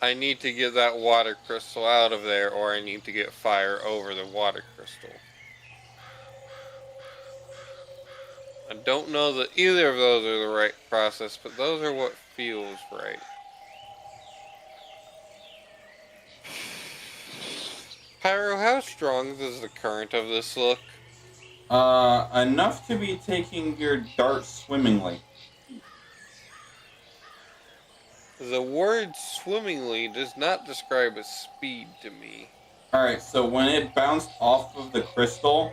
I need to get that water crystal out of there, or I need to get fire over the water crystal. I don't know that either of those are the right process, but those are what feels right. Pyro, how strong does the current of this look? Enough to be taking your dart swimmingly. The word swimmingly does not describe a speed to me. Alright, so when it bounced off of the crystal,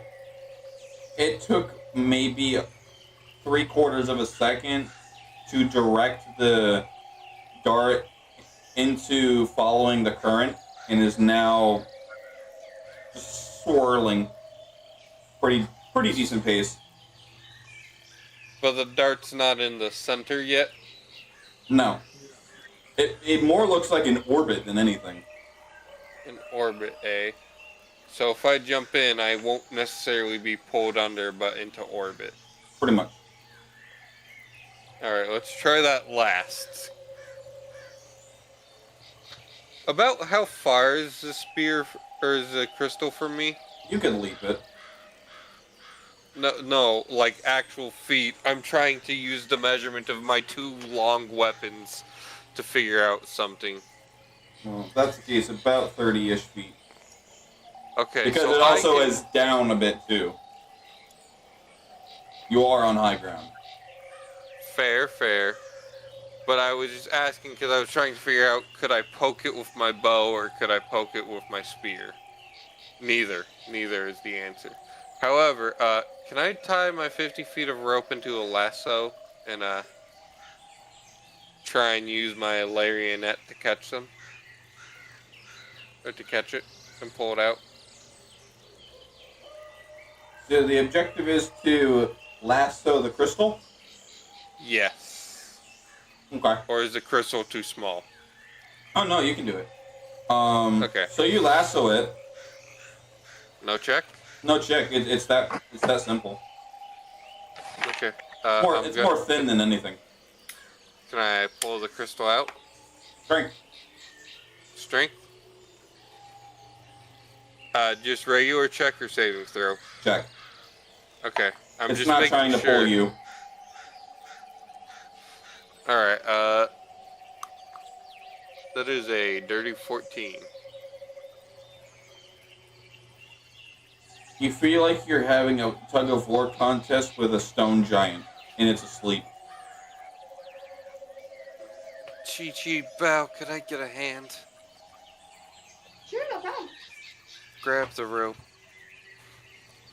it took maybe 3/4 of a second to direct the dart into following the current, and is now just swirling. Pretty decent pace. But the dart's not in the center yet? No. It more looks like an orbit than anything. An orbit, eh? So if I jump in, I won't necessarily be pulled under, but into orbit. Pretty much. Alright, let's try that last. About how far is the spear, or is the crystal from me? You can leap it. No, like actual feet. I'm trying to use the measurement of my 2 long weapons to figure out something. Well, if that's the case, about 30-ish feet. Okay, because so it also is down a bit too. You are on high ground. Fair. But I was just asking because I was trying to figure out, could I poke it with my bow or could I poke it with my spear? Neither is the answer. However, can I tie my 50 feet of rope into a lasso and try and use my lariat to catch them? Or to catch it and pull it out? So the objective is to lasso the crystal? Yes. Okay. Or is the crystal too small? Oh no, you can do it. Okay. So you lasso it. No check? No check. It's that simple. Okay. It's more thin than anything. Can I pull the crystal out? Strength. Strength? Just regular check or saving throw? Check. Okay. I'm it's just not making trying to sure. pull you. Alright, that is a dirty 14. You feel like you're having a tug-of-war contest with a stone giant, and it's asleep. Chi-Chi, bow, could I get a hand? Sure, no problem. Grab the rope.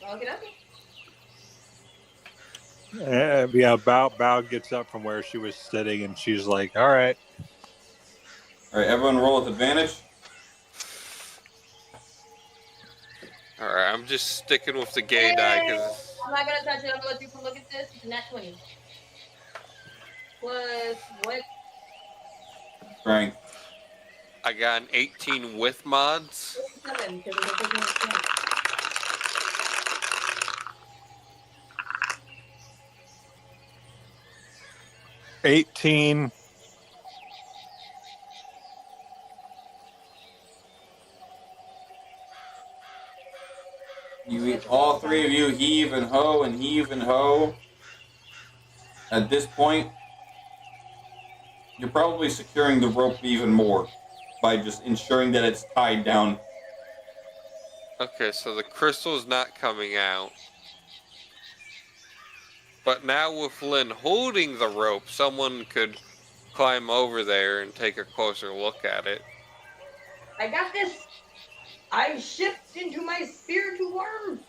I'll get up. Yeah, Bao gets up from where she was sitting, and she's like, "All right." All right, everyone roll with advantage. Alright, I'm just sticking with the gay die because I'm not gonna touch it. I'm gonna let people look at this. It's a nat 20. Plus what? Strength. I got an 18 with mods. 7, because it's a different strength. $18. All three of you heave and hoe and heave and hoe. At this point, you're probably securing the rope even more by just ensuring that it's tied down. Okay, so the crystal's not coming out. But now with Lynn holding the rope, someone could climb over there and take a closer look at it. I got this. I shift into my spiritual worm.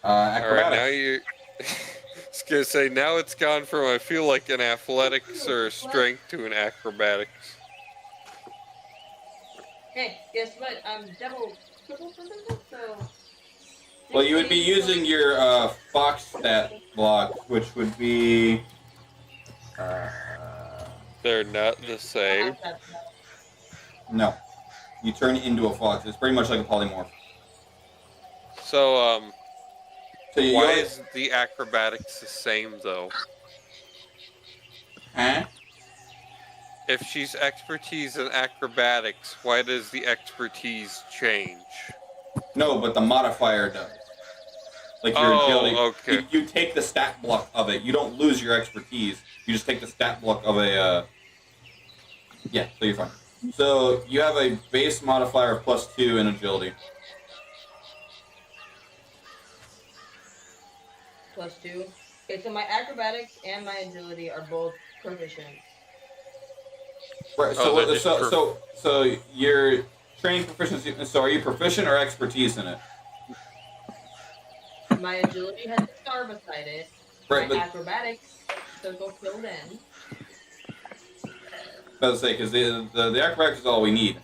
Acrobatics. Alright, now you... I was gonna say, now it's gone from I feel like an athletics or strength to an acrobatics. Hey, guess what? I'm double, so... Well, you would be using your fox stat block, which would be... They're not the same. No. You turn into a fox. It's pretty much like a polymorph. So, So why is the acrobatics the same, though? Huh? If she's expertise in acrobatics, why does the expertise change? No, but the modifier does. Like your agility. Okay. You take the stat block of it. You don't lose your expertise. You just take the stat block of a... Yeah, so you're fine. So you have a base modifier of +2 in agility. +2. Okay, so my acrobatics and my agility are both proficient. Right. So your training proficiency. So are you proficient or expertise in it? My agility has a star beside it. Right, my but acrobatics circle filled in. I was say because the acrobatics is all we need.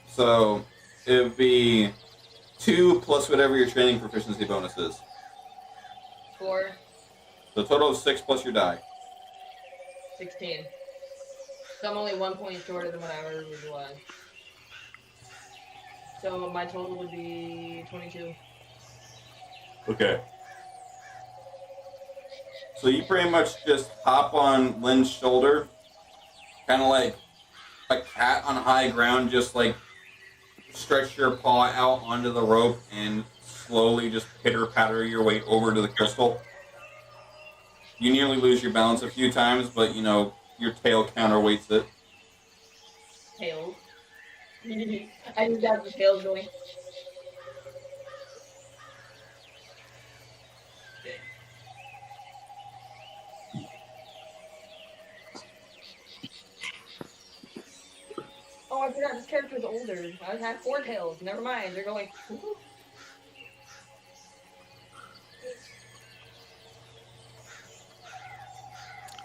So it would be 2 plus whatever your training proficiency bonus is. 4. So a total of 6 plus your die. 16. So I'm only 1 point shorter than what I originally was. So my total would be 22. Okay. So you pretty much just hop on Lynn's shoulder, kind of like a cat on high ground, just like stretch your paw out onto the rope and slowly just pitter-patter your way over to the crystal. You nearly lose your balance a few times, but, you know, your tail counterweights it. Tails. I just got the tails going. Oh, I forgot this character's older. I had 4 tails. Never mind. They're going.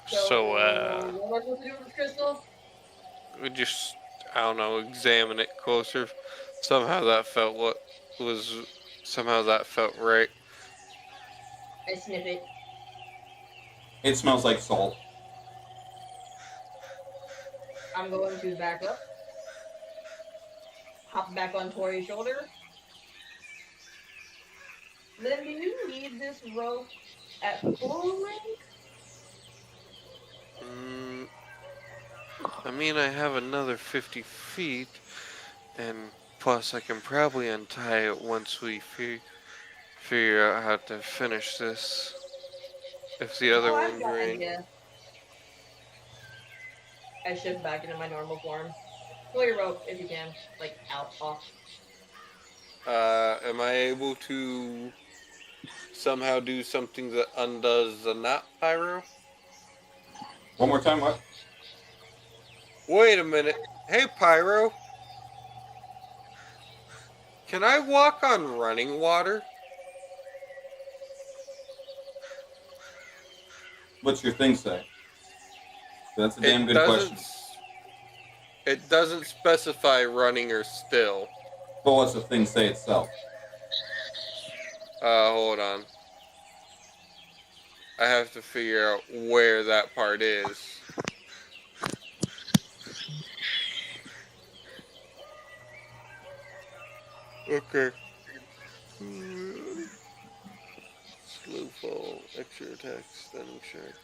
So, what am I supposed to do with this crystal? we just, I don't know, examine it closer. Somehow that felt right. I sniff it. It smells like salt. I'm going to back up. Hop back on Tori's shoulder. Then do you need this rope at full length? I mean, I have another 50 feet, and plus I can probably untie it once we figure out how to finish this. If the other I've one got an drains. idea. I shift back into my normal form. Pull your rope if you can, like out, off. Am I able to somehow do something that undoes the knot, Pyro? One more time, what? Wait a minute. Hey, Pyro. Can I walk on running water? What's your thing say? That's a damn good doesn't question. It doesn't specify running or still. But what's the thing say itself? Hold on. I have to figure out where that part is. Okay. Slow fall, extra attacks, stunning shark.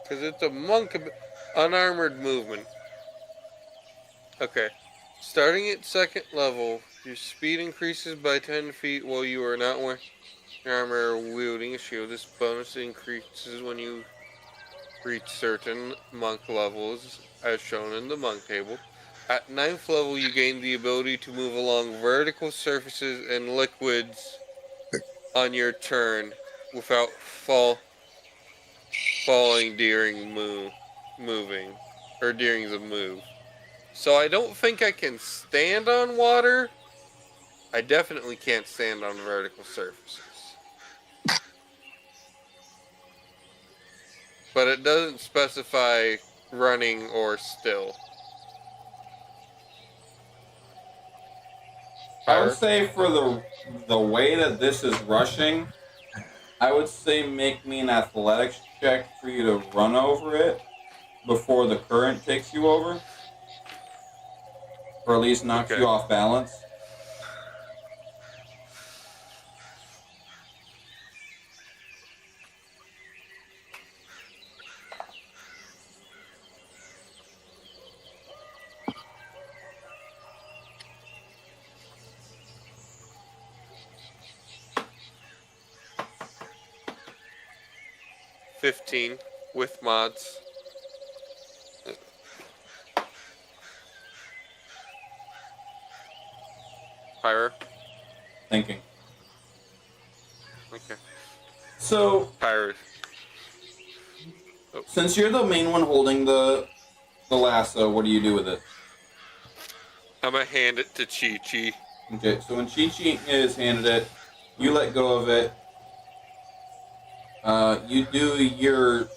Because it's a monk unarmored movement. Okay. Starting at second level, your speed increases by 10 feet while you are not wearing your armor or wielding a shield. This bonus increases when you reach certain monk levels, as shown in the monk table. At 9th level, you gain the ability to move along vertical surfaces and liquids on your turn without falling during moving or during the move. So I don't think I can stand on water. I definitely can't stand on vertical surfaces. But it doesn't specify running or still. I would say for the way that this is rushing, I would say make me an athletics check for you to run over it before the current takes you over. Or at least knocks you off balance. $15 with mods. Pyro. Thinking. Okay. So, Pyro. Since you're the main one holding the lasso, what do you do with it? I'm gonna hand it to Chi Chi. Okay, so when Chi Chi is handed it, you let go of it. You do your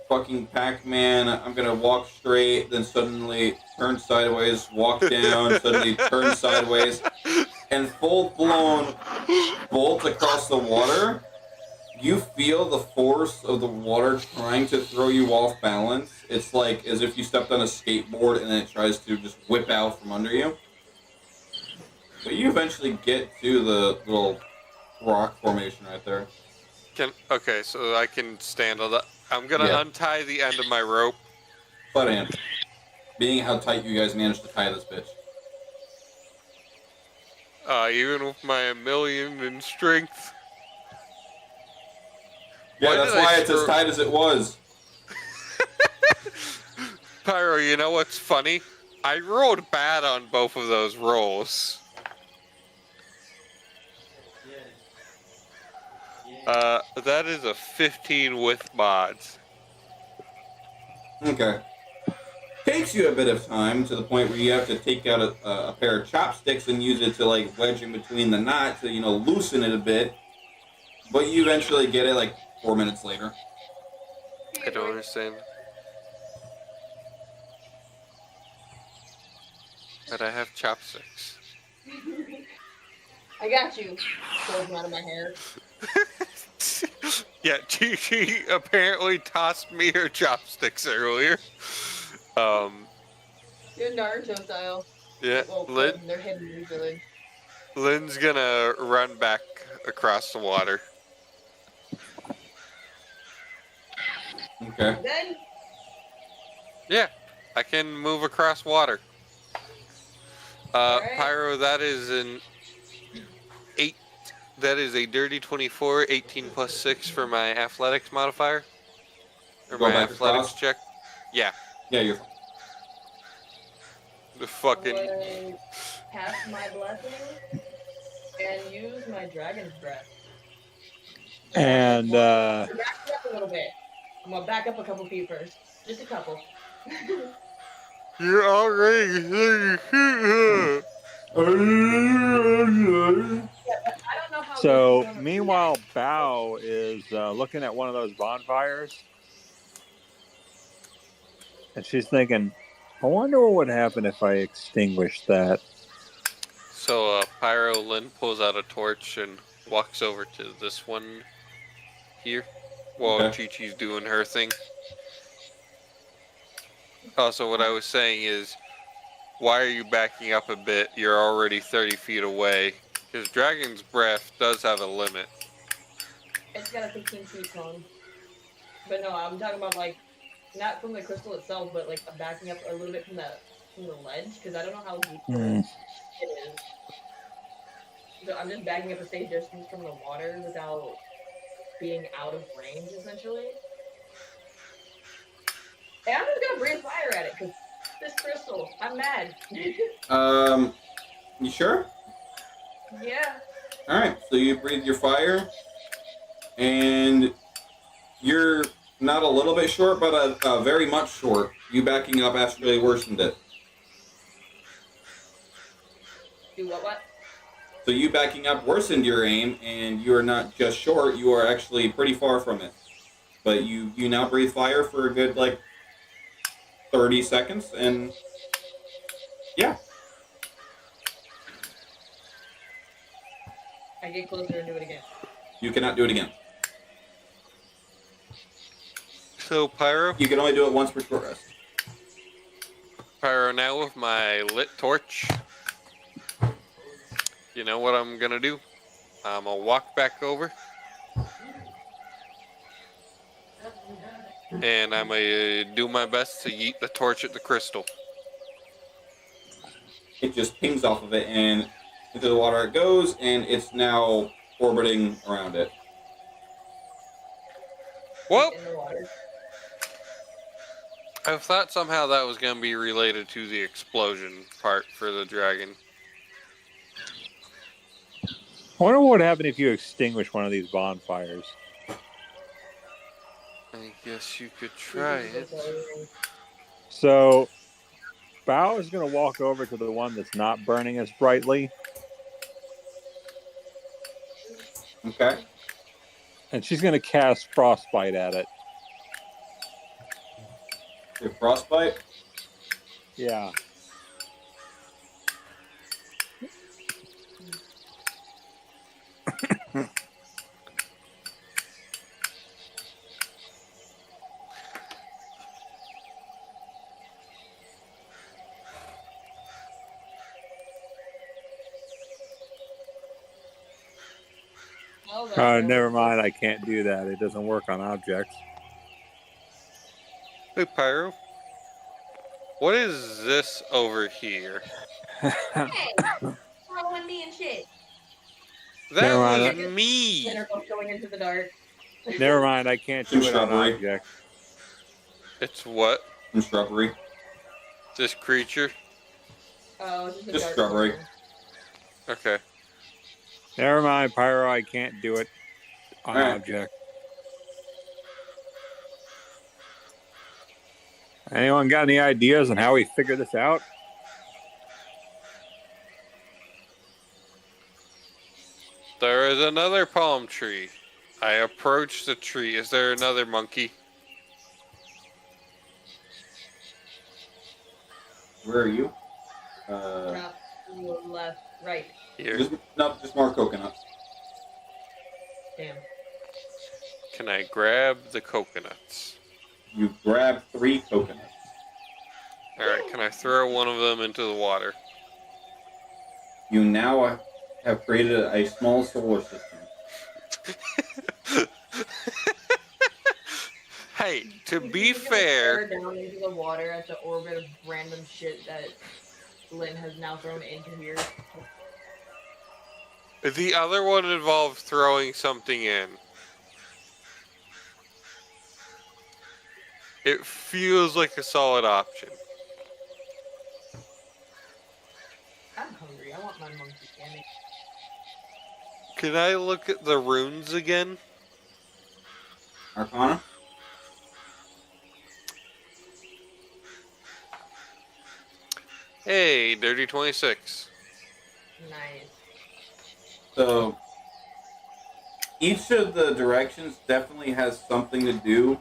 fucking Pac-Man, I'm gonna walk straight, then suddenly turn sideways, walk down, suddenly turn sideways, and full-blown bolt across the water. You feel the force of the water trying to throw you off balance. It's like as if you stepped on a skateboard and then it tries to just whip out from under you. But you eventually get to the little rock formation right there. Okay, so I can stand on that. I'm gonna untie the end of my rope. Butt hand. Being how tight you guys managed to tie this bitch. Even with my 1,000,000 in strength. Yeah, that's why it's as tight as it was. Pyro, you know what's funny? I rolled bad on both of those rolls. That is a 15 with mods. Okay. Takes you a bit of time to the point where you have to take out a pair of chopsticks and use it to like wedge in between the knot to loosen it a bit. But you eventually get it like 4 minutes later. I don't understand. But I have chopsticks. I got you. Pulls them out of my hair. Yeah, she apparently tossed me her chopsticks earlier. You're Naruto style. Yeah, Well, Lynn, they're hidden usually. Lynn's gonna run back across the water. Okay. Then Yeah, I can move across water. Alright. Pyro, that is an 8. That is a dirty 24, 18 plus 6 for my athletics modifier. Or Go my back athletics across? check. Yeah, Yeah, you're fine. the fucking. would cast my blessing and use my dragon's breath. And Back it up a little bit. I'm gonna back up a couple feet first. Just a couple. You're already. Yeah, but I don't know how so, this is gonna meanwhile, Bao is looking at one of those bonfires, and she's thinking, "I wonder what would happen if I extinguished that." So, Pyro Lynn pulls out a torch and walks over to this one here while Okay. Chi-Chi's doing her thing. Also, what I was saying is, why are you backing up a bit? You're already 30 feet away. Because Dragon's Breath does have a limit. It's got a 15 feet cone. But no, I'm talking about like not from the crystal itself, but like backing up a little bit from the ledge, because I don't know how deep it is. So I'm just backing up a safe distance from the water without being out of range, essentially. And I'm just gonna breathe fire at it, because this crystal, I'm mad. You sure? Yeah. Alright, so you breathe your fire, and you're not a little bit short, but very much short. You backing up actually worsened it. Do what? So you backing up worsened your aim, and you are not just short, you are actually pretty far from it. But you now breathe fire for a good, 30 seconds, and yeah. I get closer and do it again. You cannot do it again. So, Pyro? You can only do it once per short rest. Pyro, now with my lit torch, you know what I'm gonna do? I'm gonna walk back over. And I'm gonna do my best to yeet the torch at the crystal. It just pings off of it, and into the water it goes, and it's now orbiting around it. Well, In the water. I thought somehow that was gonna be related to the explosion part for the dragon. I wonder what would happen if you extinguish one of these bonfires. I guess you could try it. So, Bao is going to walk over to the one that's not burning as brightly. Okay. And she's going to cast Frostbite at it. Your frostbite? Yeah. Never mind. I can't do that. It doesn't work on objects. Hey, Pyro. What is this over here? Hey, following me and shit. Never That mind. was me. They're both going into the dark. Never mind. I can't do Some it on shrubbery. objects. It's what? Some shrubbery. This creature? Oh, it's just a Just dark strawberry. corner. Okay. Never mind, Pyro. I can't do it on Alright. object. Anyone got any ideas on how we figure this out? There is another palm tree. I approach the tree. Is there another monkey? Where are you? Drop to your left, right. Here. Just more coconuts. Damn. Can I grab the coconuts? You grab 3 coconuts. Alright, can I throw one of them into the water? You now have created a small solar system. Hey, to be You can fair, stare down into the water at the orbit of random shit that Lynn has now thrown into here. the other one involved throwing something in. It feels like a solid option. I'm hungry. I want my monkey candy. Can I look at the runes again? Arcana? Hey, dirty 26. Nice. So, each of the directions definitely has something to do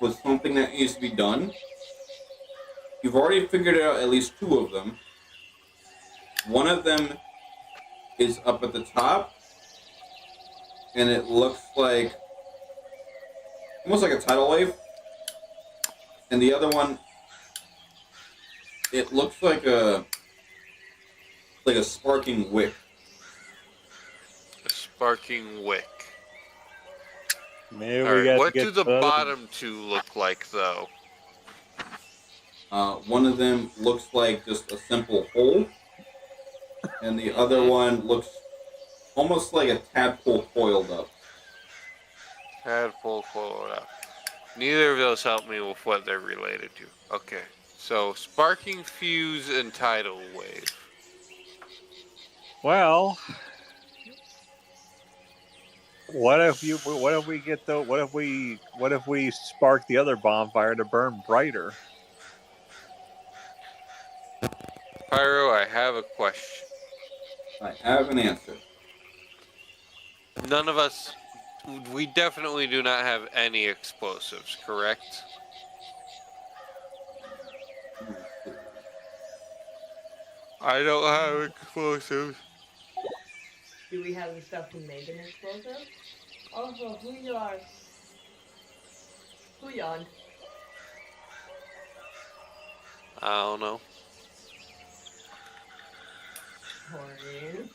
with something that needs to be done. You've already figured out at least 2 of them. One of them is up at the top, and it looks like almost like a tidal wave. And the other one, it looks like a sparking wick. A sparking wick. Maybe we Alright, got what to get do the to bottom 2 look like, though? One of them looks like just a simple hole, and the other one looks almost like a tadpole coiled up. Tadpole followed up. Neither of those help me with what they're related to. Okay, so sparking fuse and tidal wave. Well, what if we spark the other bonfire to burn brighter? Pyro, I have a question. I have an answer. None of us, we definitely do not have any explosives, correct? I don't have explosives. Do we have the stuff to make an explosive? Also, who yawned? I don't know. Horny.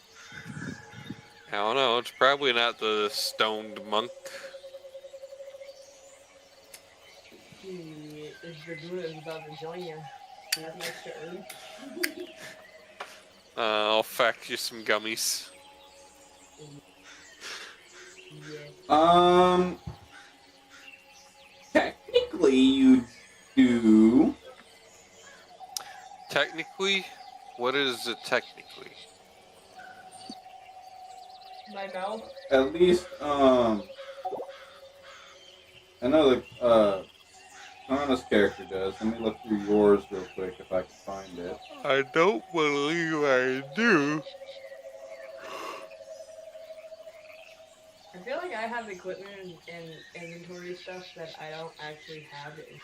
I don't know. It's probably not the stoned monk. This Dragoona is about to join you. Nothing extra early. I'll fax you some gummies. Technically you do. Technically? What is it technically? My mouth? At least, I know the, Kana's character does. Let me look through yours real quick if I can find it. I don't believe I do. I feel like I have equipment and inventory stuff that I don't actually have in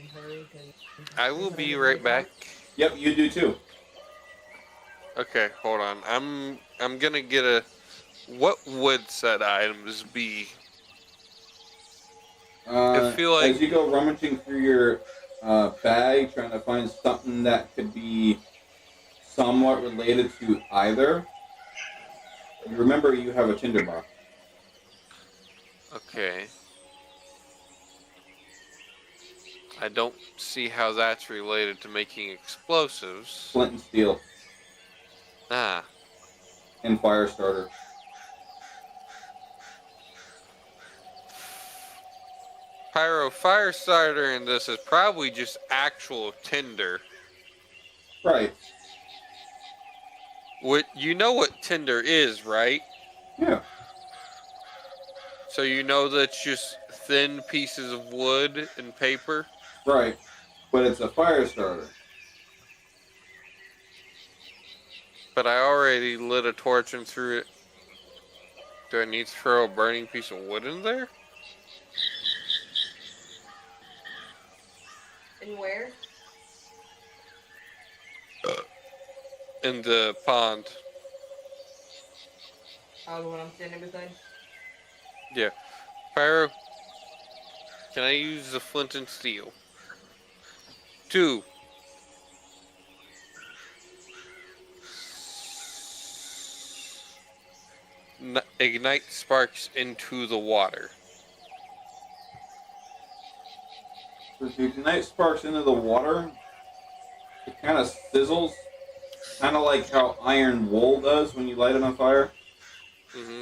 inventory. I will be right back. Yep, you do too. Okay, hold on. I'm gonna get a. What would said items be? I feel like as you go rummaging through your bag, trying to find something that could be somewhat related to either, you remember you have a tinderbox. Okay. I don't see how that's related to making explosives. Flint and steel. Ah. And fire starter. Pyro fire starter in this is probably just actual tinder. Right. You know what tinder is, right? Yeah. So you know that's just thin pieces of wood and paper? Right. But it's a fire starter. But I already lit a torch and threw it. Do I need to throw a burning piece of wood in there? And where? In the pond. Oh, the one I'm standing beside? Yeah. Pyro, can I use the flint and steel? 2. Ignite sparks into the water. So if you ignite sparks into the water, it kind of sizzles. Kind of like how iron wool does when you light it on fire. Mm-hmm.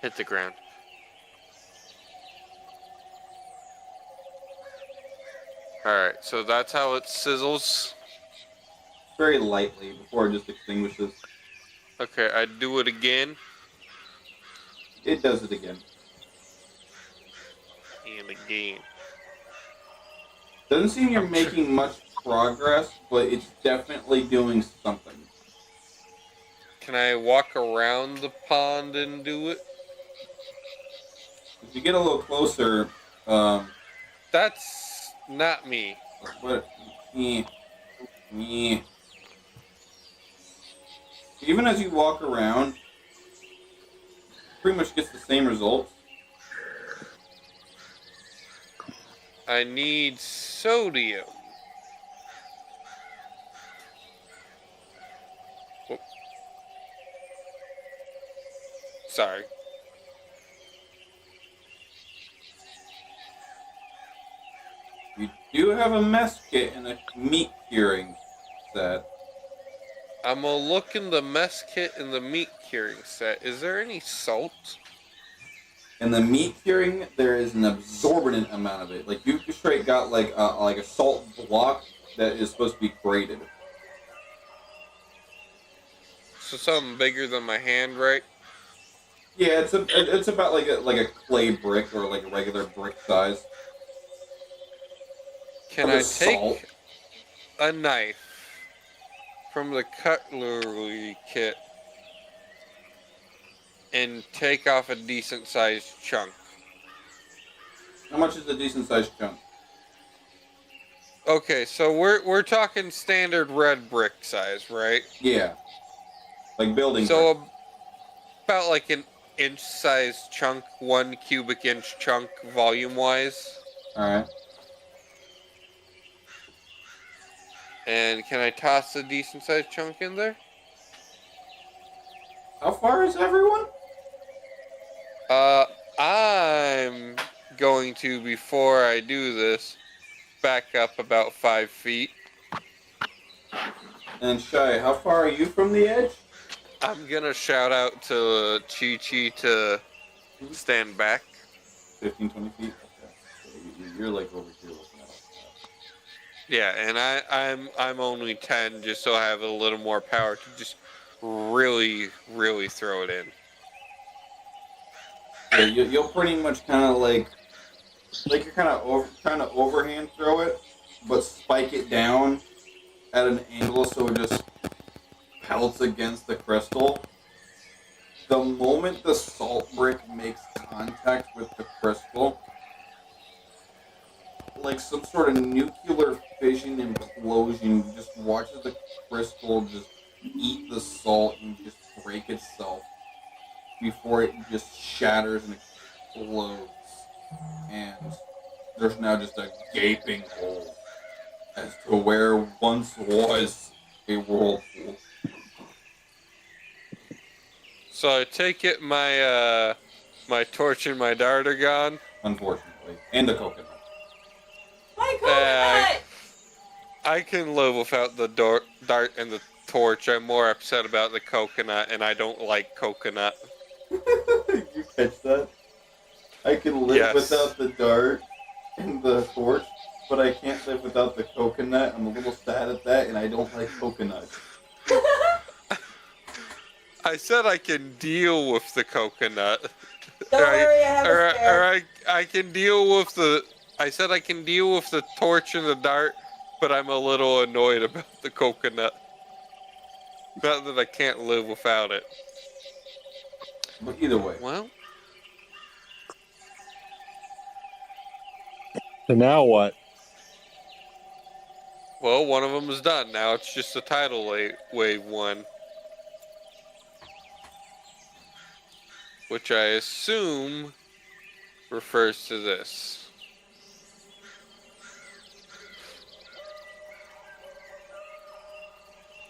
Hit the ground. Alright, so that's how it sizzles. Very lightly before it just extinguishes. Okay, I do it again. It does it again. And again. Doesn't seem you're making much progress, but it's definitely doing something. Can I walk around the pond and do it? If you get a little closer, That's not me. what? Even as you walk around, pretty much gets the same results. I need sodium. Whoop. Sorry. You do have a mess kit and a meat curing set. I'm gonna look in the mess kit and the meat curing set. Is there any salt? In the meat curing, there is an absorbent amount of it. Like you straight got like a salt block that is supposed to be grated. So something bigger than my hand, right? Yeah, it's about like a clay brick or like a regular brick size. Can Of I the salt. take a knife from the cutlery kit and take off a decent sized chunk? How much is a decent sized chunk? Okay, so we're talking standard red brick size, right? Yeah. Like building brick. So about like an inch size chunk, 1 cubic inch chunk volume wise. Alright. And can I toss a decent sized chunk in there? How far is everyone? I'm going to, before I do this, back up about 5 feet. And Shy, how far are you from the edge? I'm gonna shout out to Chi-Chi to stand back. 15, 20 feet? Okay. So you're like over here looking at all Yeah, and I'm only 10, just so I have a little more power to just really throw it in. that. Yeah, you'll pretty much kind of like you're kind of overhand throw it, but spike it down at an angle so it just pelts against the crystal. The moment the salt brick makes contact with the crystal, like some sort of nuclear fission implosion, just watches the crystal just eat the salt and just break itself before it just shatters and explodes. And there's now just a gaping hole as to where once was a whirlpool. So I take it my my torch and my dart are gone. Unfortunately. And the coconut. My coconut! I can live without the dart and the torch. I'm more upset about the coconut, and I don't like coconut. You catch that? I can live Yes. without the dart and the torch. but I can't live without the coconut. I'm a little sad at that, and I don't like coconuts. I said I can deal with the coconut. Don't worry, I have a spare. I can deal with the. I said I can deal with the torch and the dart, but I'm a little annoyed about the coconut. Not that I can't live without it. But either way. Well, So now what? well, one of them is done. Now it's just the tidal wave one, which I assume refers to this.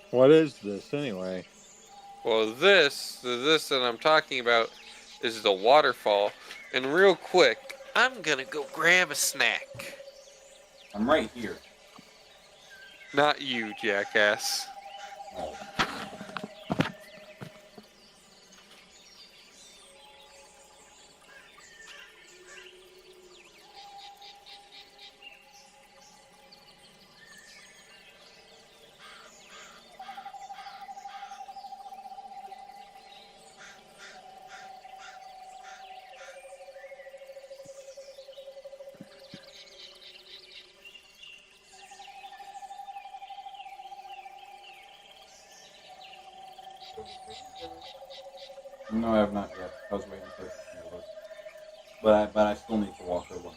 What is this anyway? Well, this that I'm talking about is the waterfall. And real quick, I'm gonna go grab a snack. I'm right here. Not you, jackass. Oh. No, I have not yet. I was waiting for it to load. But I still need to walk over.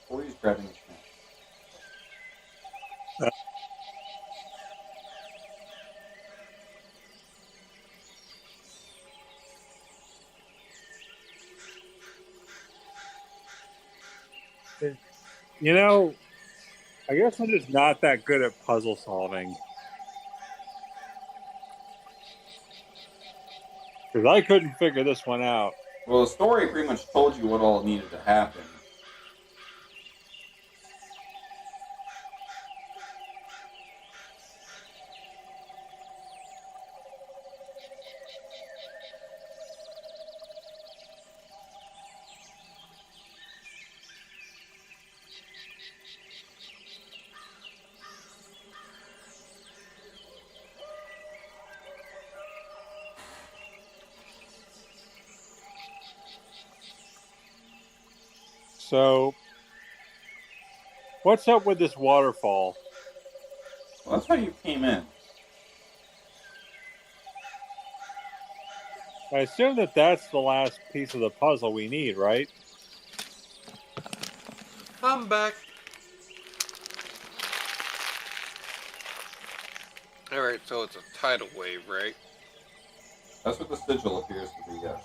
Corey's grabbing his snack. You know, I guess I'm just not that good at puzzle solving. Because I couldn't figure this one out. Well, the story pretty much told you what all needed to happen. So, what's up with this waterfall? Well, that's how you came in. I assume that that's the last piece of the puzzle we need, right? I'm back. Alright, so it's a tidal wave, right? That's what the sigil appears to be, yes.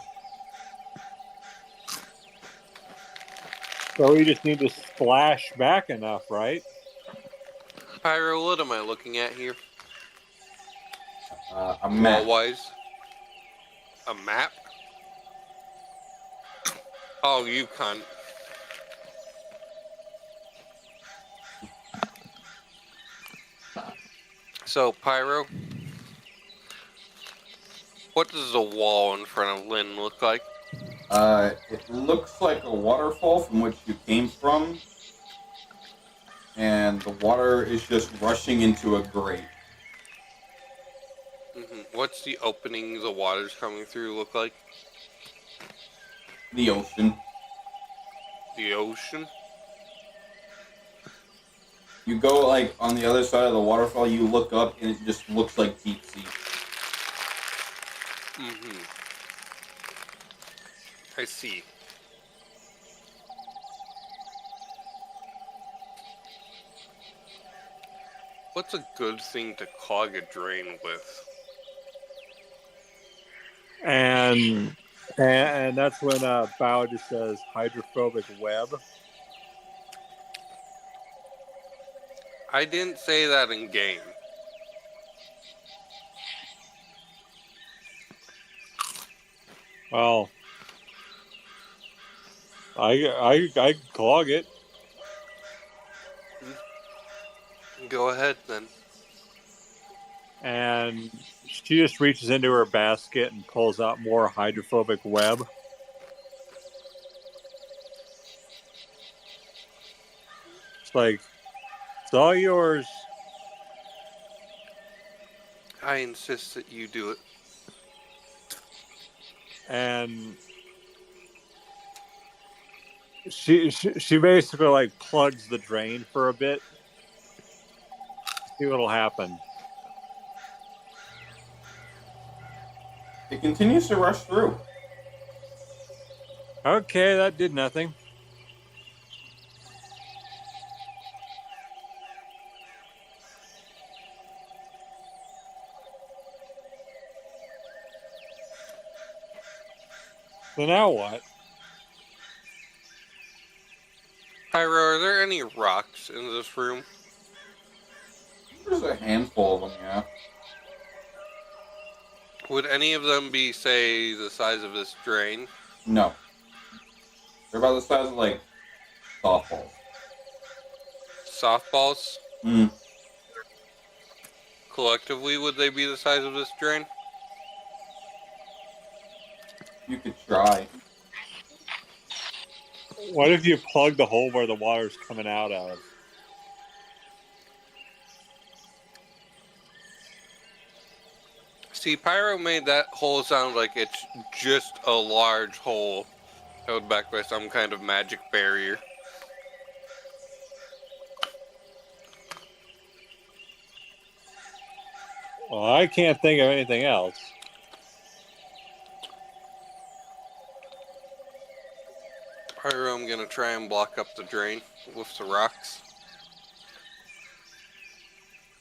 So we just need to splash back enough, right? Pyro, what am I looking at here? A map. Wall-wise? A map? Oh, you cunt. So, Pyro, what does the wall in front of Lynn look like? It looks like a waterfall from which you came from, and the water is just rushing into a grate. What's the opening the water's coming through look like? The ocean. The ocean? You go, like, on the other side of the waterfall, you look up, and it just looks like deep sea. I see. What's a good thing to clog a drain with? And that's when Bao just says hydrophobic web. I didn't say that in game. Well, I clog it. Go ahead then. And she just reaches into her basket and pulls out more hydrophobic web. It's like, it's all yours. I insist that you do it. And she basically like plugs the drain for a bit. See what'll happen. It continues to rush through. Okay, that did nothing. So now what? Pyro, are there any rocks in this room? There's a handful of them, yeah. Would any of them be, say, the size of this drain? No. They're about the size of, like, softballs. Softballs? Mm. Collectively, would they be the size of this drain? You could try. What if you plug the hole where the water's coming out of? See, Pyro made that hole sound like it's just a large hole held back by some kind of magic barrier. Well, I can't think of anything else. Pyro, I'm gonna try and block up the drain with the rocks.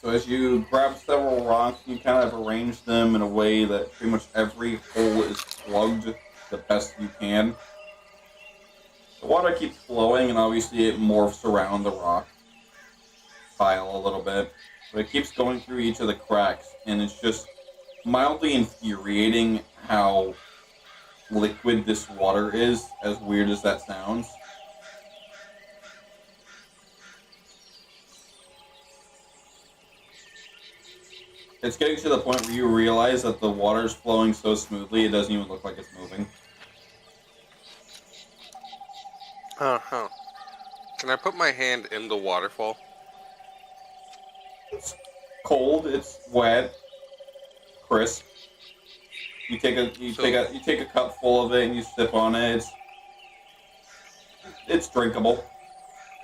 So as you grab several rocks, you kind of arrange them in a way that pretty much every hole is plugged the best you can. The water keeps flowing, and obviously it morphs around the rock pile a little bit. But it keeps going through each of the cracks, and it's just mildly infuriating how liquid this water is, as weird as that sounds. It's getting to the point where you realize that the water's flowing so smoothly it doesn't even look like it's moving. Uh-huh. Can I put my hand in the waterfall? It's cold, it's wet, crisp. You take a cup full of it and you sip on it. It's drinkable.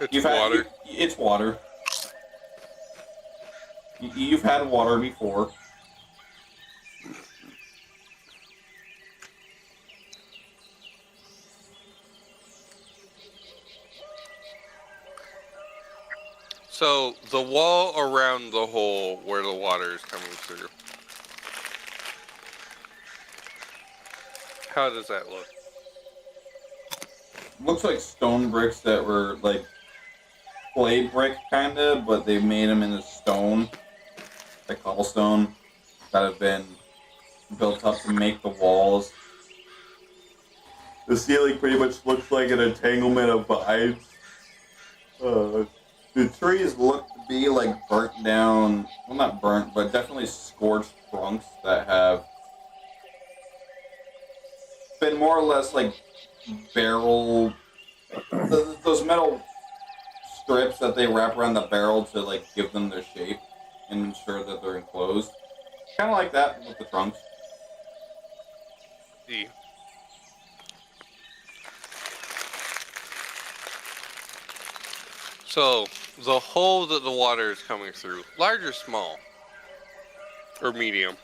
It's water. It's water. You've had water before. So, the wall around the hole where the water is coming through. How does that look? Looks like stone bricks that were like clay brick kinda, but they made them into stone, like cobblestone, that have been built up to make the walls. The ceiling pretty much looks like an entanglement of vines. The trees look to be like burnt down, well not burnt, but definitely scorched trunks that have been more or less like barrel, those metal strips that they wrap around the barrel to like give them their shape and ensure that they're enclosed. Kind of like that with the trunks. See. So, the hole that the water is coming through, large or small? Or medium?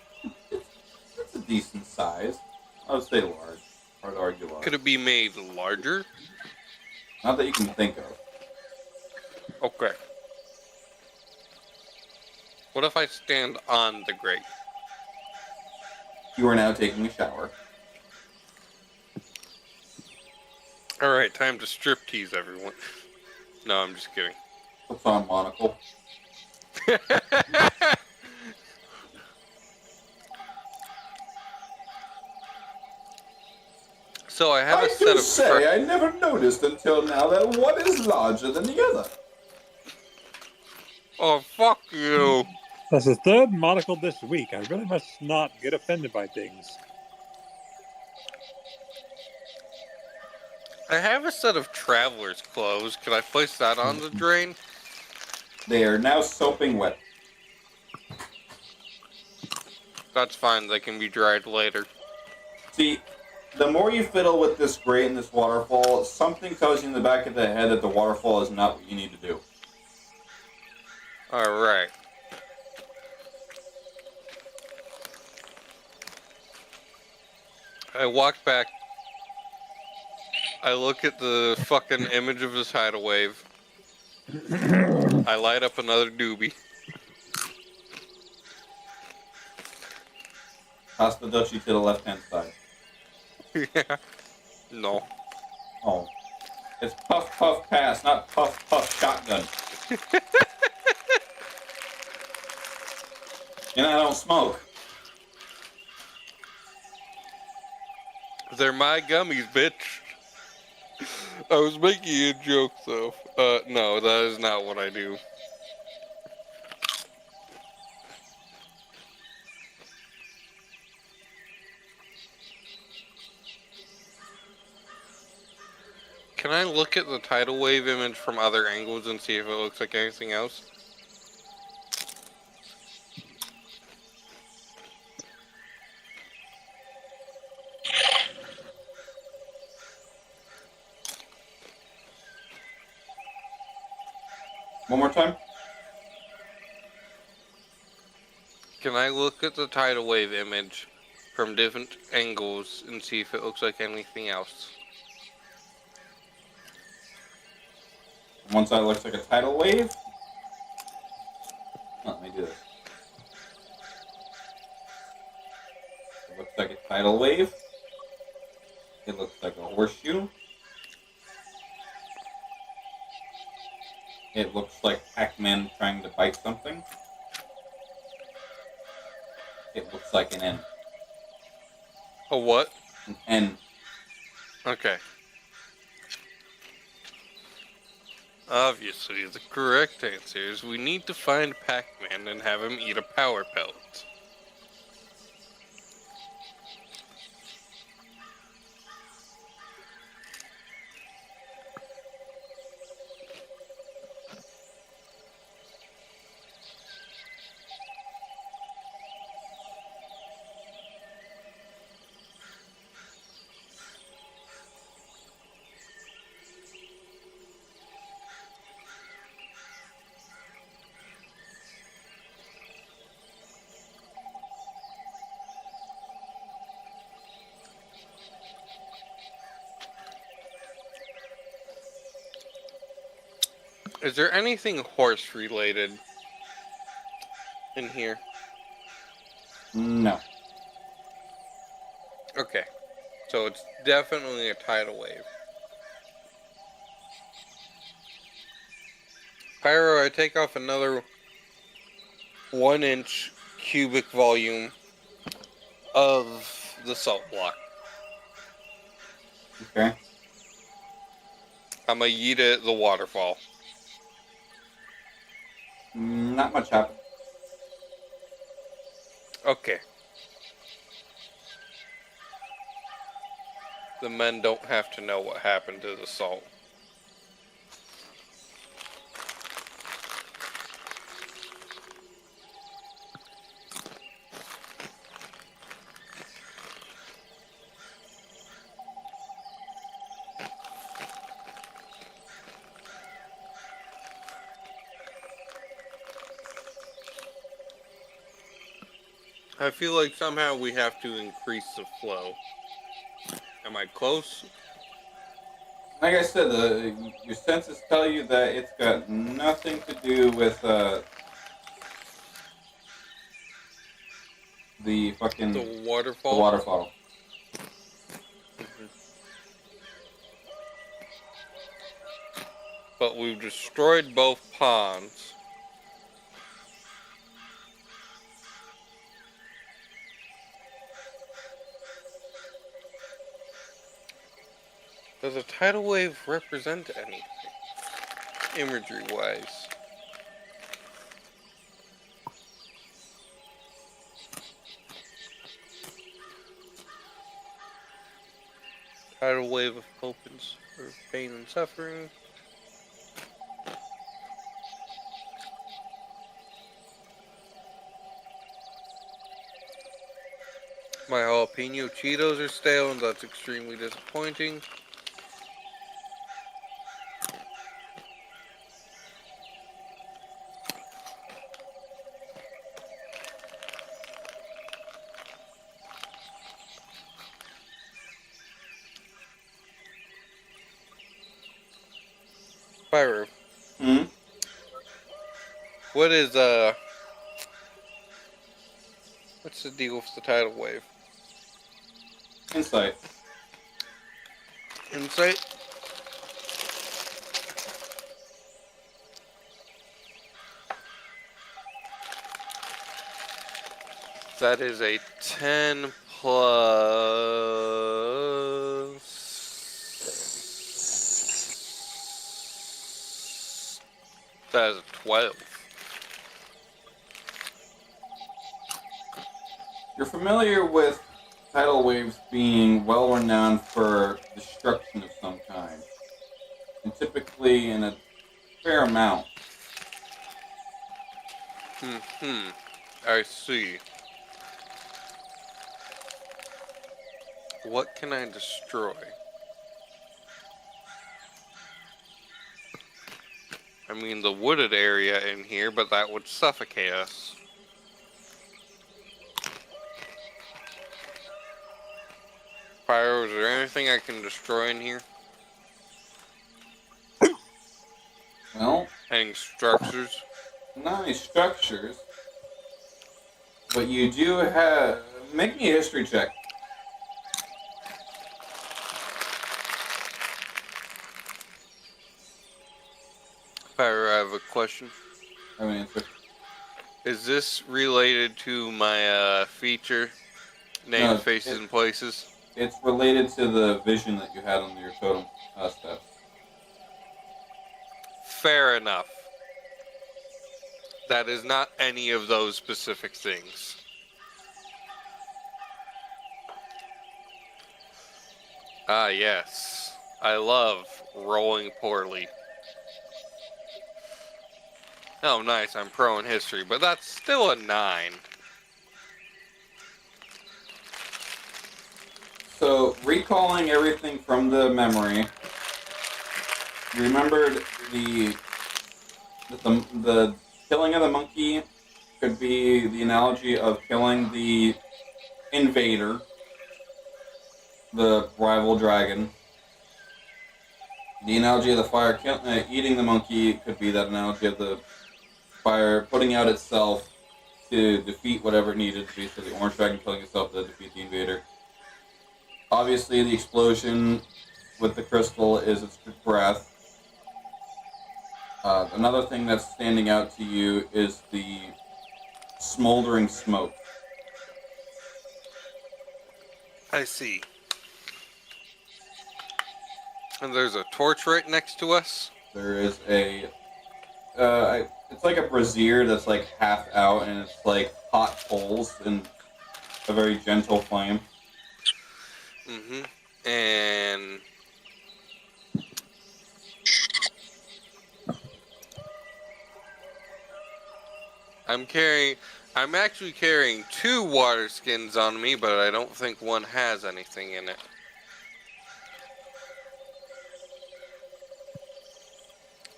It's a decent size. I would say large. Hard to argue large. Could it be made larger? Not that you can think of. Okay. What if I stand on the grate? You are now taking a shower. Alright, time to strip tease everyone. No, I'm just kidding. Puts on monocle. So I have a I set do of say I never noticed until now that one is larger than the other. Oh, fuck you. That's the third monocle this week. I really must not get offended by things. I have a set of traveler's clothes. Can I place that on the drain? They are now soaping wet. That's fine. They can be dried later. See, the more you fiddle with this grate and this waterfall, something tells you in the back of the head that the waterfall is not what you need to do. Alright. I walk back. I look at the fucking image of the tidal wave. I light up another doobie. Pass the duchy to the left-hand side. Yeah. No. Oh. It's puff, puff, pass, not puff, puff, shotgun. You know, I don't smoke. They're my gummies, bitch. I was making a joke, though. No, that is not what I do. Can I look at the tidal wave image from other angles and see if it looks like anything else? One more time? Can I look at the tidal wave image from different angles and see if it looks like anything else? One side looks like a tidal wave. Oh, let me do this. It looks like a tidal wave. It looks like a horseshoe. It looks like Pac-Man trying to bite something. It looks like an N. A what? An N. Okay. Obviously, the correct answer is we need to find Pac-Man and have him eat a power pellet. Is there anything horse related in here? No. Okay. So it's definitely a tidal wave. Pyro, I take off another 1-inch cubic volume of the salt block. Okay. I'm gonna yeet it at the waterfall. Not much happened. Okay. The men don't have to know what happened to the salt. I feel like somehow we have to increase the flow. Am I close? Like I said, your senses tell you that it's got nothing to do with the fucking The waterfall? The waterfall. But we've destroyed both ponds. Does a tidal wave represent anything? Imagery-wise. Tidal wave of hope and or pain and suffering. My jalapeno Cheetos are stale, and that's extremely disappointing. Pyro. Hmm? What is, what's the deal with the tidal wave? Insight. Insight? That is a 10 plus... That is a 12. You're familiar with tidal waves being well renowned for destruction of some kind, and typically in a fair amount. I see. What can I destroy? I mean, the wooded area in here, but that would suffocate us. Pyro, is there anything I can destroy in here? Well, Any structures? not any structures, but you do have. Make me a history check. Pyro, I have a question. I have an answer. Is this related to my feature? Named No, faces and places? It's related to the vision that you had on your totem steps. Fair enough. That is not any of those specific things. Ah, yes. I love rolling poorly. Oh, nice. I'm pro in history, but that's still a 9. So, recalling everything from the memory, you remembered the killing of the monkey could be the analogy of killing the invader, the rival dragon. The analogy of the fire eating the monkey could be that analogy of the fire putting out itself to defeat whatever it needed to be, so the orange dragon killing itself to defeat the invader. Obviously, the explosion with the crystal is its breath. Another thing that's standing out to you is the smoldering smoke. I see. And there's a torch right next to us? There is a... it's like a brazier that's like half out, and it's like hot coals and a very gentle flame. And... I'm actually carrying 2 water skins on me, but I don't think one has anything in it.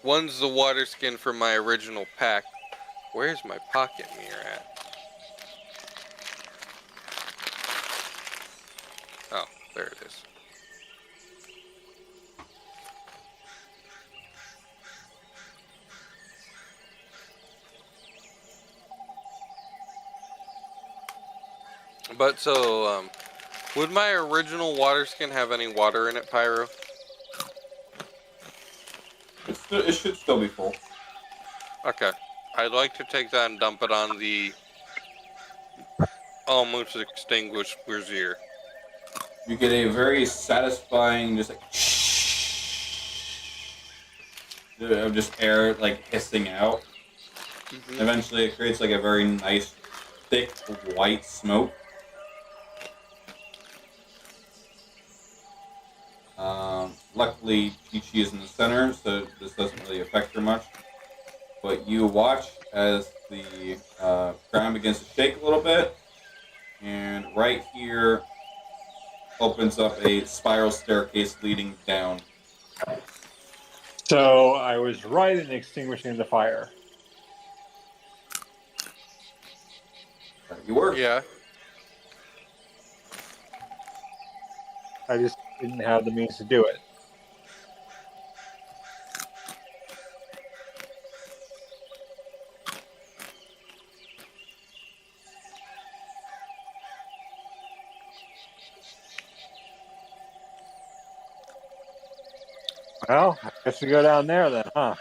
One's the water skin from my original pack. Where's my pocket mirror at? Oh, there it is. But so, would my original water skin have any water in it, Pyro? It should still be full. Okay. I'd like to take that and dump it on the almost extinguished brazier. You get a very satisfying, just like, shh of just air like hissing out. Mhm. Eventually, it creates like a very nice, thick white smoke. Luckily, Chi-Chi is in the center, so this doesn't really affect her much. But you watch as the ground begins to shake a little bit, and right here opens up a spiral staircase leading down. So I was right in extinguishing the fire. You were. Yeah. I just didn't have the means to do it. Well, I guess we go down there then, huh?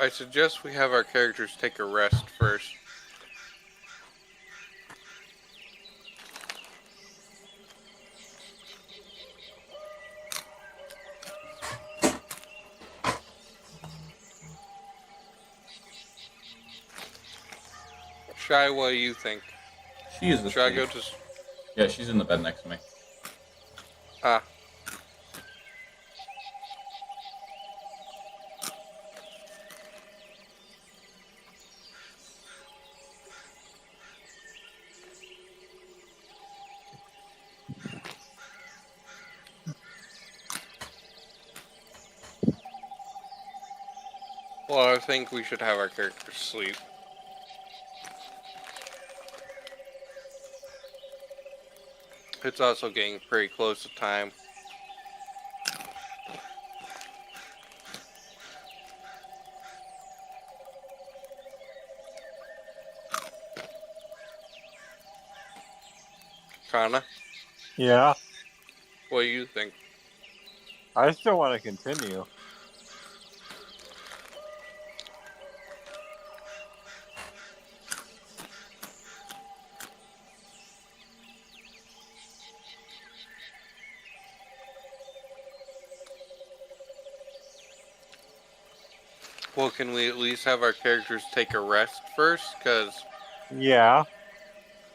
I suggest we have our characters take a rest first. Shy, what do you think? She is Should I asleep. go to... Yeah, she's in the bed next to me. Ah. Well, I think we should have our characters sleep. It's also getting pretty close to time. Kana, Yeah, what do you think? I still want to continue. Well, can we at least have our characters take a rest first? Because Yeah.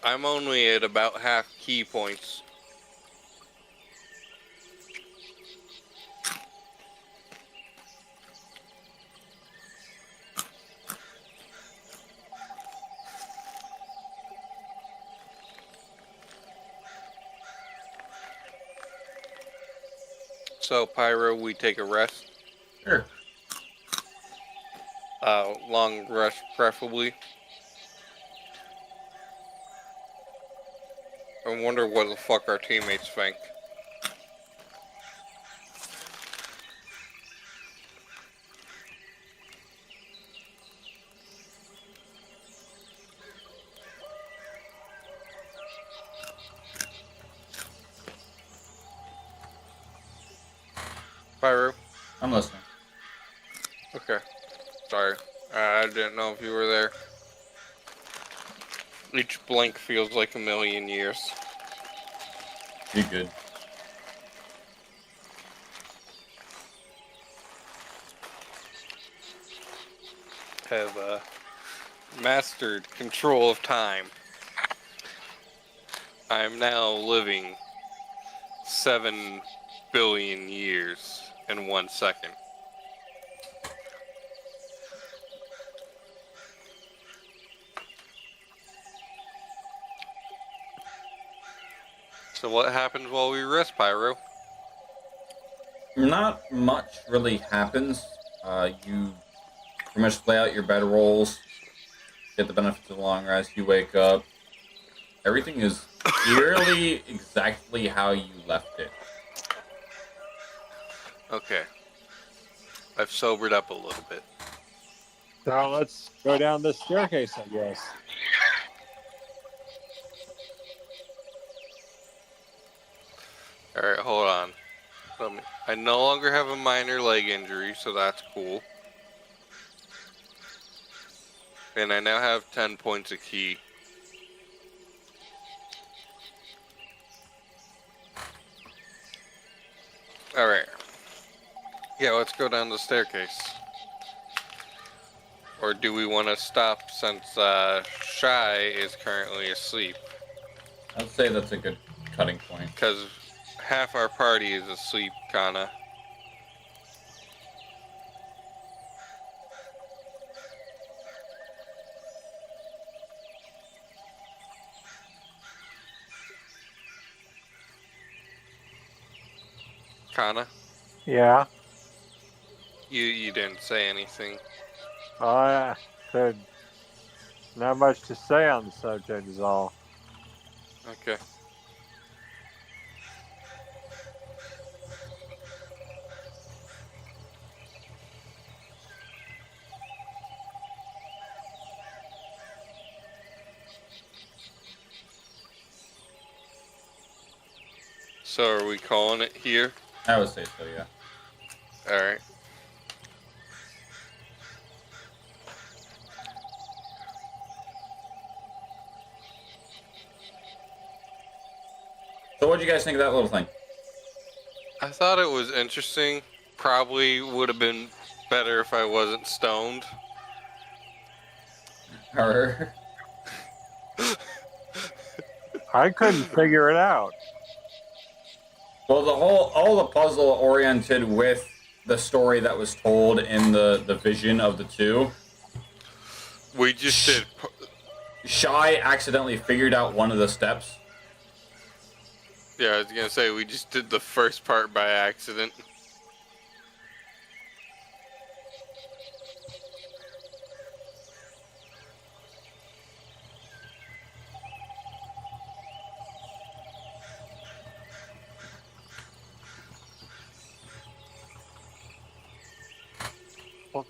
I'm only at about half key points. So, Pyro, we take a rest. Sure. Long rest, preferably. I wonder what the fuck our teammates think. Pyro? I'm listening. Okay. Sorry. I didn't know if you were there. Each blink feels like a million years. Be good. Have mastered control of time. I'm now living 7 billion years in 1 second. So what happens while we rest, Pyro? Not much really happens. You pretty much play out your bed rolls, get the benefits of the long rest, you wake up. Everything is eerily exactly how you left it. Okay. I've sobered up a little bit. So let's go down this staircase, I guess. Alright, hold on. I no longer have a minor leg injury, so that's cool. And I now have 10 points of key. Alright. Yeah, let's go down the staircase. Or do we want to stop since Shy is currently asleep? I'd say that's a good cutting point. Because half our party is asleep, kinda. Kana? Yeah. You didn't say anything. There's not much to say on the subject is all. Okay. So are we calling it here? I would say so, yeah. Alright. So what do you guys think of that little thing? I thought it was interesting. Probably would have been better if I wasn't stoned. Or I couldn't figure it out. well, all the puzzle oriented with the story that was told in the vision of the two. We just did. Shy accidentally figured out one of the steps. Yeah, I was gonna say we just did the first part by accident.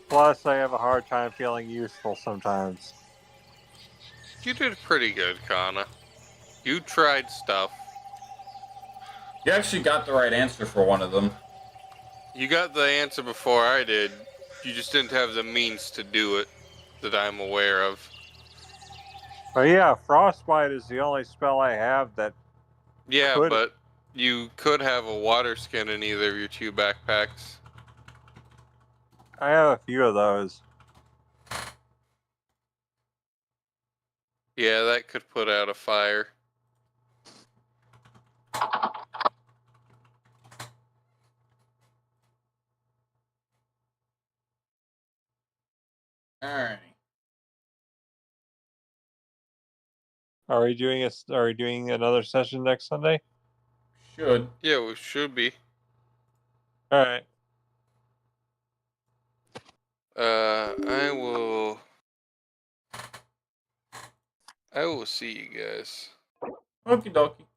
Plus, I have a hard time feeling useful sometimes. You did pretty good, Kana. You tried stuff. You actually got the right answer for one of them. You got the answer before I did. You just didn't have the means to do it that I'm aware of. But yeah, Frostbite is the only spell I have that. Yeah, could... but you could have a water skin in either of your two backpacks. I have a few of those. Yeah, that could put out a fire. Alright. Are we doing another session next Sunday? Should. Yeah, we should be. All right. I will see you guys. Okie dokie.